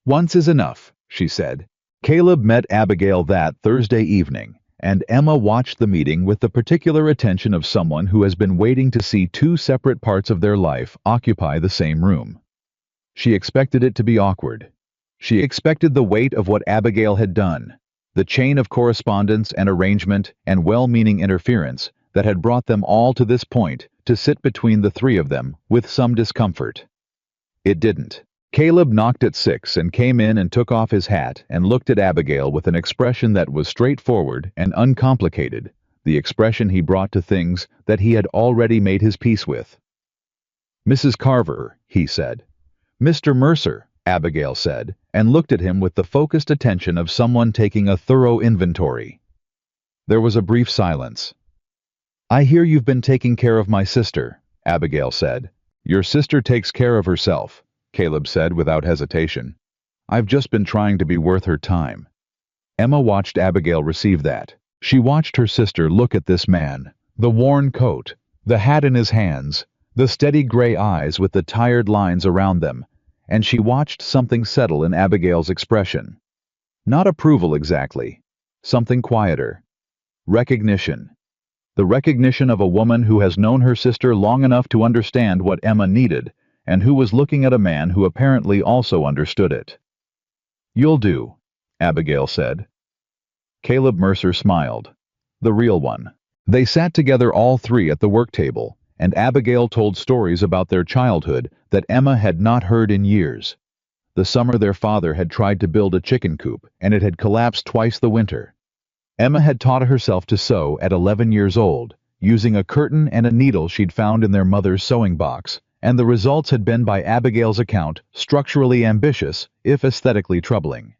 "Once is enough," she said. Caleb met Abigail that Thursday evening, and Emma watched the meeting with the particular attention of someone who has been waiting to see 2 separate parts of their life occupy the same room. She expected it to be awkward. She expected the weight of what Abigail had done, the chain of correspondence and arrangement and well-meaning interference that had brought them all to this point, to sit between the 3 of them with some discomfort. It didn't. Caleb knocked at 6 and came in and took off his hat and looked at Abigail with an expression that was straightforward and uncomplicated, the expression he brought to things that he had already made his peace with. "Mrs. Carver," he said. "Mr. Mercer," Abigail said, and looked at him with the focused attention of someone taking a thorough inventory. There was a brief silence. "I hear you've been taking care of my sister," Abigail said. "Your sister takes care of herself," Caleb said without hesitation. "I've just been trying to be worth her time." Emma watched Abigail receive that. She watched her sister look at this man, the worn coat, the hat in his hands, the steady gray eyes with the tired lines around them, and she watched something settle in Abigail's expression. Not approval exactly. Something quieter. Recognition. The recognition of a woman who has known her sister long enough to understand what Emma needed, and who was looking at a man who apparently also understood it. "You'll do," Abigail said. Caleb Mercer smiled. The real one. They sat together all 3 at the work table, and Abigail told stories about their childhood that Emma had not heard in years. The summer their father had tried to build a chicken coop, and it had collapsed twice the winter. Emma had taught herself to sew at 11 years old, using a curtain and a needle she'd found in their mother's sewing box, and the results had been, by Abigail's account, structurally ambitious, if aesthetically troubling.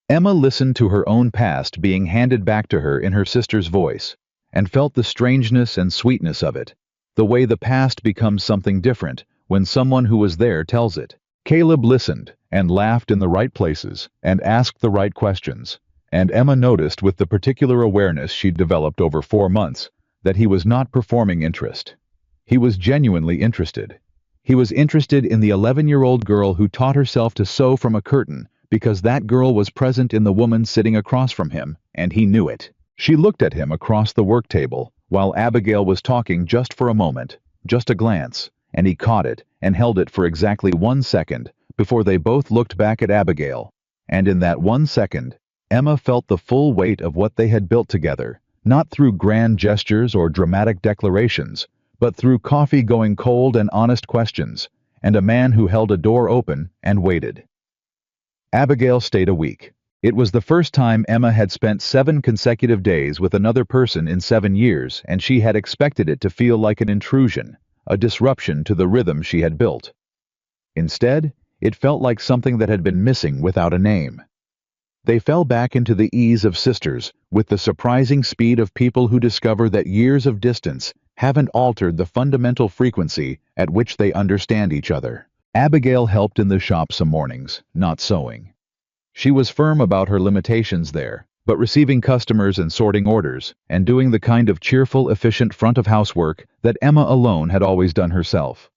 Emma listened to her own past being handed back to her in her sister's voice, and felt the strangeness and sweetness of it, the way the past becomes something different when someone who was there tells it. Caleb listened, and laughed in the right places, and asked the right questions, and Emma noticed, with the particular awareness she'd developed over 4 months, that he was not performing interest. He was genuinely interested. He was interested in the 11-year-old girl who taught herself to sew from a curtain because that girl was present in the woman sitting across from him, and he knew it. She looked at him across the work table, while Abigail was talking, just for a moment, just a glance, and he caught it and held it for exactly 1 second before they both looked back at Abigail, and in that 1 second, Emma felt the full weight of what they had built together, not through grand gestures or dramatic declarations, but through coffee going cold and honest questions, and a man who held a door open and waited. Abigail stayed a week. It was the first time Emma had spent 7 consecutive days with another person in 7 years, and she had expected it to feel like an intrusion, a disruption to the rhythm she had built. Instead, it felt like something that had been missing without a name. They fell back into the ease of sisters, with the surprising speed of people who discover that years of distance haven't altered the fundamental frequency at which they understand each other. Abigail helped in the shop some mornings, not sewing. She was firm about her limitations there, but receiving customers and sorting orders, and doing the kind of cheerful, efficient front-of-house work that Emma alone had always done herself.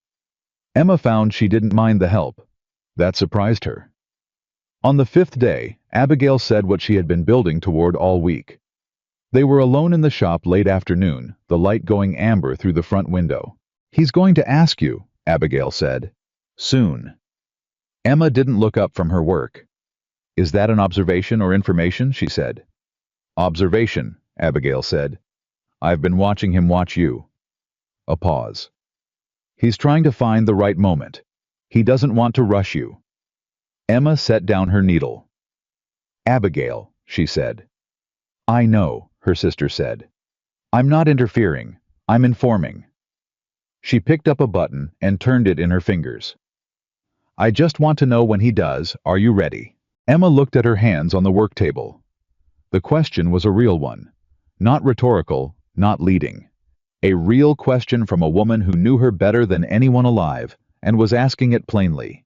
Emma found she didn't mind the help. That surprised her. On the 5th day, Abigail said what she had been building toward all week. They were alone in the shop late afternoon, the light going amber through the front window. "He's going to ask you," Abigail said. "Soon." Emma didn't look up from her work. "Is that an observation or information?" she said. "Observation," Abigail said. "I've been watching him watch you." A pause. "He's trying to find the right moment. He doesn't want to rush you." Emma set down her needle. "Abigail," she said. "I know," her sister said. "I'm not interfering. I'm informing." She picked up a button and turned it in her fingers. "I just want to know when he does. Are you ready?" Emma looked at her hands on the work table. The question was a real one. Not rhetorical, not leading. A real question from a woman who knew her better than anyone alive, and was asking it plainly.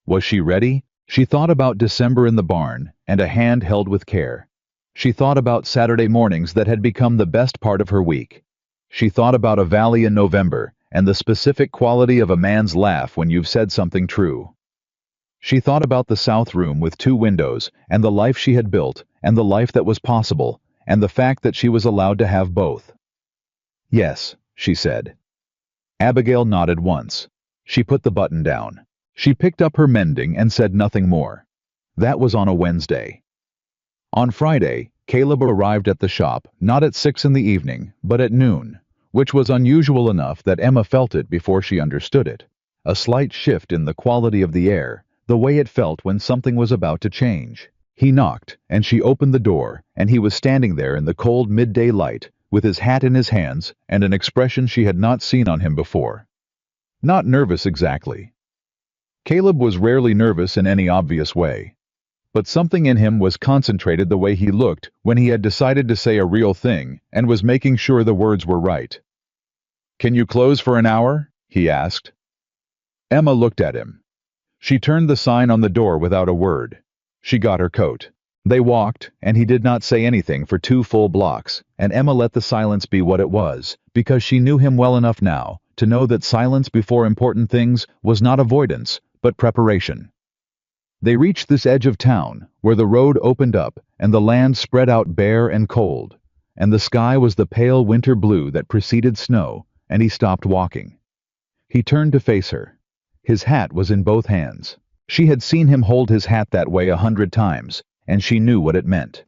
Was she ready? She thought about December in the barn, and a hand held with care. She thought about Saturday mornings that had become the best part of her week. She thought about a valley in November, and the specific quality of a man's laugh when you've said something true. She thought about the south room with 2 windows, and the life she had built, and the life that was possible, and the fact that she was allowed to have both. "Yes," she said. Abigail nodded once. She put the button down. She picked up her mending and said nothing more. That was on a Wednesday. On Friday, Caleb arrived at the shop, not at 6 in the evening, but at noon, which was unusual enough that Emma felt it before she understood it. A slight shift in the quality of the air, the way it felt when something was about to change. He knocked, and she opened the door, and he was standing there in the cold midday light, with his hat in his hands and an expression she had not seen on him before. Not nervous exactly. Caleb was rarely nervous in any obvious way. But something in him was concentrated the way he looked when he had decided to say a real thing and was making sure the words were right. "Can you close for an hour?" he asked. Emma looked at him. She turned the sign on the door without a word. She got her coat. They walked, and he did not say anything for 2 full blocks, and Emma let the silence be what it was, because she knew him well enough now to know that silence before important things was not avoidance, but preparation. They reached this edge of town, where the road opened up and the land spread out bare and cold, and the sky was the pale winter blue that preceded snow, and he stopped walking. He turned to face her. His hat was in both hands. She had seen him hold his hat that way 100 times, and she knew what it meant.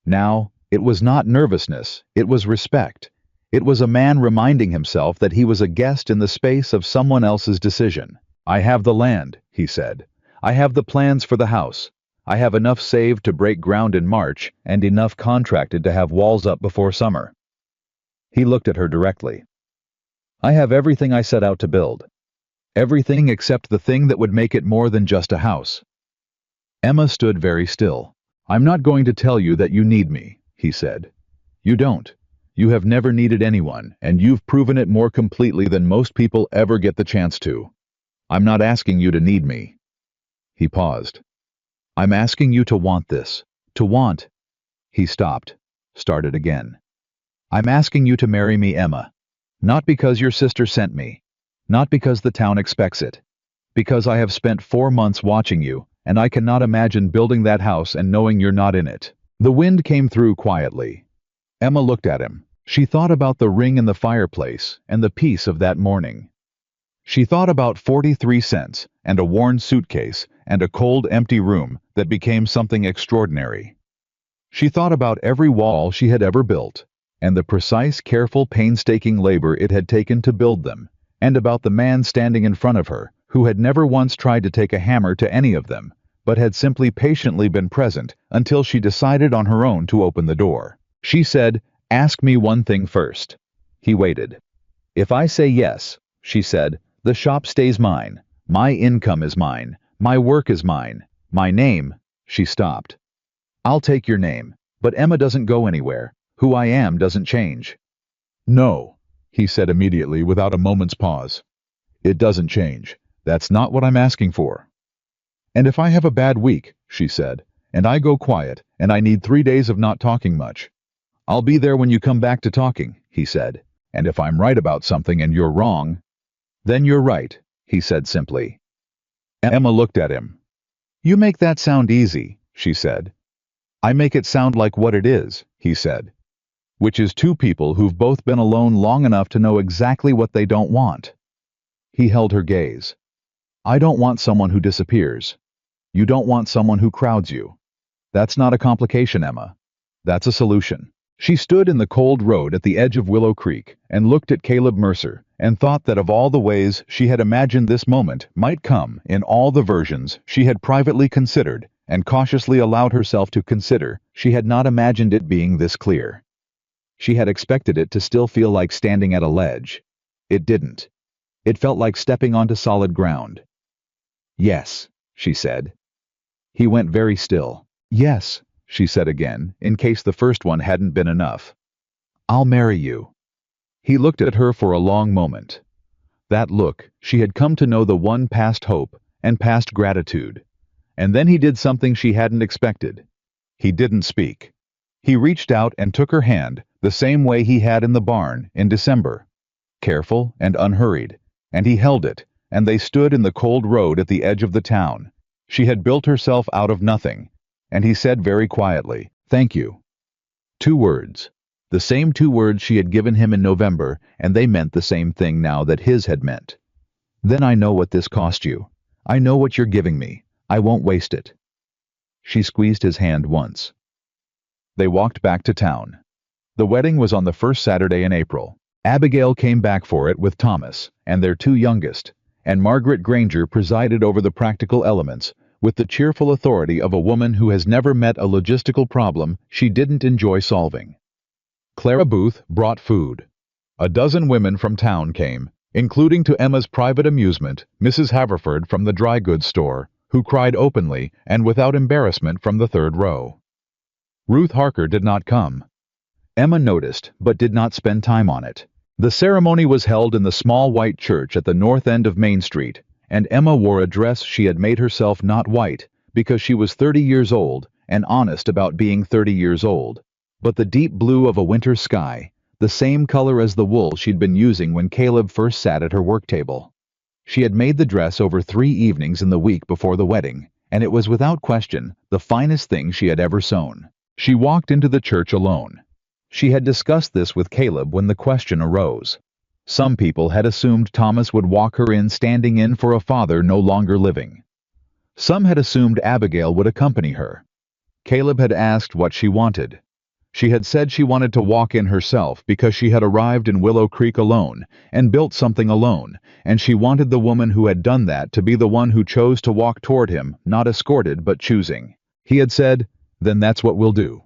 Now, it was not nervousness, it was respect, It was a man reminding himself that he was a guest in the space of someone else's decision. "I have the land," he said. "I have the plans for the house. I have enough saved to break ground in March and enough contracted to have walls up before summer." He looked at her directly. "I have everything I set out to build. Everything except the thing that would make it more than just a house." Emma stood very still. "I'm not going to tell you that you need me," he said. "You don't. You have never needed anyone, and you've proven it more completely than most people ever get the chance to. I'm not asking you to need me." He paused. "I'm asking you to want this. To want—" He stopped, started again. "I'm asking you to marry me, Emma. Not because your sister sent me. Not because the town expects it. Because I have spent 4 months watching you, and I cannot imagine building that house and knowing you're not in it." The wind came through quietly. Emma looked at him. She thought about the ring in the fireplace and the peace of that morning. She thought about 43 cents and a worn suitcase and a cold, empty room that became something extraordinary. She thought about every wall she had ever built, and the precise, careful, painstaking labor it had taken to build them, and about the man standing in front of her, who had never once tried to take a hammer to any of them, but had simply patiently been present until she decided on her own to open the door. She said, "Ask me one thing first." He waited. "If I say yes," she said, "the shop stays mine. My income is mine. My work is mine. My name—" She stopped. "I'll take your name, but Emma doesn't go anywhere. Who I am doesn't change." "No," he said immediately without a moment's pause. "It doesn't change. That's not what I'm asking for." "And if I have a bad week," she said, "and I go quiet, and I need 3 days of not talking much, I'll be there when you come back to talking," he said. "And if I'm right about something and you're wrong—" "Then you're right," he said simply. Emma looked at him. "You make that sound easy," she said. "I make it sound like what it is," he said. "Which is two people who've both been alone long enough to know exactly what they don't want." He held her gaze. "I don't want someone who disappears. You don't want someone who crowds you. That's not a complication, Emma. That's a solution." She stood in the cold road at the edge of Willow Creek and looked at Caleb Mercer and thought that of all the ways she had imagined this moment might come in all the versions she had privately considered and cautiously allowed herself to consider, she had not imagined it being this clear. She had expected it to still feel like standing at a ledge. It didn't. It felt like stepping onto solid ground. "Yes," she said. He went very still. "Yes," she said again, in case the first one hadn't been enough. "I'll marry you." He looked at her for a long moment. That look, she had come to know the one past hope and past gratitude. And then he did something she hadn't expected. He didn't speak. He reached out and took her hand, the same way he had in the barn in December. Careful and unhurried. And he held it, and they stood in the cold road at the edge of the town. She had built herself out of nothing. And he said very quietly, "Thank you." 2 words. The same 2 words she had given him in November, and they meant the same thing now that his had meant. "Then I know what this cost you. I know what you're giving me. I won't waste it." She squeezed his hand once. They walked back to town. The wedding was on the first Saturday in April. Abigail came back for it with Thomas and their 2 youngest, and Margaret Granger presided over the practical elements, with the cheerful authority of a woman who has never met a logistical problem she didn't enjoy solving. Clara Booth brought food. A dozen women from town came, including to Emma's private amusement, Mrs. Haverford from the dry goods store, who cried openly and without embarrassment from the 3rd row. Ruth Harker did not come. Emma noticed, but did not spend time on it. The ceremony was held in the small white church at the north end of Main Street, and Emma wore a dress she had made herself not white because she was 30 years old and honest about being 30 years old, but the deep blue of a winter sky, the same color as the wool she'd been using when Caleb first sat at her work table. She had made the dress over 3 evenings in the week before the wedding, and it was without question the finest thing she had ever sewn. She walked into the church alone. She had discussed this with Caleb when the question arose. Some people had assumed Thomas would walk her in standing in for a father no longer living. Some had assumed Abigail would accompany her. Caleb had asked what she wanted. She had said she wanted to walk in herself because she had arrived in Willow Creek alone and built something alone, and she wanted the woman who had done that to be the one who chose to walk toward him, not escorted but choosing. He had said, "Then that's what we'll do."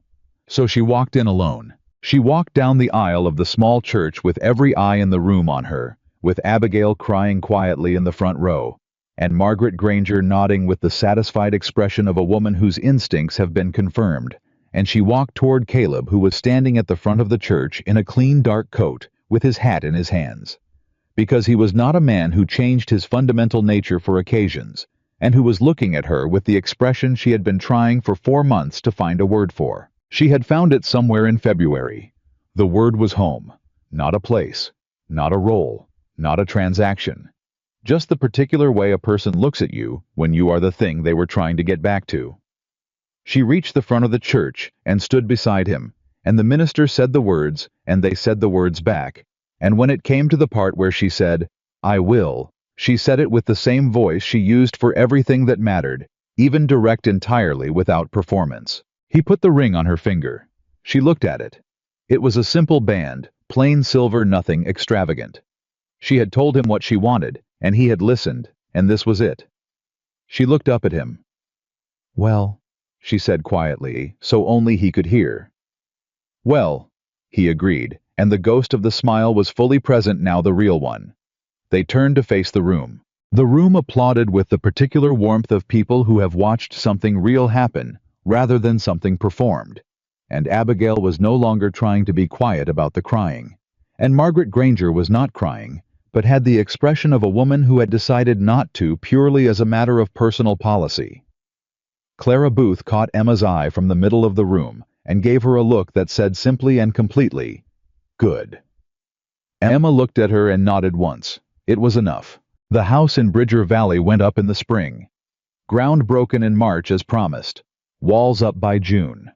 So she walked in alone. She walked down the aisle of the small church with every eye in the room on her, with Abigail crying quietly in the front row, and Margaret Granger nodding with the satisfied expression of a woman whose instincts have been confirmed. And she walked toward Caleb, who was standing at the front of the church in a clean dark coat, with his hat in his hands. Because he was not a man who changed his fundamental nature for occasions, and who was looking at her with the expression she had been trying for 4 months to find a word for. She had found it somewhere in February. The word was home. Not a place. Not a role. Not a transaction. Just the particular way a person looks at you when you are the thing they were trying to get back to. She reached the front of the church and stood beside him, and the minister said the words, and they said the words back, and when it came to the part where she said, "I will," she said it with the same voice she used for everything that mattered, even direct entirely without performance. He put the ring on her finger. She looked at it. It was a simple band, plain silver, nothing extravagant. She had told him what she wanted, and he had listened, and this was it. She looked up at him. "Well," she said quietly, so only he could hear. "Well," he agreed, and the ghost of the smile was fully present now, the real one. They turned to face the room. The room applauded with the particular warmth of people who have watched something real happen, rather than something performed. And Abigail was no longer trying to be quiet about the crying. And Margaret Granger was not crying, but had the expression of a woman who had decided not to purely as a matter of personal policy. Clara Booth caught Emma's eye from the middle of the room and gave her a look that said simply and completely, "Good." Emma looked at her and nodded once. It was enough. The house in Bridger Valley went up in the spring. Ground broken in March as promised. Walls up by June.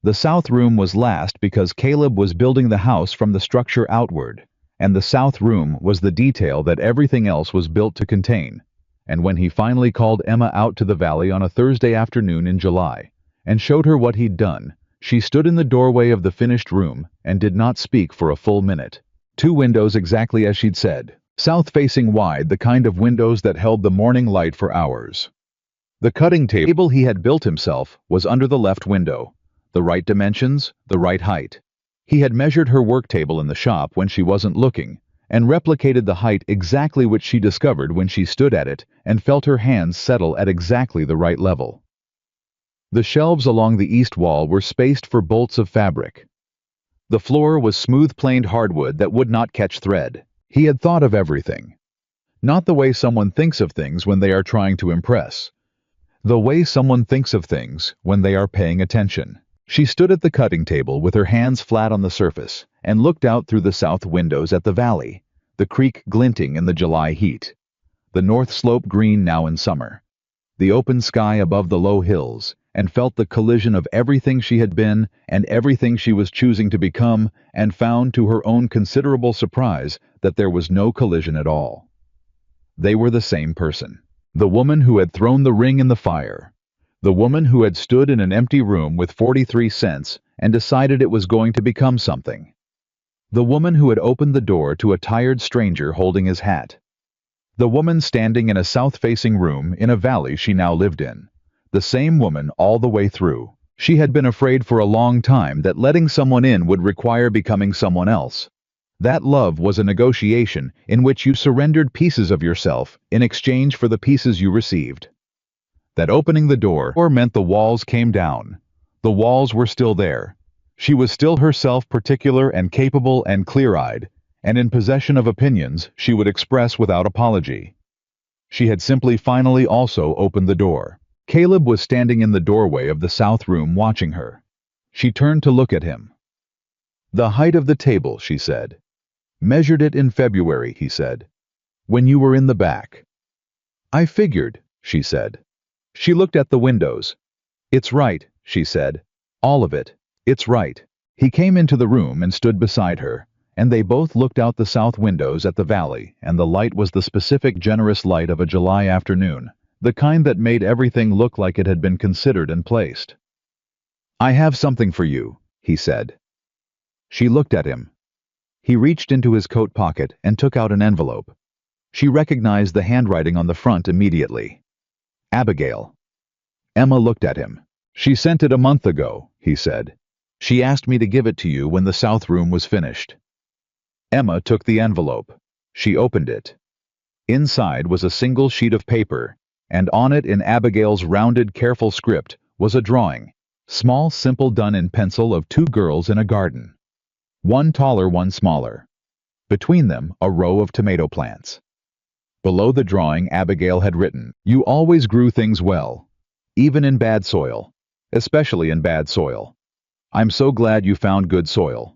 The south room was last because Caleb was building the house from the structure outward, and the south room was the detail that everything else was built to contain. And when he finally called Emma out to the valley on a Thursday afternoon in July, and showed her what he'd done, she stood in the doorway of the finished room and did not speak for a full minute. 2 windows exactly as she'd said, south-facing wide, the kind of windows that held the morning light for hours. The cutting table he had built himself was under the left window, the right dimensions, the right height. He had measured her work table in the shop when she wasn't looking, and replicated the height exactly which she discovered when she stood at it and felt her hands settle at exactly the right level. The shelves along the east wall were spaced for bolts of fabric. The floor was smooth-planed hardwood that would not catch thread. He had thought of everything. Not the way someone thinks of things when they are trying to impress. The way someone thinks of things when they are paying attention. She stood at the cutting table with her hands flat on the surface and looked out through the south windows at the valley, the creek glinting in the July heat, the north slope green now in summer, the open sky above the low hills, and felt the collision of everything she had been and everything she was choosing to become, and found to her own considerable surprise that there was no collision at all. They were the same person. The woman who had thrown the ring in the fire. The woman who had stood in an empty room with 43 cents and decided it was going to become something. The woman who had opened the door to a tired stranger holding his hat. The woman standing in a south-facing room in a valley she now lived in. The same woman all the way through. She had been afraid for a long time that letting someone in would require becoming someone else. That love was a negotiation in which you surrendered pieces of yourself in exchange for the pieces you received. That opening the door meant the walls came down. The walls were still there. She was still herself, particular and capable and clear-eyed, and in possession of opinions she would express without apology. She had simply finally also opened the door. Caleb was standing in the doorway of the south room watching her. She turned to look at him. "The height of the table," she said. "Measured it in February," he said. "When you were in the back." "I figured," she said. She looked at the windows. "It's right," she said. "All of it. It's right." He came into the room and stood beside her, and they both looked out the south windows at the valley, and the light was the specific, generous light of a July afternoon, the kind that made everything look like it had been considered and placed. "I have something for you," he said. She looked at him. He reached into his coat pocket and took out an envelope. She recognized the handwriting on the front immediately. Abigail. Emma looked at him. She sent it a month ago, he said. She asked me to give it to you when the south room was finished. Emma took the envelope. She opened it. Inside was a single sheet of paper, and on it in Abigail's rounded, careful script was a drawing, small, simple, done in pencil, of two girls in a garden. One taller, one smaller. Between them, a row of tomato plants. Below the drawing, Abigail had written, "You always grew things well, even in bad soil, especially in bad soil. I'm so glad you found good soil.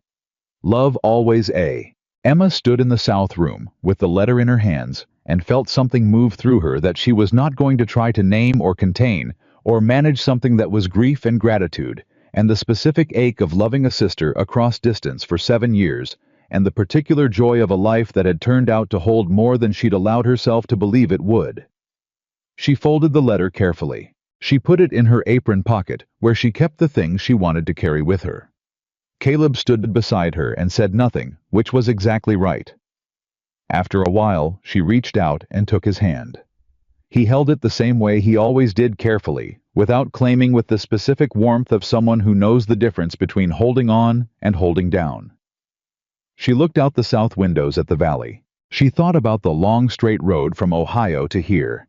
Love always, A." Emma stood in the south room with the letter in her hands and felt something move through her that she was not going to try to name or contain or manage, something that was grief and gratitude and the specific ache of loving a sister across distance for 7 years and the particular joy of a life that had turned out to hold more than she'd allowed herself to believe it would. She folded the letter carefully. She put it in her apron pocket where she kept the things she wanted to carry with her. Caleb stood beside her and said nothing, which was exactly right. After a while, she reached out and took his hand. He held it the same way he always did, carefully, without claiming, with the specific warmth of someone who knows the difference between holding on and holding down. She looked out the south windows at the valley. She thought about the long straight road from Ohio to here.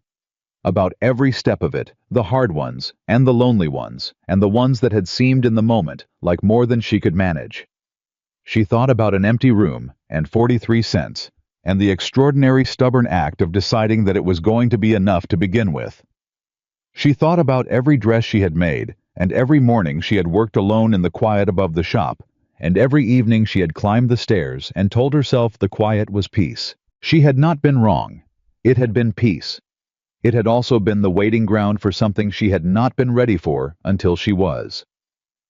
About every step of it, the hard ones, and the lonely ones, and the ones that had seemed in the moment like more than she could manage. She thought about an empty room, and 43 cents, and the extraordinary stubborn act of deciding that it was going to be enough to begin with. She thought about every dress she had made, and every morning she had worked alone in the quiet above the shop, and every evening she had climbed the stairs and told herself the quiet was peace. She had not been wrong. It had been peace. It had also been the waiting ground for something she had not been ready for until she was.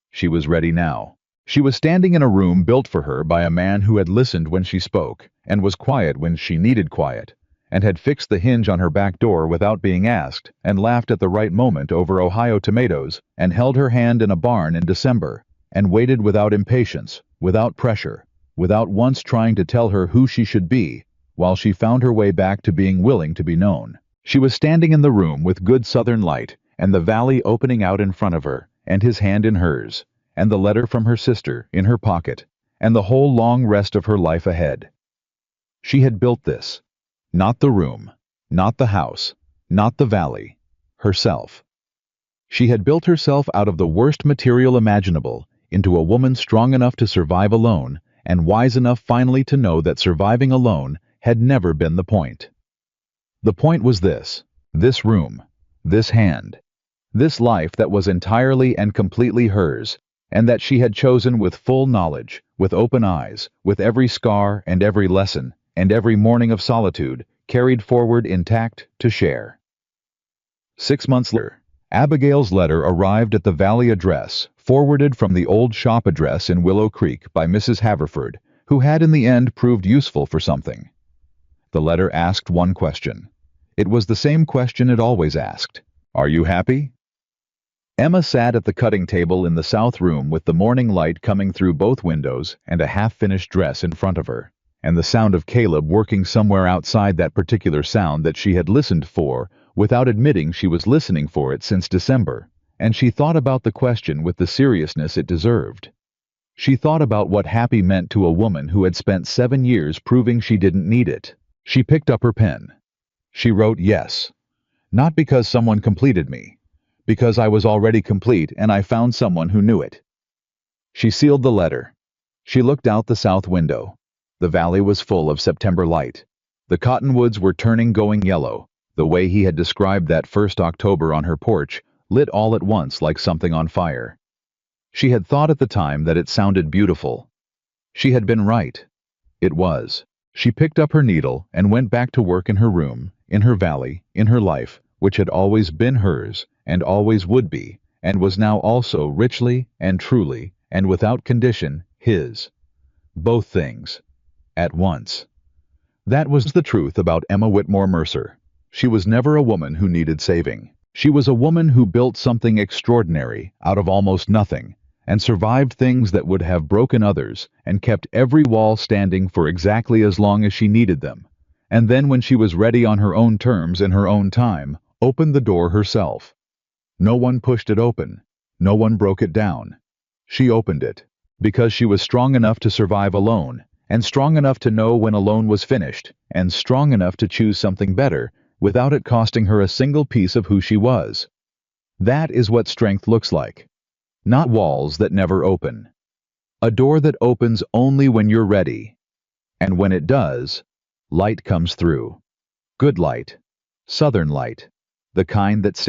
She was ready now. She was standing in a room built for her by a man who had listened when she spoke, and was quiet when she needed quiet, and had fixed the hinge on her back door without being asked, and laughed at the right moment over Ohio tomatoes, and held her hand in a barn in December, and waited without impatience, without pressure, without once trying to tell her who she should be, while she found her way back to being willing to be known. She was standing in the room with good southern light, and the valley opening out in front of her, and his hand in hers, and the letter from her sister in her pocket, and the whole long rest of her life ahead. She had built this. Not the room, not the house, not the valley, herself. She had built herself out of the worst material imaginable into a woman strong enough to survive alone, and wise enough finally to know that surviving alone had never been the point. The point was this room, this hand, this life that was entirely and completely hers, and that she had chosen with full knowledge, with open eyes, with every scar and every lesson, and every morning of solitude, carried forward intact to share. 6 months later, Abigail's letter arrived at the Valley address, forwarded from the old shop address in Willow Creek by Mrs. Haverford, who had in the end proved useful for something. The letter asked one question. It was the same question it always asked. Are you happy? Emma sat at the cutting table in the south room with the morning light coming through both windows and a half-finished dress in front of her, and the sound of Caleb working somewhere outside that particular sound that she had listened for without admitting she was listening for it since December, and she thought about the question with the seriousness it deserved. She thought about what happy meant to a woman who had spent 7 years proving she didn't need it. She picked up her pen. She wrote yes. Not because someone completed me, because I was already complete and I found someone who knew it. She sealed the letter. She looked out the south window. The valley was full of September light. The cottonwoods were turning going yellow, the way he had described that first October on her porch, lit all at once like something on fire. She had thought at the time that it sounded beautiful. She had been right. It was. She picked up her needle and went back to work in her room, in her valley, in her life, which had always been hers, and always would be, and was now also richly and truly, and without condition, his. Both things. At once. That was the truth about Emma Whitmore Mercer. She was never a woman who needed saving. She was a woman who built something extraordinary out of almost nothing, and survived things that would have broken others, and kept every wall standing for exactly as long as she needed them. And then when she was ready on her own terms in her own time, opened the door herself. No one pushed it open. No one broke it down. She opened it, because she was strong enough to survive alone, and strong enough to know when alone was finished, and strong enough to choose something better, without it costing her a single piece of who she was. That is what strength looks like. Not walls that never open. A door that opens only when you're ready. And when it does, light comes through. Good light. Southern light. The kind that stays.